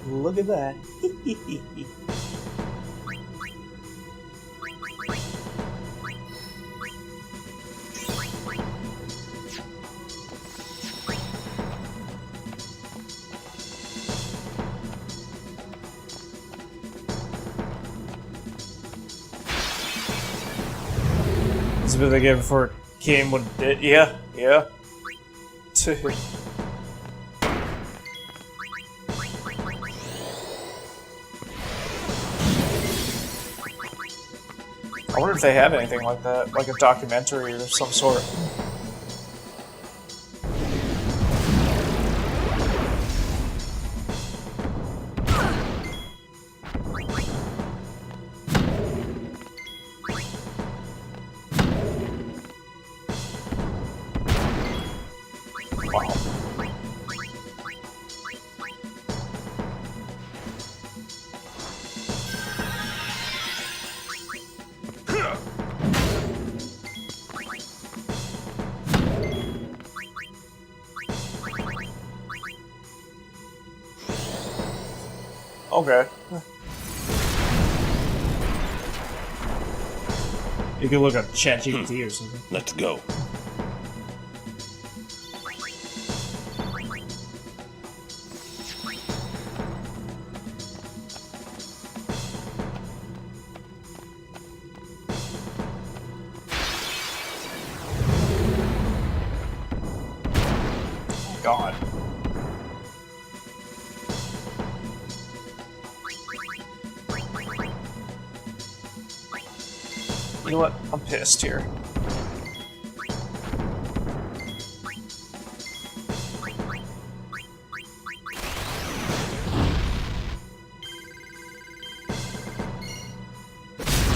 Look at that. This is what they gave before Kim would. Yeah, yeah. I wonder if they have anything like that, like a documentary of some sort. Okay. You can look up ChatGPT or something. Let's go. God. You know what? I'm pissed here.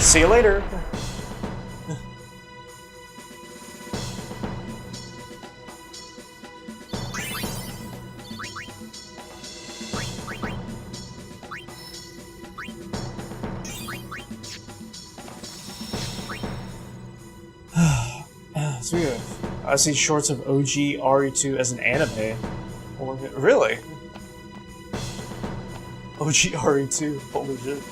See you later. So yeah, I see shorts of OG RE2 as an anime. Really? OG RE2. Holy shit.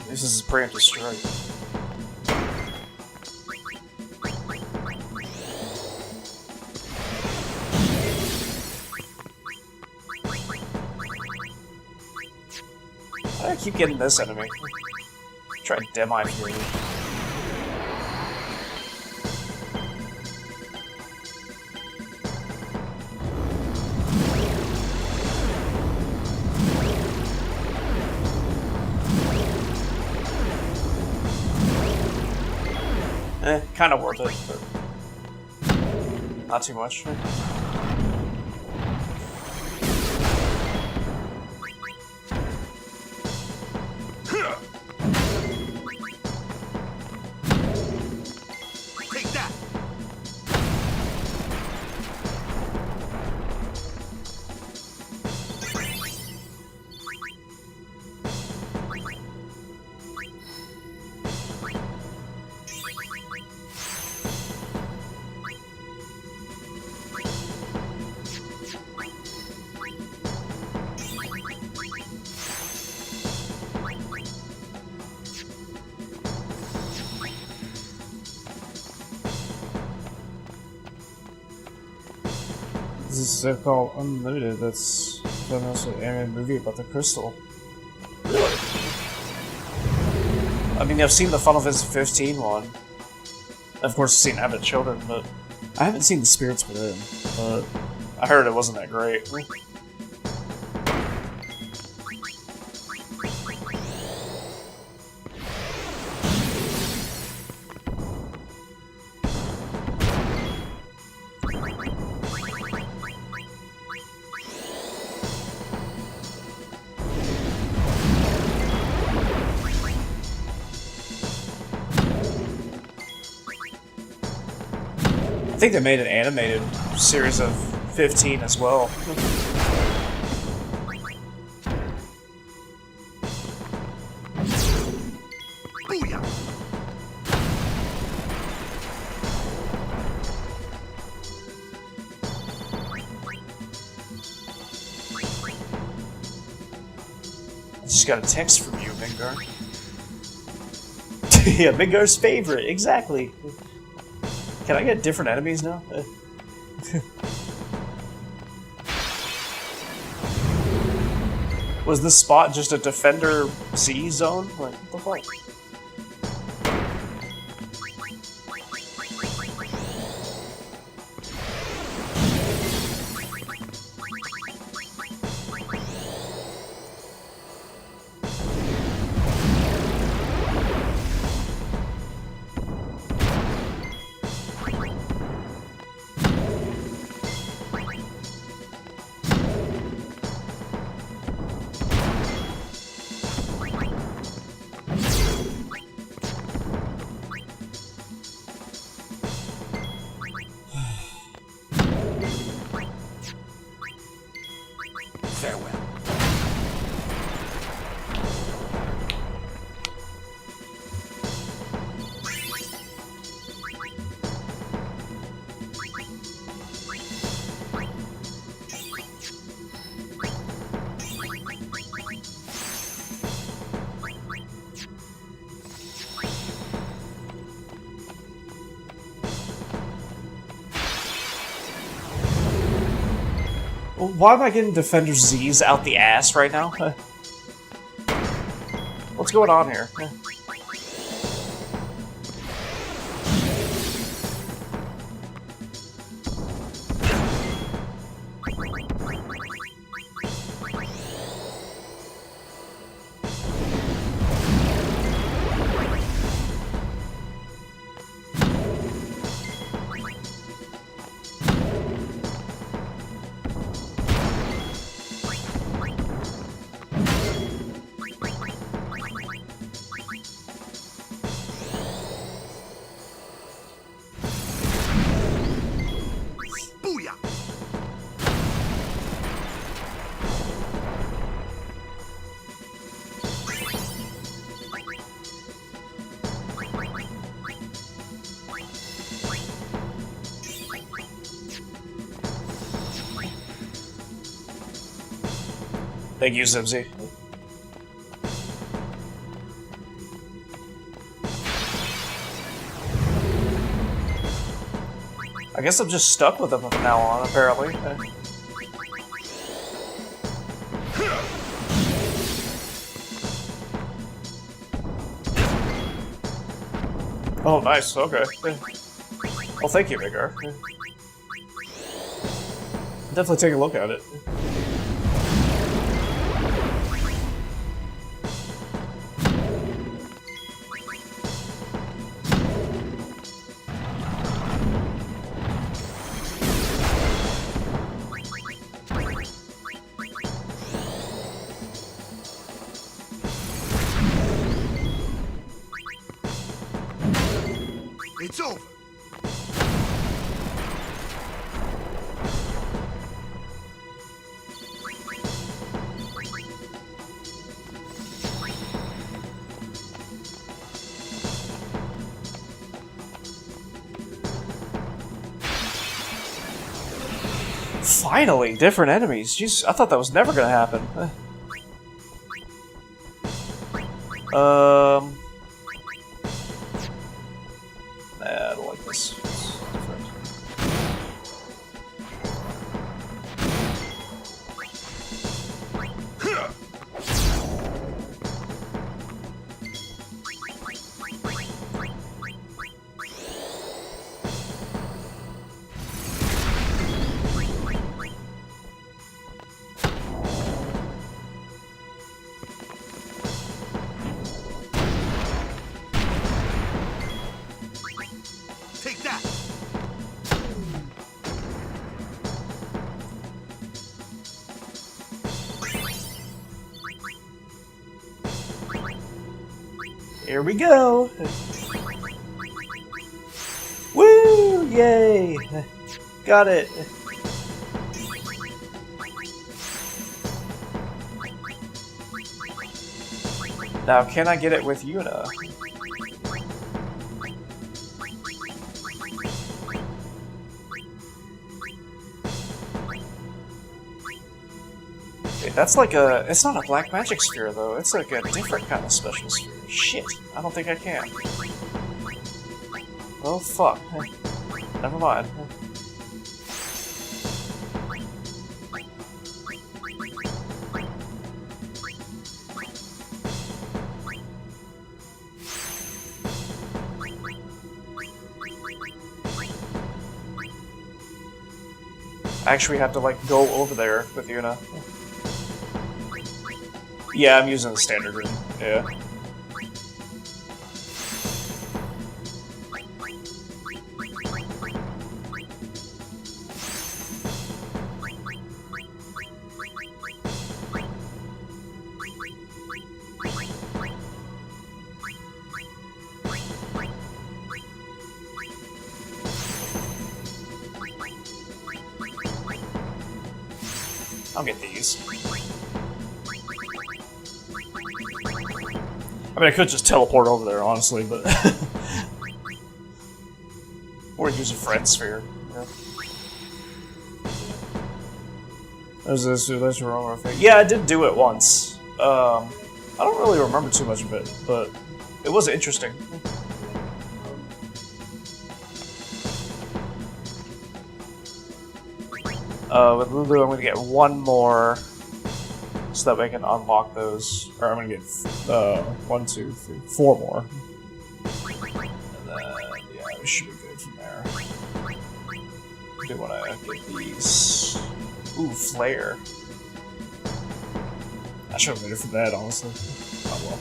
This is preemptive strike. Why do I keep getting this enemy? Try Demi Fury. Kind of worth it, but not too much. Take that! This is so-called Unlimited. That's also an anime movie about the crystal. Really? I mean, I've seen the Final Fantasy 15 one. Of course, I've seen Abbott Children, but I haven't seen the Spirits Within, but I heard it wasn't that great. I think they made an animated series of 15 as well. Booyah! I just got a text from you, Vingar. Yeah, Vingar's favorite, exactly. Can I get different enemies now? Was this spot just a Defender Z zone? Like, what the fuck? Farewell. Why am I getting Defender Z's out the ass right now? What's going on here? Thank you, Zibsy. I guess I'm just stuck with him from now on, apparently. Oh, nice, okay. Well, thank you, Vigar. Definitely take a look at it. It's over. Finally, different enemies. Jeez, I thought that was never gonna happen. Nah, I don't like this. It's different. Take that. Here we go! Woo! Yay! Got it! Now, can I get it with Yuna? Wait, that's like a... It's not a black magic sphere, though. It's like a different kind of special sphere. Shit. I don't think I can. Oh, fuck. Never mind. I actually have to, like, go over there with Yuna. Yeah, I'm using the standard room. Yeah. I'll get these. I mean, I could just teleport over there, honestly, but... or use a friend sphere. Yeah. That's wrong. Yeah, I did do it once. I don't really remember too much of it, but it was interesting. With Lulu, I'm gonna get one more, so that way I can unlock those. Or I'm gonna get 1, 2, 3, 4 more. And then yeah, we should be good from there. I do want to get these. Ooh, flare. I should have waited for that, honestly. Oh well.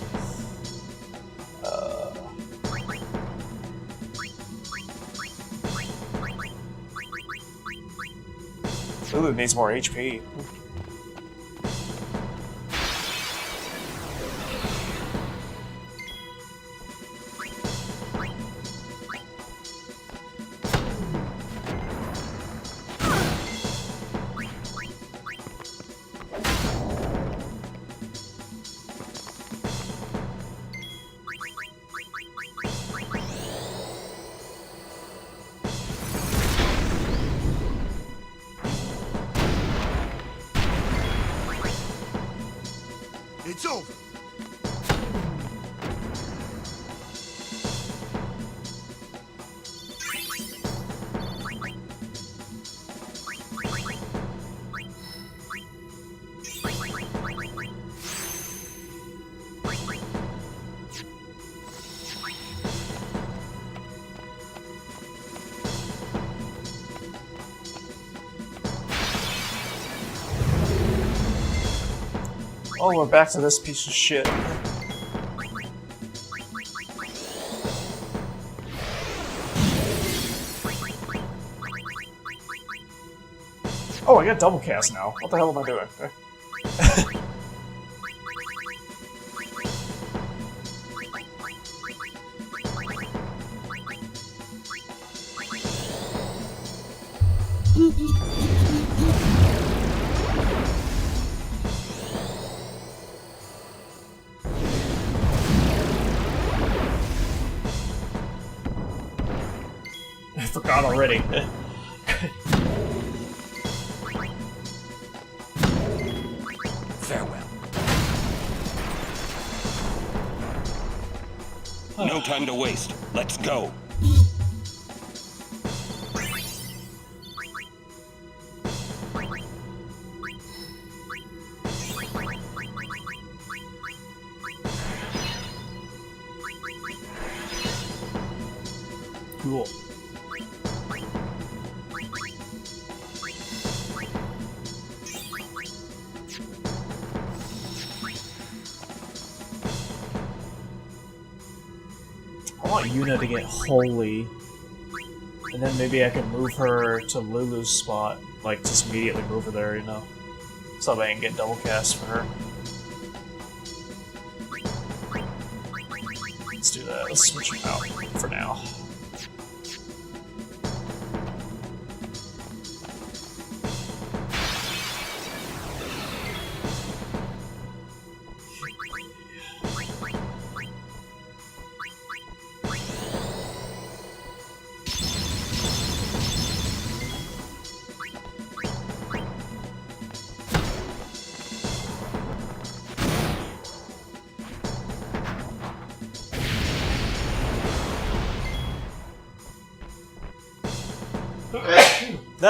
Lulu needs more HP. It's over. Oh, we're back to this piece of shit. Oh, I got double cast now. What the hell am I doing? I forgot already. Farewell. No time to waste. Let's go. Cool. I want Yuna to get holy, and then maybe I can move her to Lulu's spot, like just immediately move her there, you know, so that I can get double cast for her. Let's do that. Let's switch them out for now.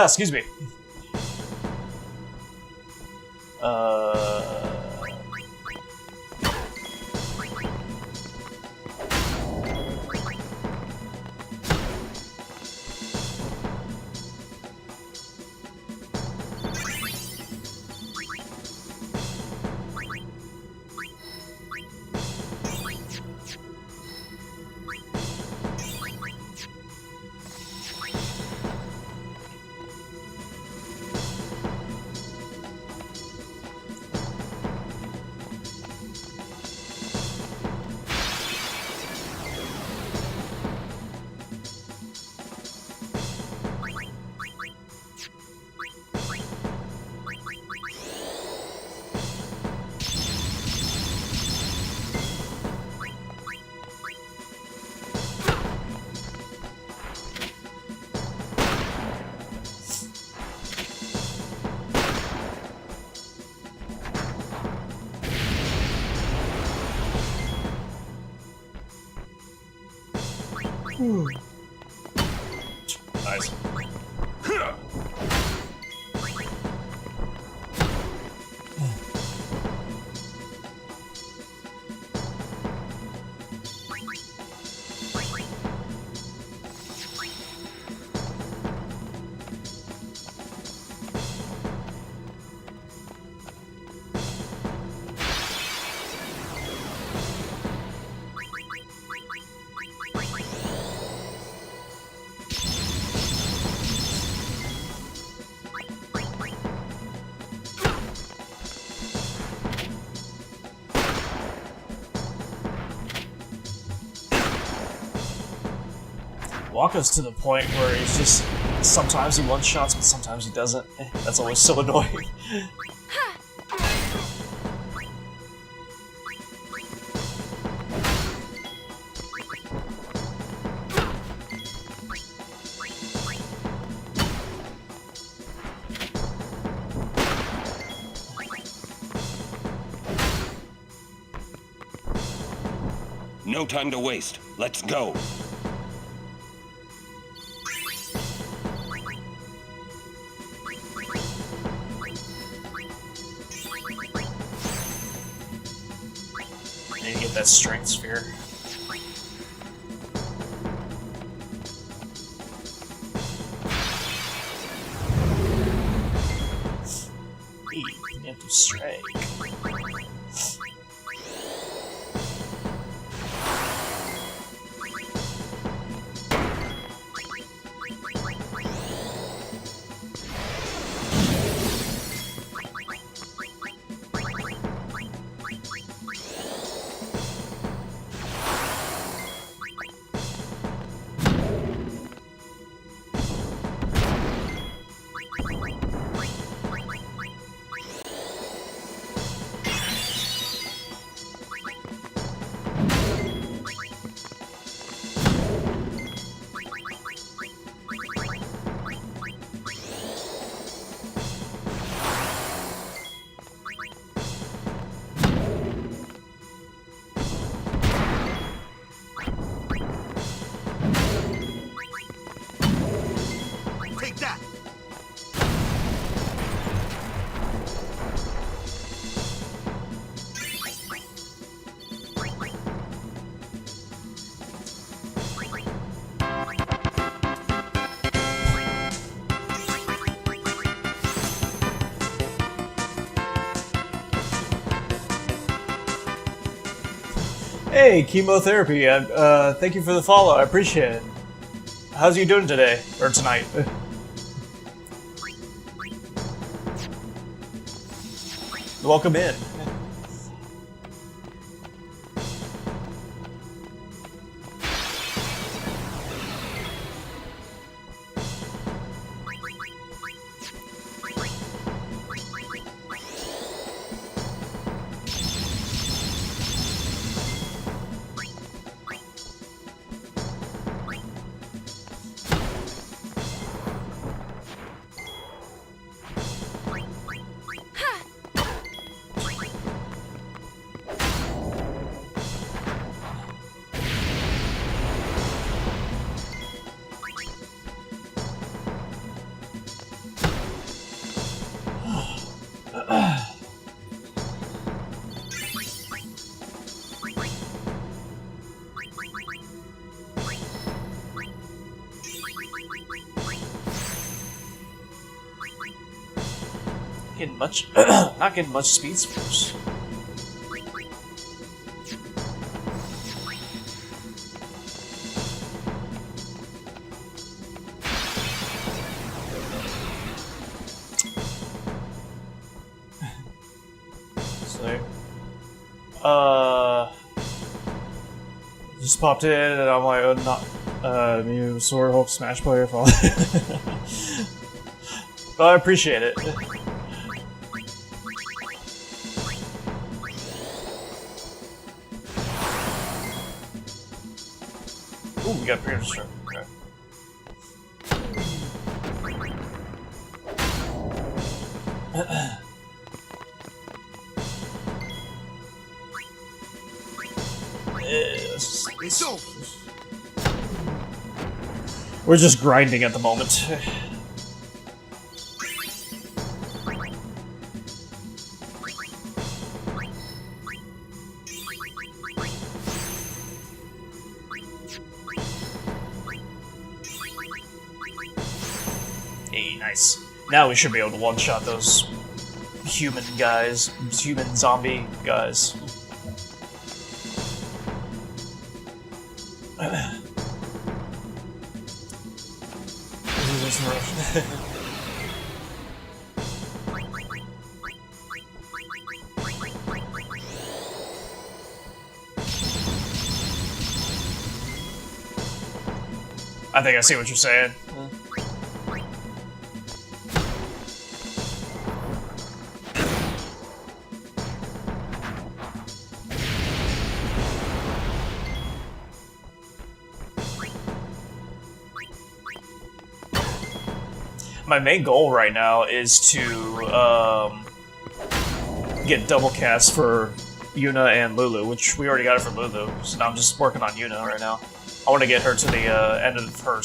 Excuse me. Nice. Waka's to the point where he's just sometimes he one-shots, but sometimes he doesn't. That's always so annoying. No time to waste. Let's go. I need to get that strength sphere. Empty strike. Take that! Hey, chemotherapy. Thank you for the follow. I appreciate it. How's you doing today or tonight? Welcome in. Getting much, not getting much speed spurs. Just popped in and I'm like, not, new Sword Hulk Smash player. But I appreciate it. Ooh, we got Pierce Stroke. Okay. We're just grinding at the moment. Hey, nice. Now we should be able to one-shot those human guys, human zombie guys. I think I see what you're saying. My main goal right now is to get double cast for Yuna and Lulu, which we already got it for Lulu, so now I'm just working on Yuna right now. I want to get her to the end of her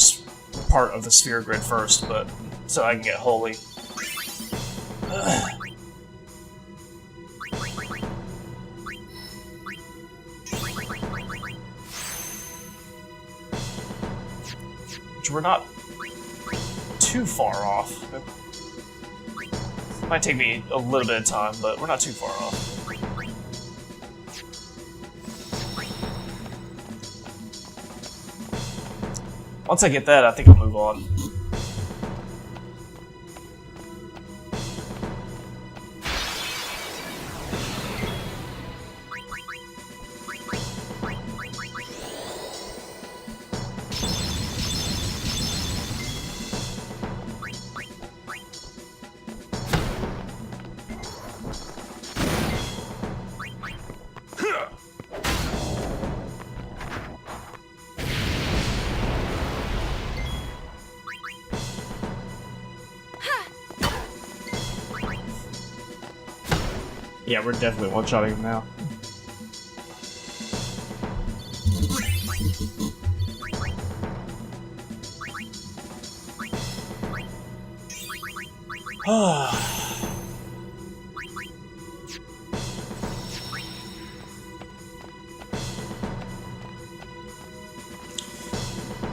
part of the sphere grid first, but so I can get Holy. Which we're not too far off. Might take me a little bit of time, but we're not too far off. Once I get that, I think I'll move on. Yeah, we're definitely one-shotting him now.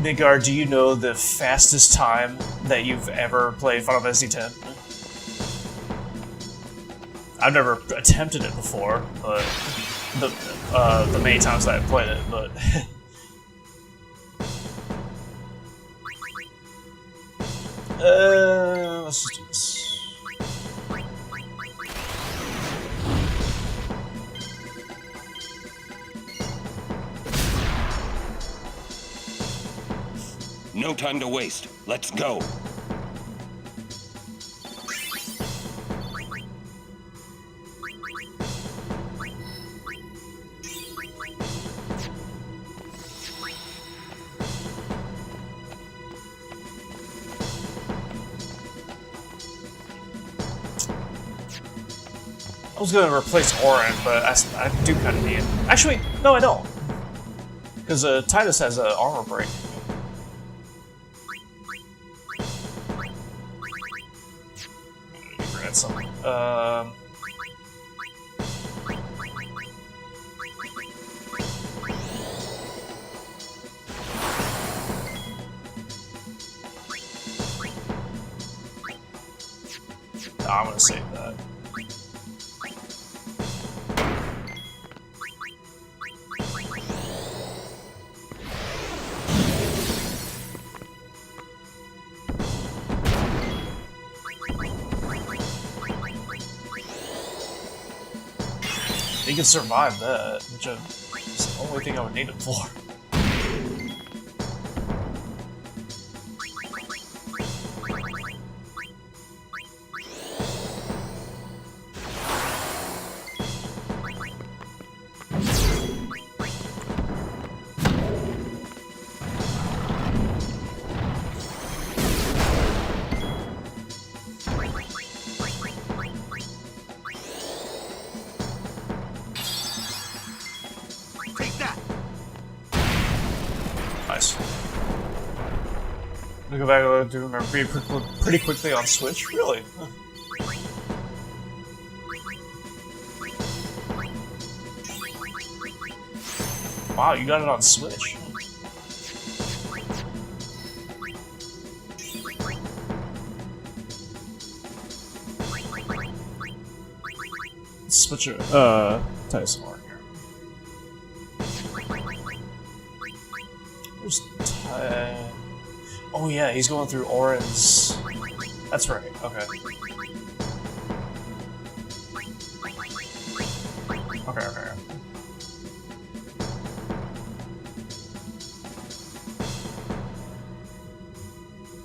Midgar, do you know the fastest time that you've ever played Final Fantasy X? I've never attempted it before, but the many times that I've played it, but let's just do this. No time to waste. Let's go. I was gonna replace Orin, but I do kind of need it. Actually, no, I don't. Because Titus has an armor break. Forget something. I'm gonna save that. He can survive that, which is the only thing I would need him for. Nice. We go back to doing our pretty quickly on Switch? Really? Huh. Wow, you got it on Switch. Let's switch it. Tyson Mark here. Where's oh yeah, he's going through Orin's. That's right. Okay. Okay.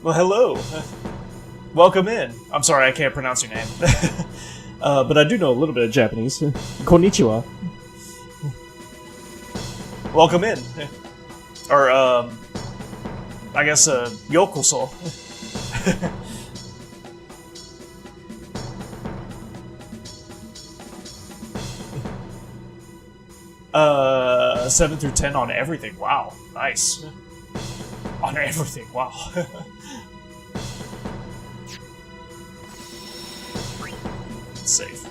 Well, hello. Welcome in. I'm sorry, I can't pronounce your name. But I do know a little bit of Japanese. Konnichiwa. Welcome in. Or, I guess, yokoso. 7 through 10 on everything. Wow, nice. On everything, wow. Safe.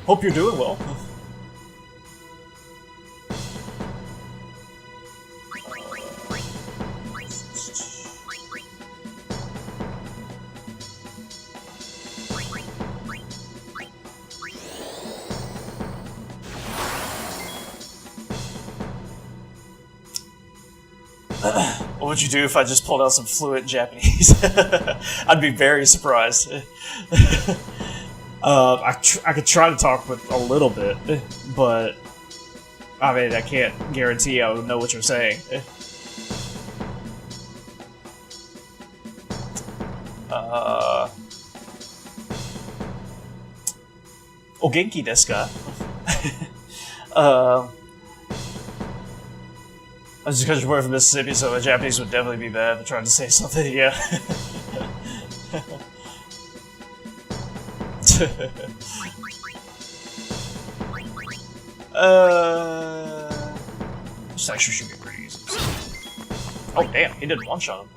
Hope you're doing well. What would you do if I just pulled out some fluent Japanese? I'd be very surprised. I could try to talk with a little bit, but I mean, I can't guarantee I would know what you're saying. O genki desu ka? Just because you're from Mississippi, so the Japanese would definitely be bad at trying to say something, yeah. This actually should be pretty easy. Oh damn, he did one shot him.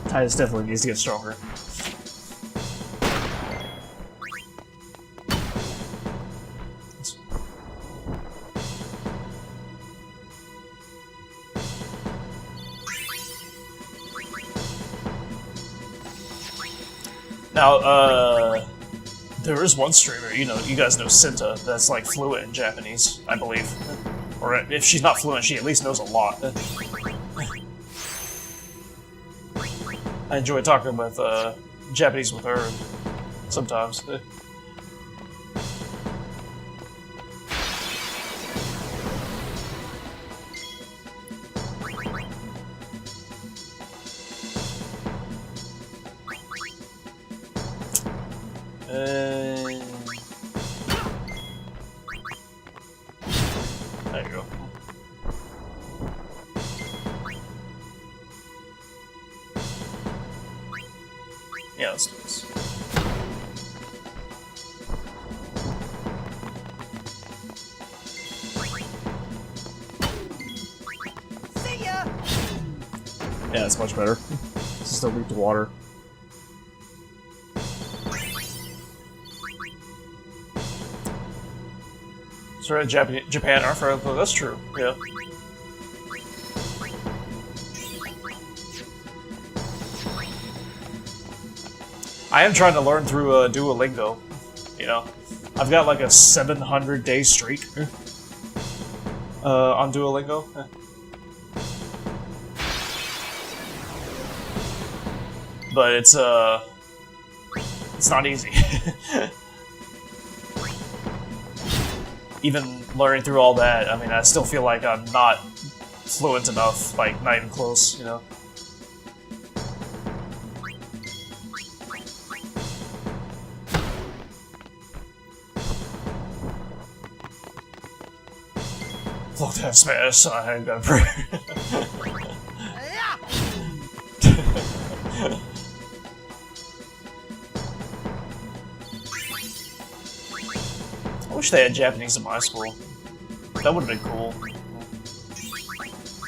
Titus definitely needs to get stronger. Now, there is one streamer, you guys know Cinta, that's like fluent in Japanese, I believe. Or if she's not fluent, she at least knows a lot. I enjoy talking with Japanese with her sometimes. There you go. Yeah, let's do this. See ya! Yeah, that's much better. This is still weak to water. Sorry, Japan aren't fair, but that's true, yeah. I am trying to learn through Duolingo, I've got like a 700-day streak on Duolingo. But it's not easy. Even learning through all that, I mean, I still feel like I'm not fluent enough, like, not even close, Look, that Spanish, I ain't got a prayer. I wish they had Japanese in my school. That would have been cool.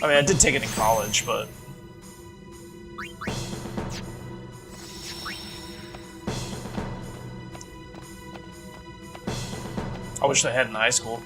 I mean, I did take it in college, but... I wish they had in high school.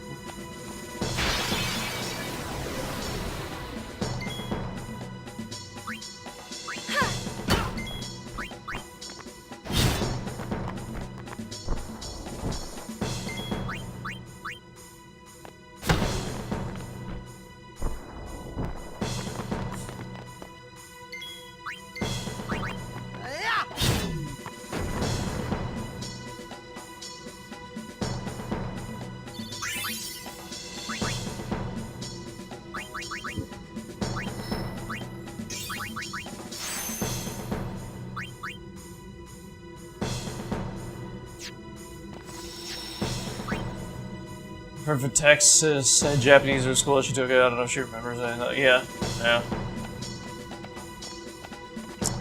Her for Texas said Japanese in school. She took it. I don't know if she remembers anything. Yeah.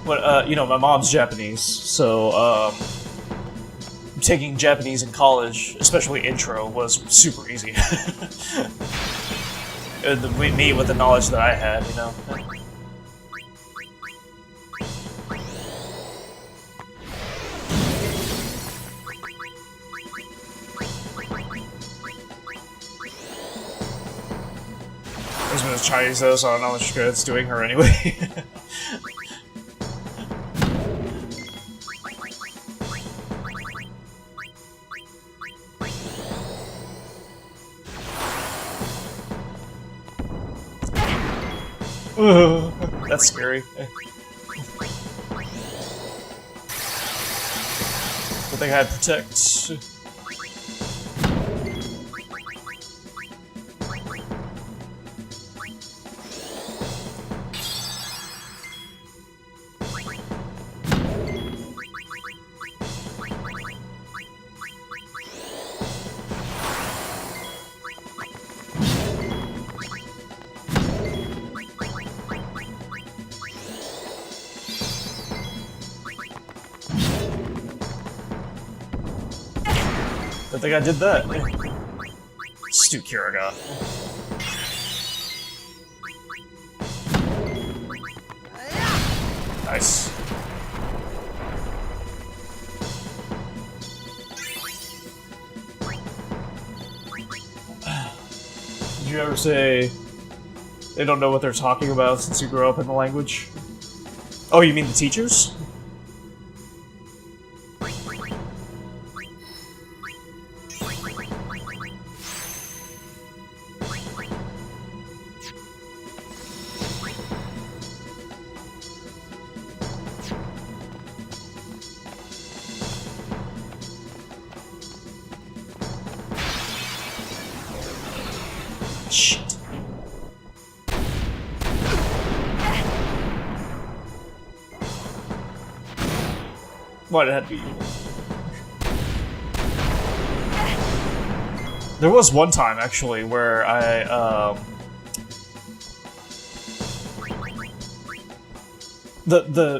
But you know, my mom's Japanese, so taking Japanese in college, especially intro, was super easy. Me with the knowledge that I had, you know. This was Chinese though, so I don't know which good it's doing her anyway. That's scary. Good thing I had protect. I think I did that. Stu Kiriga. Nice. Did you ever say they don't know what they're talking about since you grew up in the language? Oh, you mean the teachers? Shit. Why'd it have to be you? There was one time, actually, where I,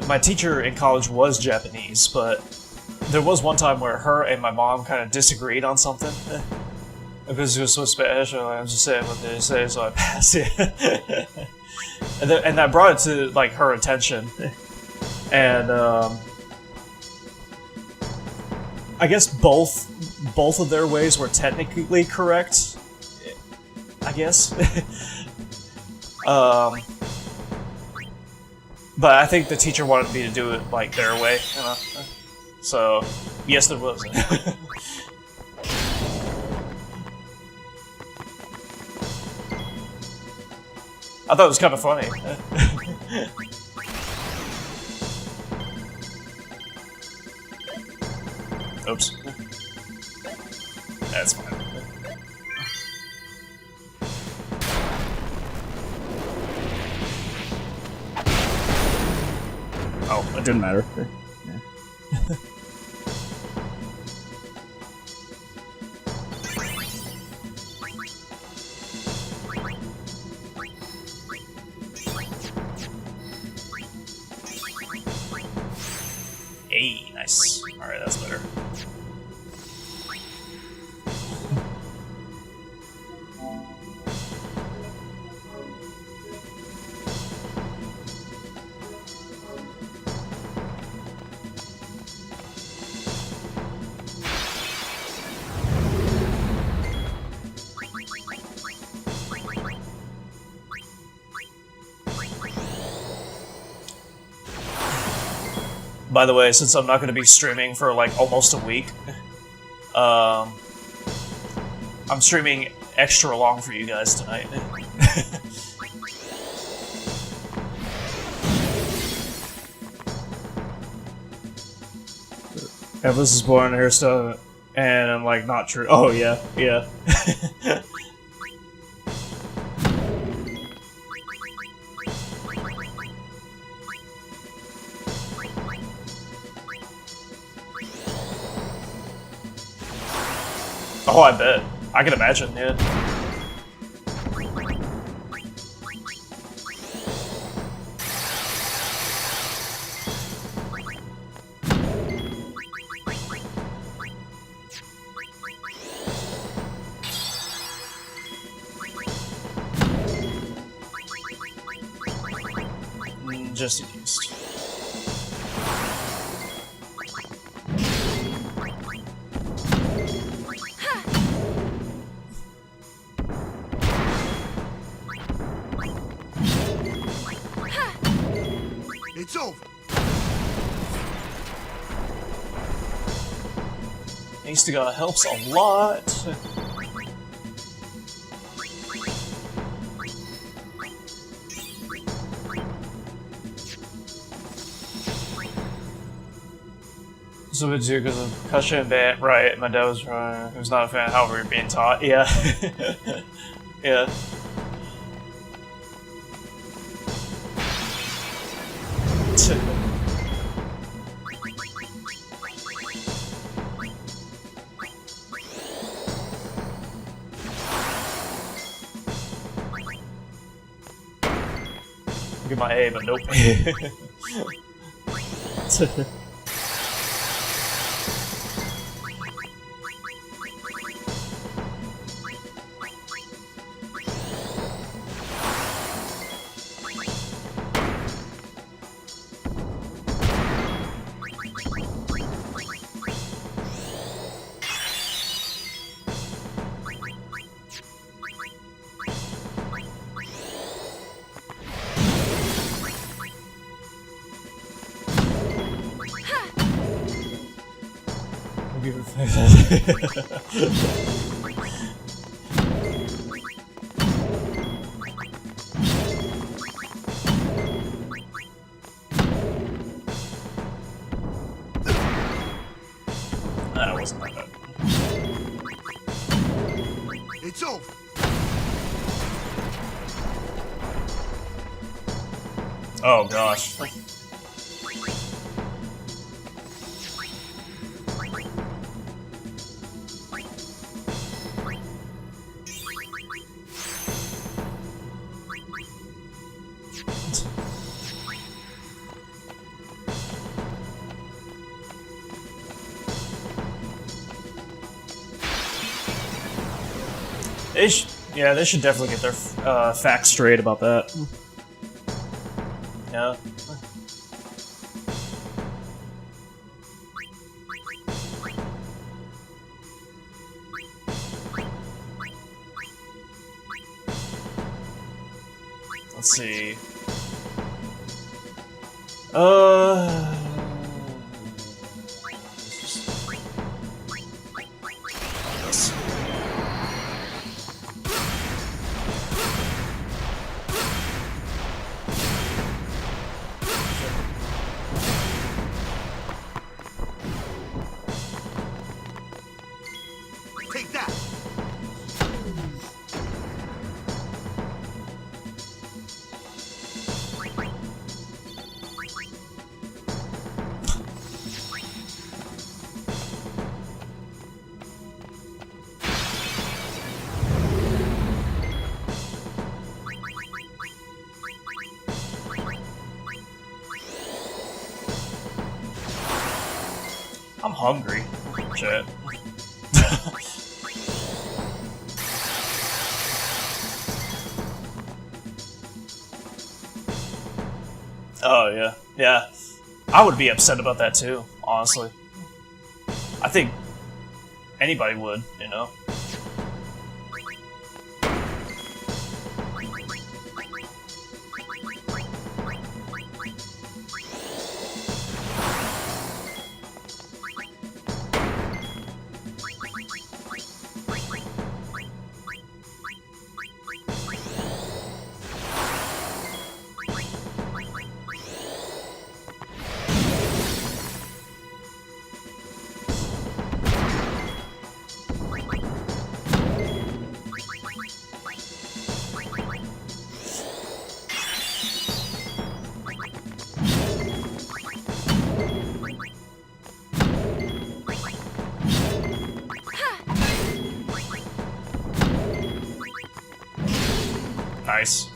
my teacher in college was Japanese, but there was one time where her and my mom kind of disagreed on something. Because it was so special, I'm just saying what they say, so I passed it. and that brought it to, like, her attention. And, I guess both of their ways were technically correct. I guess. But I think the teacher wanted me to do it, like, their way, you know? So, yes, there was. I thought it was kind of funny. Oops. That's fine. Oh, it didn't matter. Yeah. Hey, nice. Alright, that's better. By the way, since I'm not going to be streaming for like almost a week, I'm streaming extra long for you guys tonight. Evis is born in hairstyle, and I'm like, not true. Oh yeah, yeah. Oh, I bet. I can imagine, yeah. Just used. It's over. Ace to God helps a lot. So we do because of concussion and ban. Right, my dad was right. He was not a fan of how we were being taught. Yeah. Yeah. Get my A, but nope. That wasn't that bad. It's over. Oh gosh. Yeah, they should definitely get their facts straight about that. Yeah. Let's see. Yes. Take that. I'm hungry. Shit. Oh yeah, yeah. I would be upset about that too, honestly. I think anybody would, you know. Nice.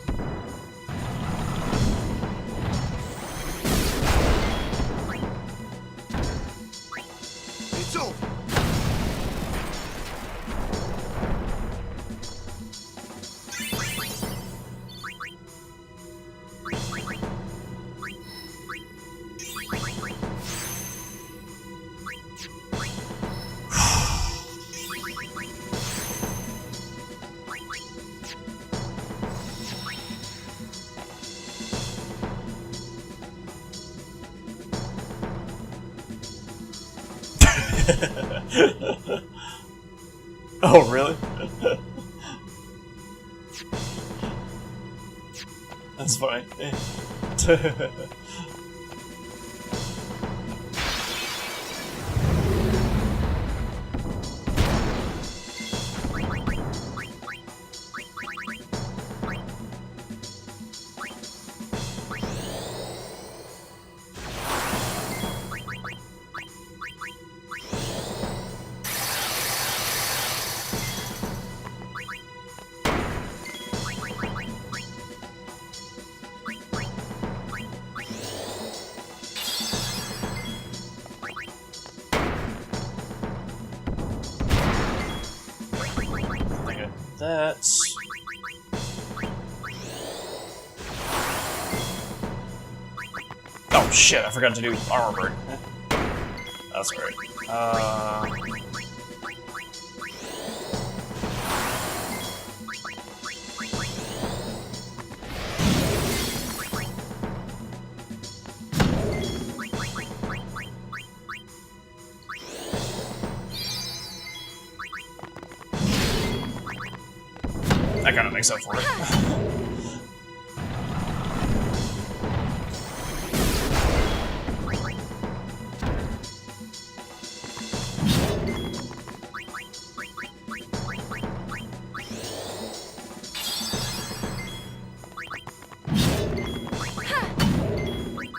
It's over. Oh, really? That's funny. That's... Oh shit, I forgot to do armor break. That's right. That kind of makes up for it.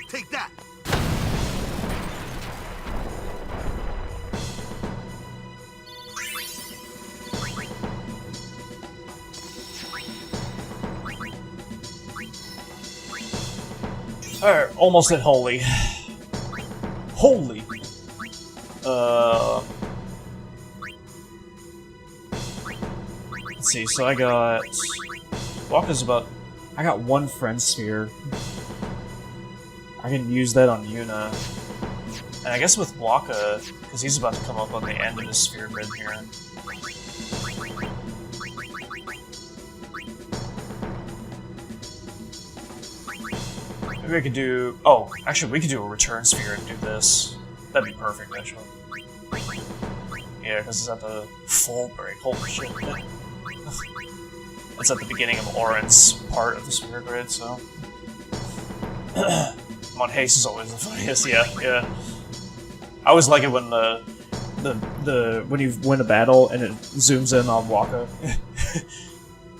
Take that. Alright, almost at Holy. Holy! Let's see, so I got... Waka's about... I got one friend sphere. I can use that on Yuna. And I guess with Waka, because he's about to come up on the end of his sphere grid here. Maybe I could do... Oh, actually, we could do a return sphere and do this. That'd be perfect, actually. Yeah, because it's at the full break. Holy shit. It's at the beginning of Oren's part of the sphere grid, so... Mon Haste is always the funniest, yeah. I always like it when when you win a battle and it zooms in on Waka.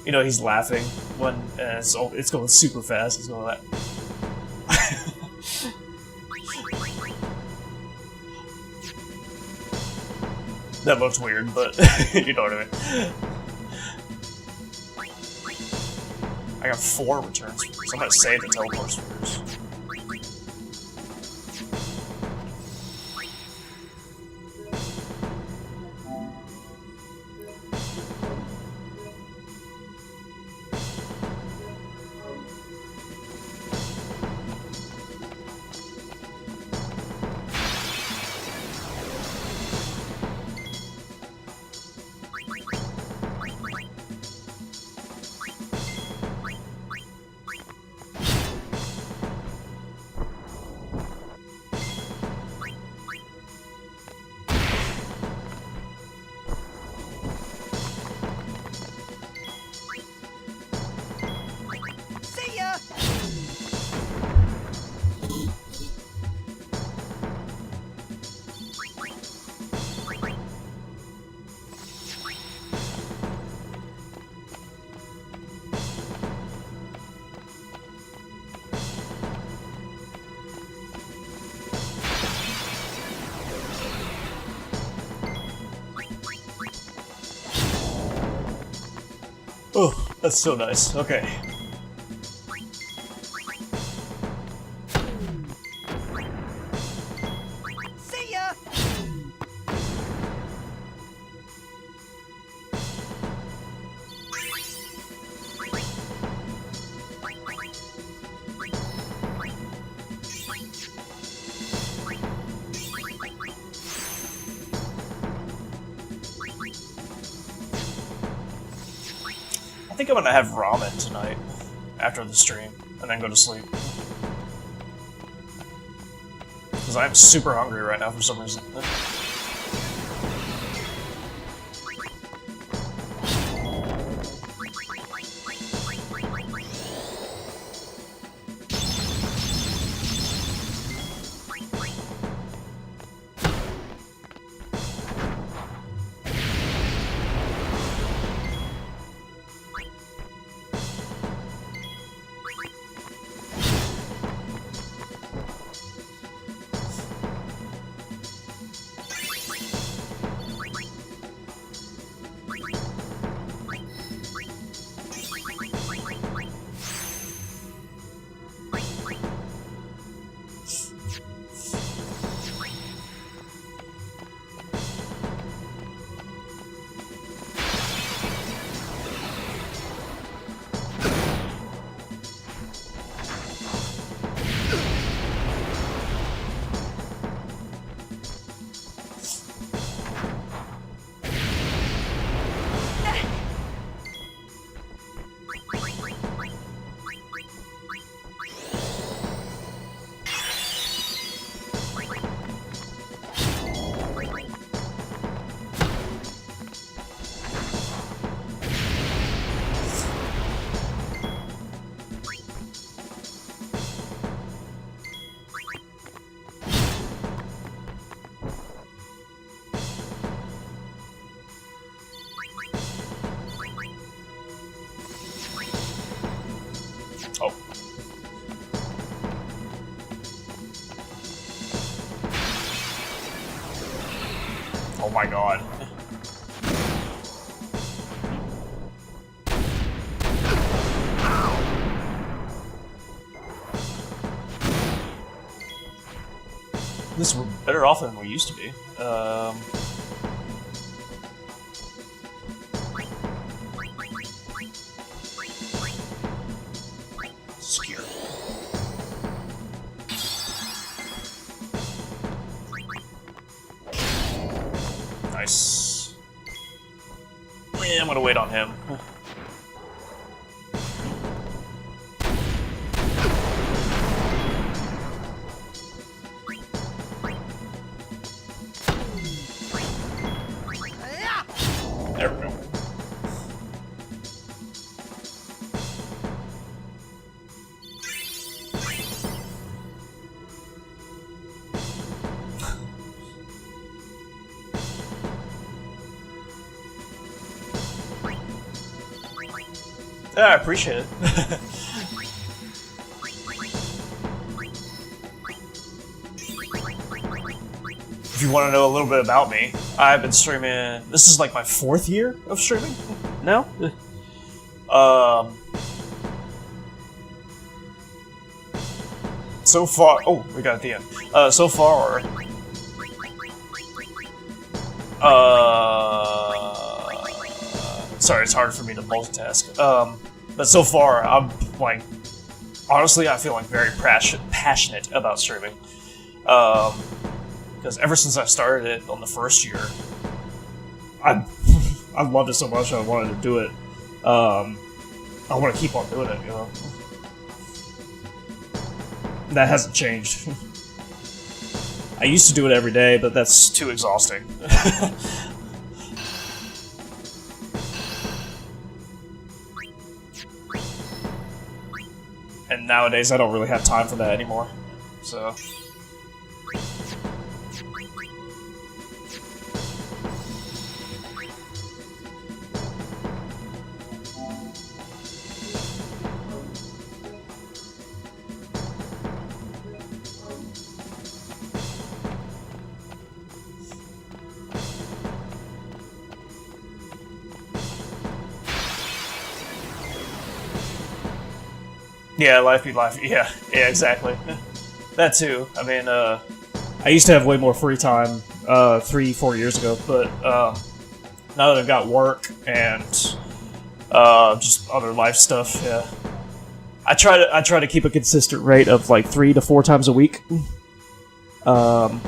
You know, he's laughing when it's going super fast. He's going like... That looks weird, but you know what I mean. I got 4 returns, so I'm gonna save the teleport spheres. Oh, that's so nice. Okay. think I'm gonna have ramen tonight after the stream, and then go to sleep. Because I'm super hungry right now for some reason. Oh. Oh my god. This we're better off than we used to be. Secure. Nice. Yeah, I'm gonna wait on him. There we go. Yeah, I appreciate it. If you want to know a little bit about me, I've been streaming. This is like my 4th year of streaming now. So far, oh, we got it at the end. So far, sorry, it's hard for me to multitask. But so far, I'm like, honestly, I feel like very passionate about streaming. Because ever since I started it on the first year, I loved it so much I wanted to do it. I want to keep on doing it, you know. That hasn't changed. I used to do it every day, but that's too exhausting. And nowadays, I don't really have time for that anymore. So. Yeah, life be life. Yeah, exactly. That too. I mean, I used to have way more free time 3-4 years ago, but now that I've got work and just other life stuff, yeah, I try to keep a consistent rate of like 3 to 4 times a week. That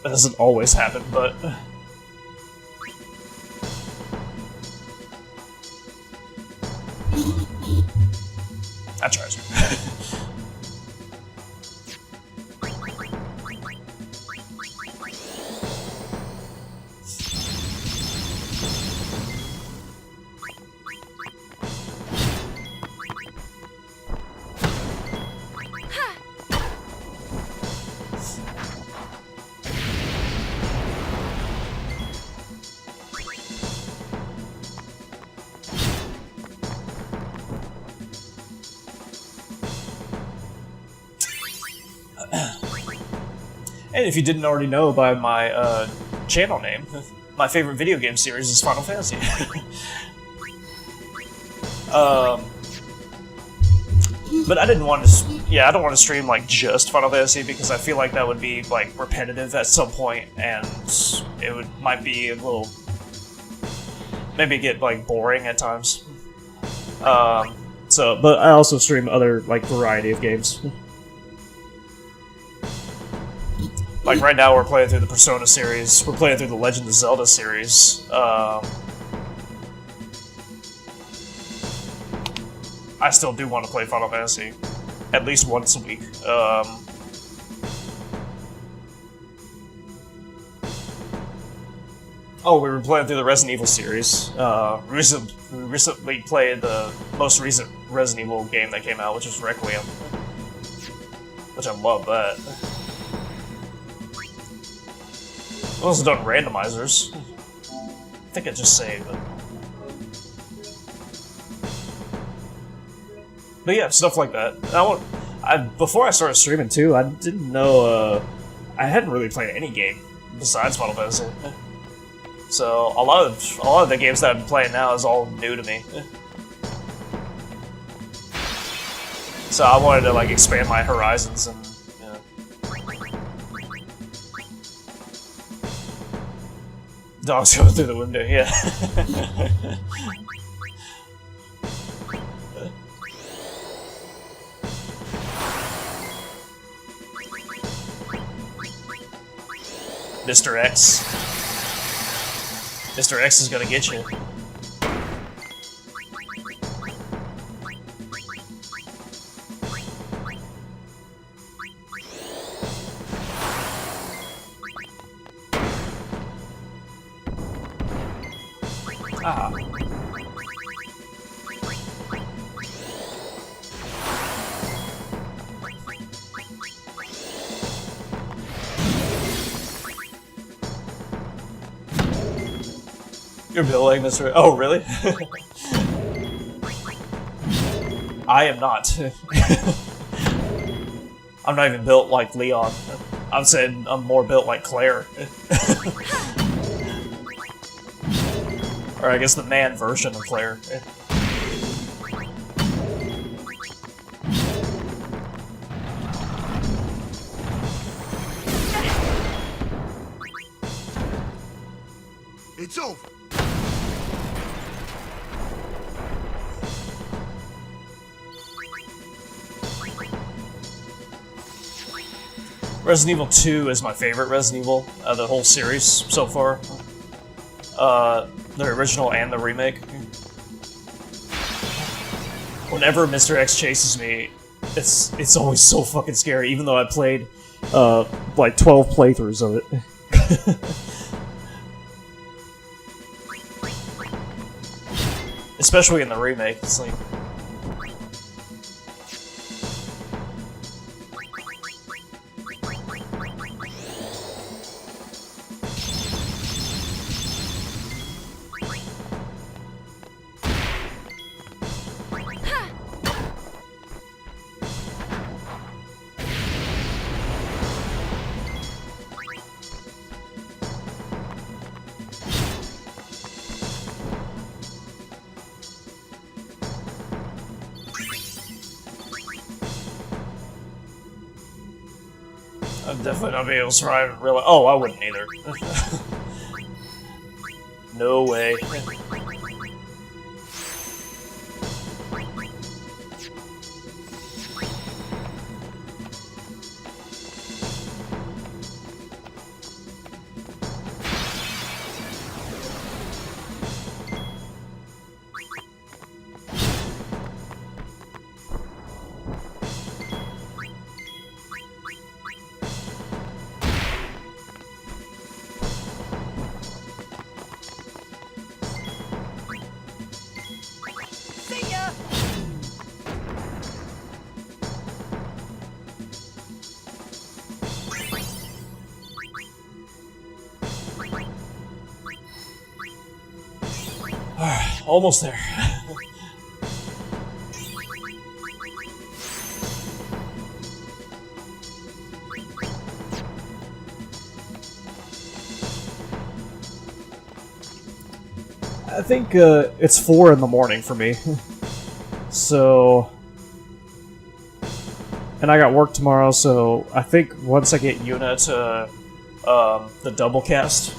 doesn't always happen, but. I tried to. And if you didn't already know by my channel name, my favorite video game series is Final Fantasy. But I didn't want to. Yeah, I don't want to stream like just Final Fantasy because I feel like that would be like repetitive at some point, and it might be a little, maybe get like boring at times. So, but I also stream other like variety of games. Like right now, we're playing through the Persona series. We're playing through the Legend of Zelda series. I still do want to play Final Fantasy at least once a week. Oh, we were playing through the Resident Evil series. We recently played the most recent Resident Evil game that came out, which is Requiem. Which I love that. I also done randomizers. I think I just saved it. But yeah, stuff like that. Before I started streaming too, I didn't know. I hadn't really played any game besides Final Fantasy. So a lot of the games that I'm playing now is all new to me. So I wanted to like expand my horizons and. Dogs going through the window, yeah. Mr. X. Mr. X is gonna get you. Ah. You're building this right? Oh, really? I am not. I'm not even built like Leon. I'm saying I'm more built like Claire. Or I guess the man version of Claire. It's over. Resident Evil 2 is my favorite Resident Evil of the whole series so far. The original and the remake. Whenever Mr. X chases me, it's always so fucking scary, even though I played like 12 playthroughs of it. Especially in the remake, it's like... I'd definitely not be able to survive in real life. Oh, I wouldn't either. No way. Alright, almost there. I think it's 4 in the morning for me. So... And I got work tomorrow, so I think once I get Yuna to the double cast,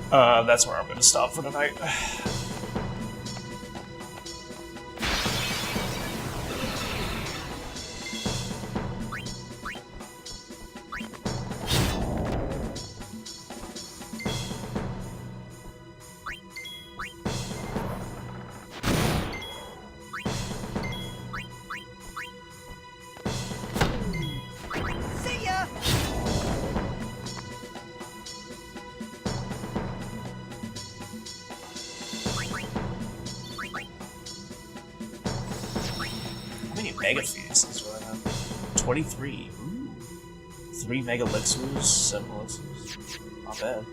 that's where I'm going to stop for tonight. See ya! How many mega phoenixes do I have? 23. Ooh. 3 mega elixirs, 7 elixirs. Not bad.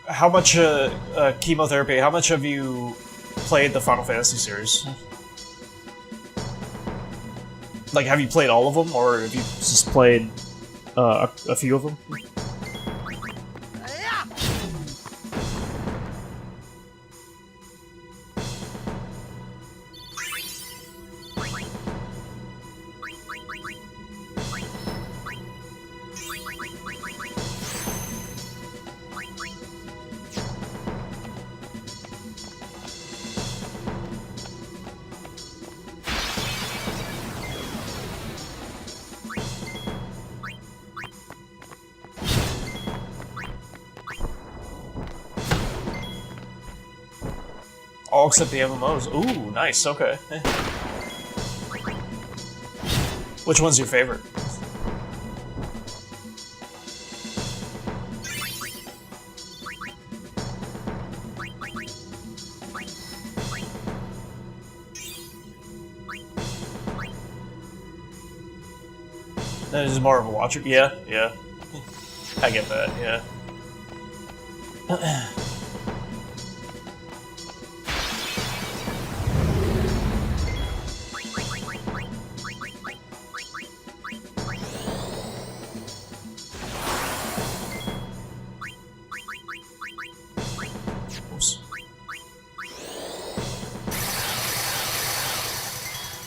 How much chemotherapy? How much have you played the Final Fantasy series? Like, have you played all of them, or have you just played a few of them? All except the MMOs. Ooh, nice, okay. Which one's your favorite? That is more of a watcher. Yeah, yeah. I get that, yeah. Oops.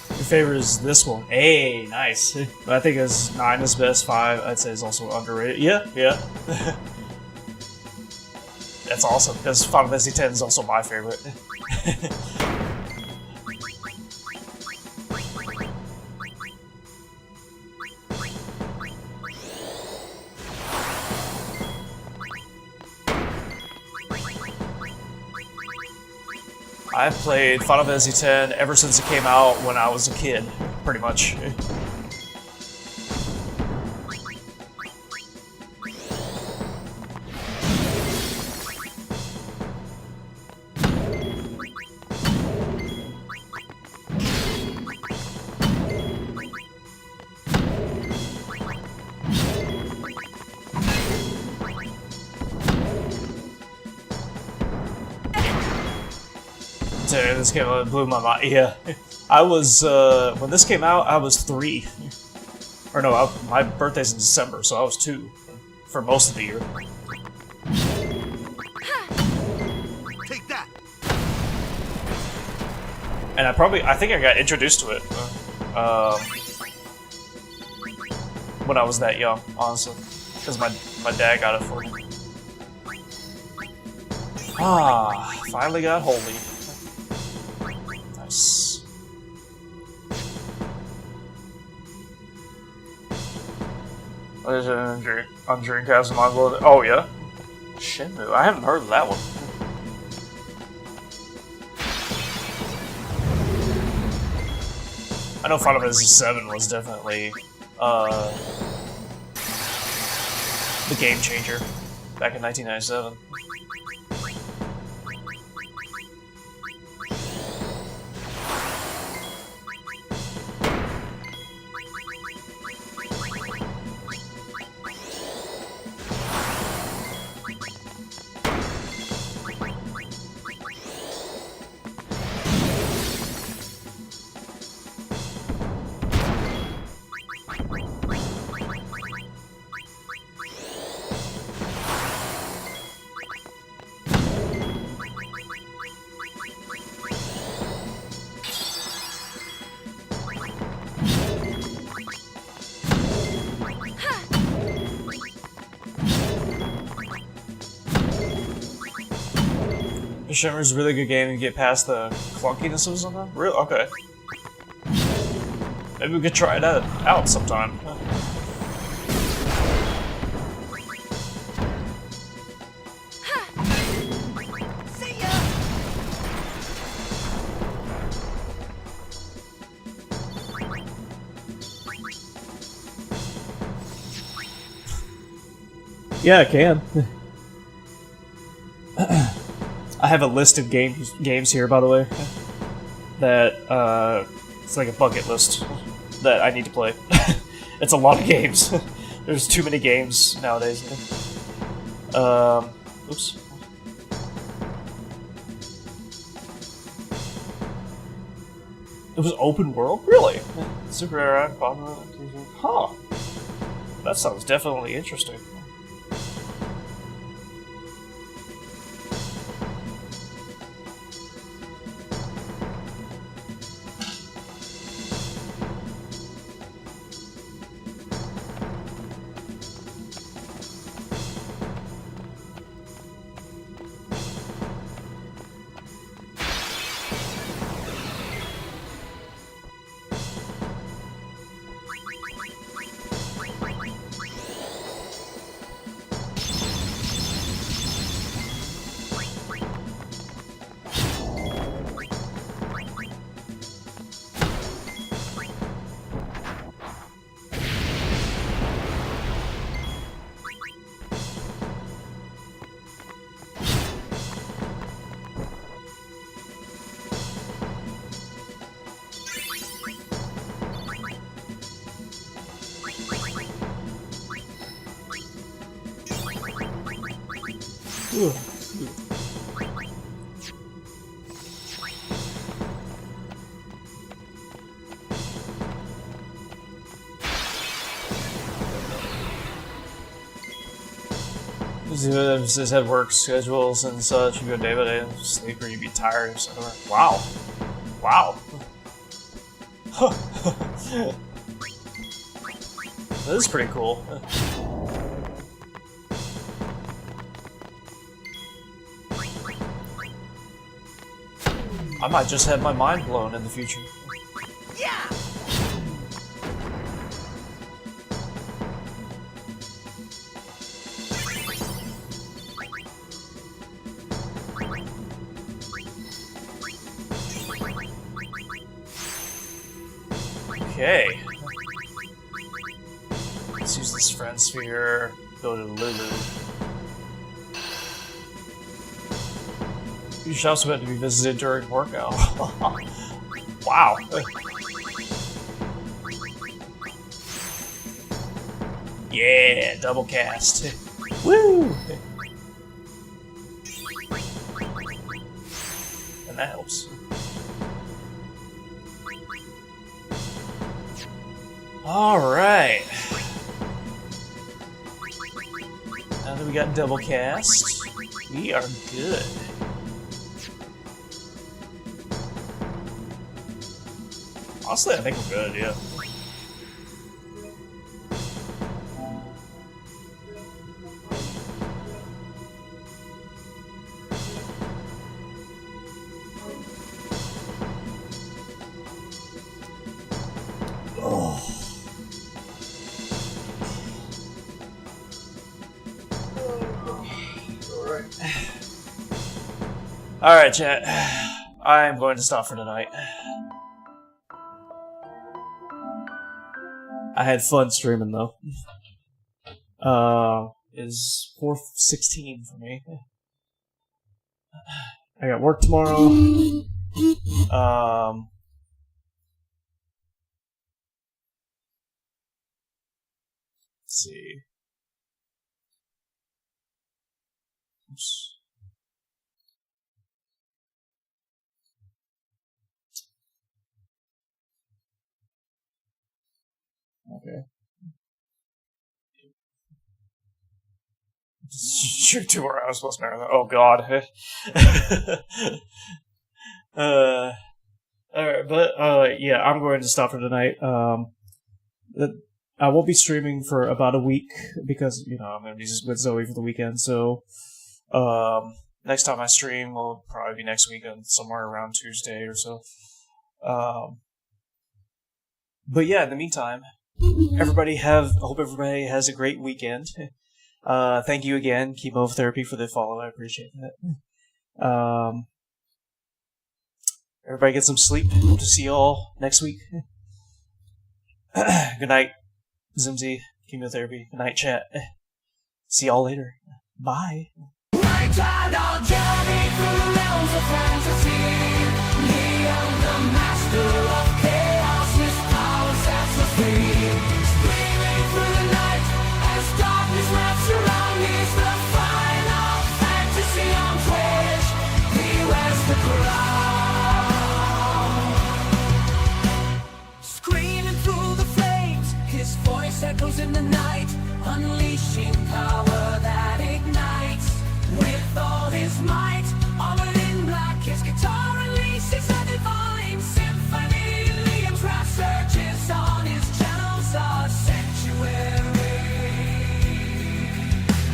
Your favorite is this one. Hey, nice. I think it's 9 is best, 5 I'd say is also underrated. Yeah, yeah. That's awesome, because Final Fantasy X is also my favorite. I've played Final Fantasy X ever since it came out when I was a kid, pretty much. This game blew my mind. Yeah, I was when this came out, I was 3, or no, my birthday's in December, so I was 2 for most of the year. Take that! And I think I got introduced to it when I was that young, honestly, because my dad got it for me. Ah, finally got holy. Nice. What is it on Dreamcast and Mongol? Oh yeah, Shenmue. I haven't heard of that one. I know Final Fantasy VII was definitely the game changer back in 1997. Shimmer's a really good game to get past the clunkiness of something. Real okay. Maybe we could try that out sometime. See ya! Yeah, I can. I have a list of games here, by the way, that it's like a bucket list that I need to play. It's a lot of games. There's too many games nowadays. Oops. It was open world? Really? Super Air Huh. That sounds definitely interesting. It says had work schedules and such. You go day by day and sleep, or you'd be tired. Or something. Wow, wow. That is pretty cool. I might just have my mind blown in the future. Yeah! Okay. Let's use this friend sphere. Go to Lulu. These shops were meant to be visited during workout. Wow. Yeah, double cast. Woo! And that helps. Alright. Now that we got double cast, we are good. Honestly, I think we're good, yeah. Alright, chat. I am going to stop for tonight. I had fun streaming though. Is 4:16 for me. I got work tomorrow. Let's see. Oops. Okay. Shoot 2 more hours plus marathon. Oh god. Alright, but yeah, I'm going to stop for tonight. I won't be streaming for about a week because, you know, I'm going to be with Zoe for the weekend. So, next time I stream will probably be next weekend, somewhere around Tuesday or so. But yeah, in the meantime, I hope everybody has a great weekend. Thank you again, Chemo Therapy, for the follow. I appreciate that. Everybody get some sleep. Hope to see you all next week. Good night, Zimzy, Chemotherapy. Good night, chat. See y'all later. Bye. Night and our journey through the realms of fantasy. Leon, the master of chaos, his power sets us free. Screaming through the night as darkness wraps around. He's the final fantasy on Twitch. He wears the crown. Screaming through the flames, his voice echoes in the night, unleashing power that ignites. With all his might, armored in black, his guitar releases a divine symphony. Liam's wrath surges on his channels, our sanctuary.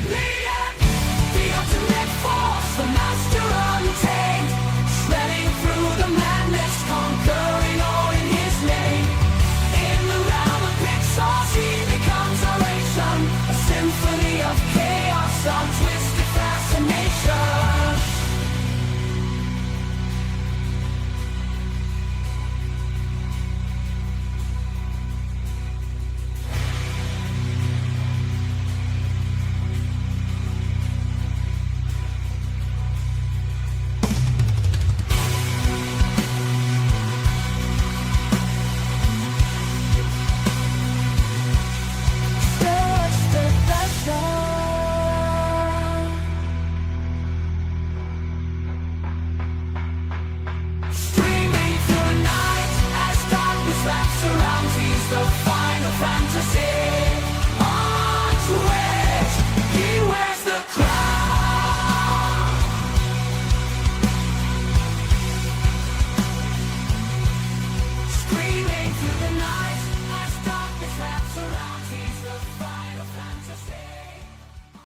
Liam, the ultimate force, the master untamed, shredding through the madness, conquering all in his name. In the realm of pixels, he becomes oration, a symphony of chaos on twisted fascination. Streaming through the night as darkness wraps around, he's the final fantasy.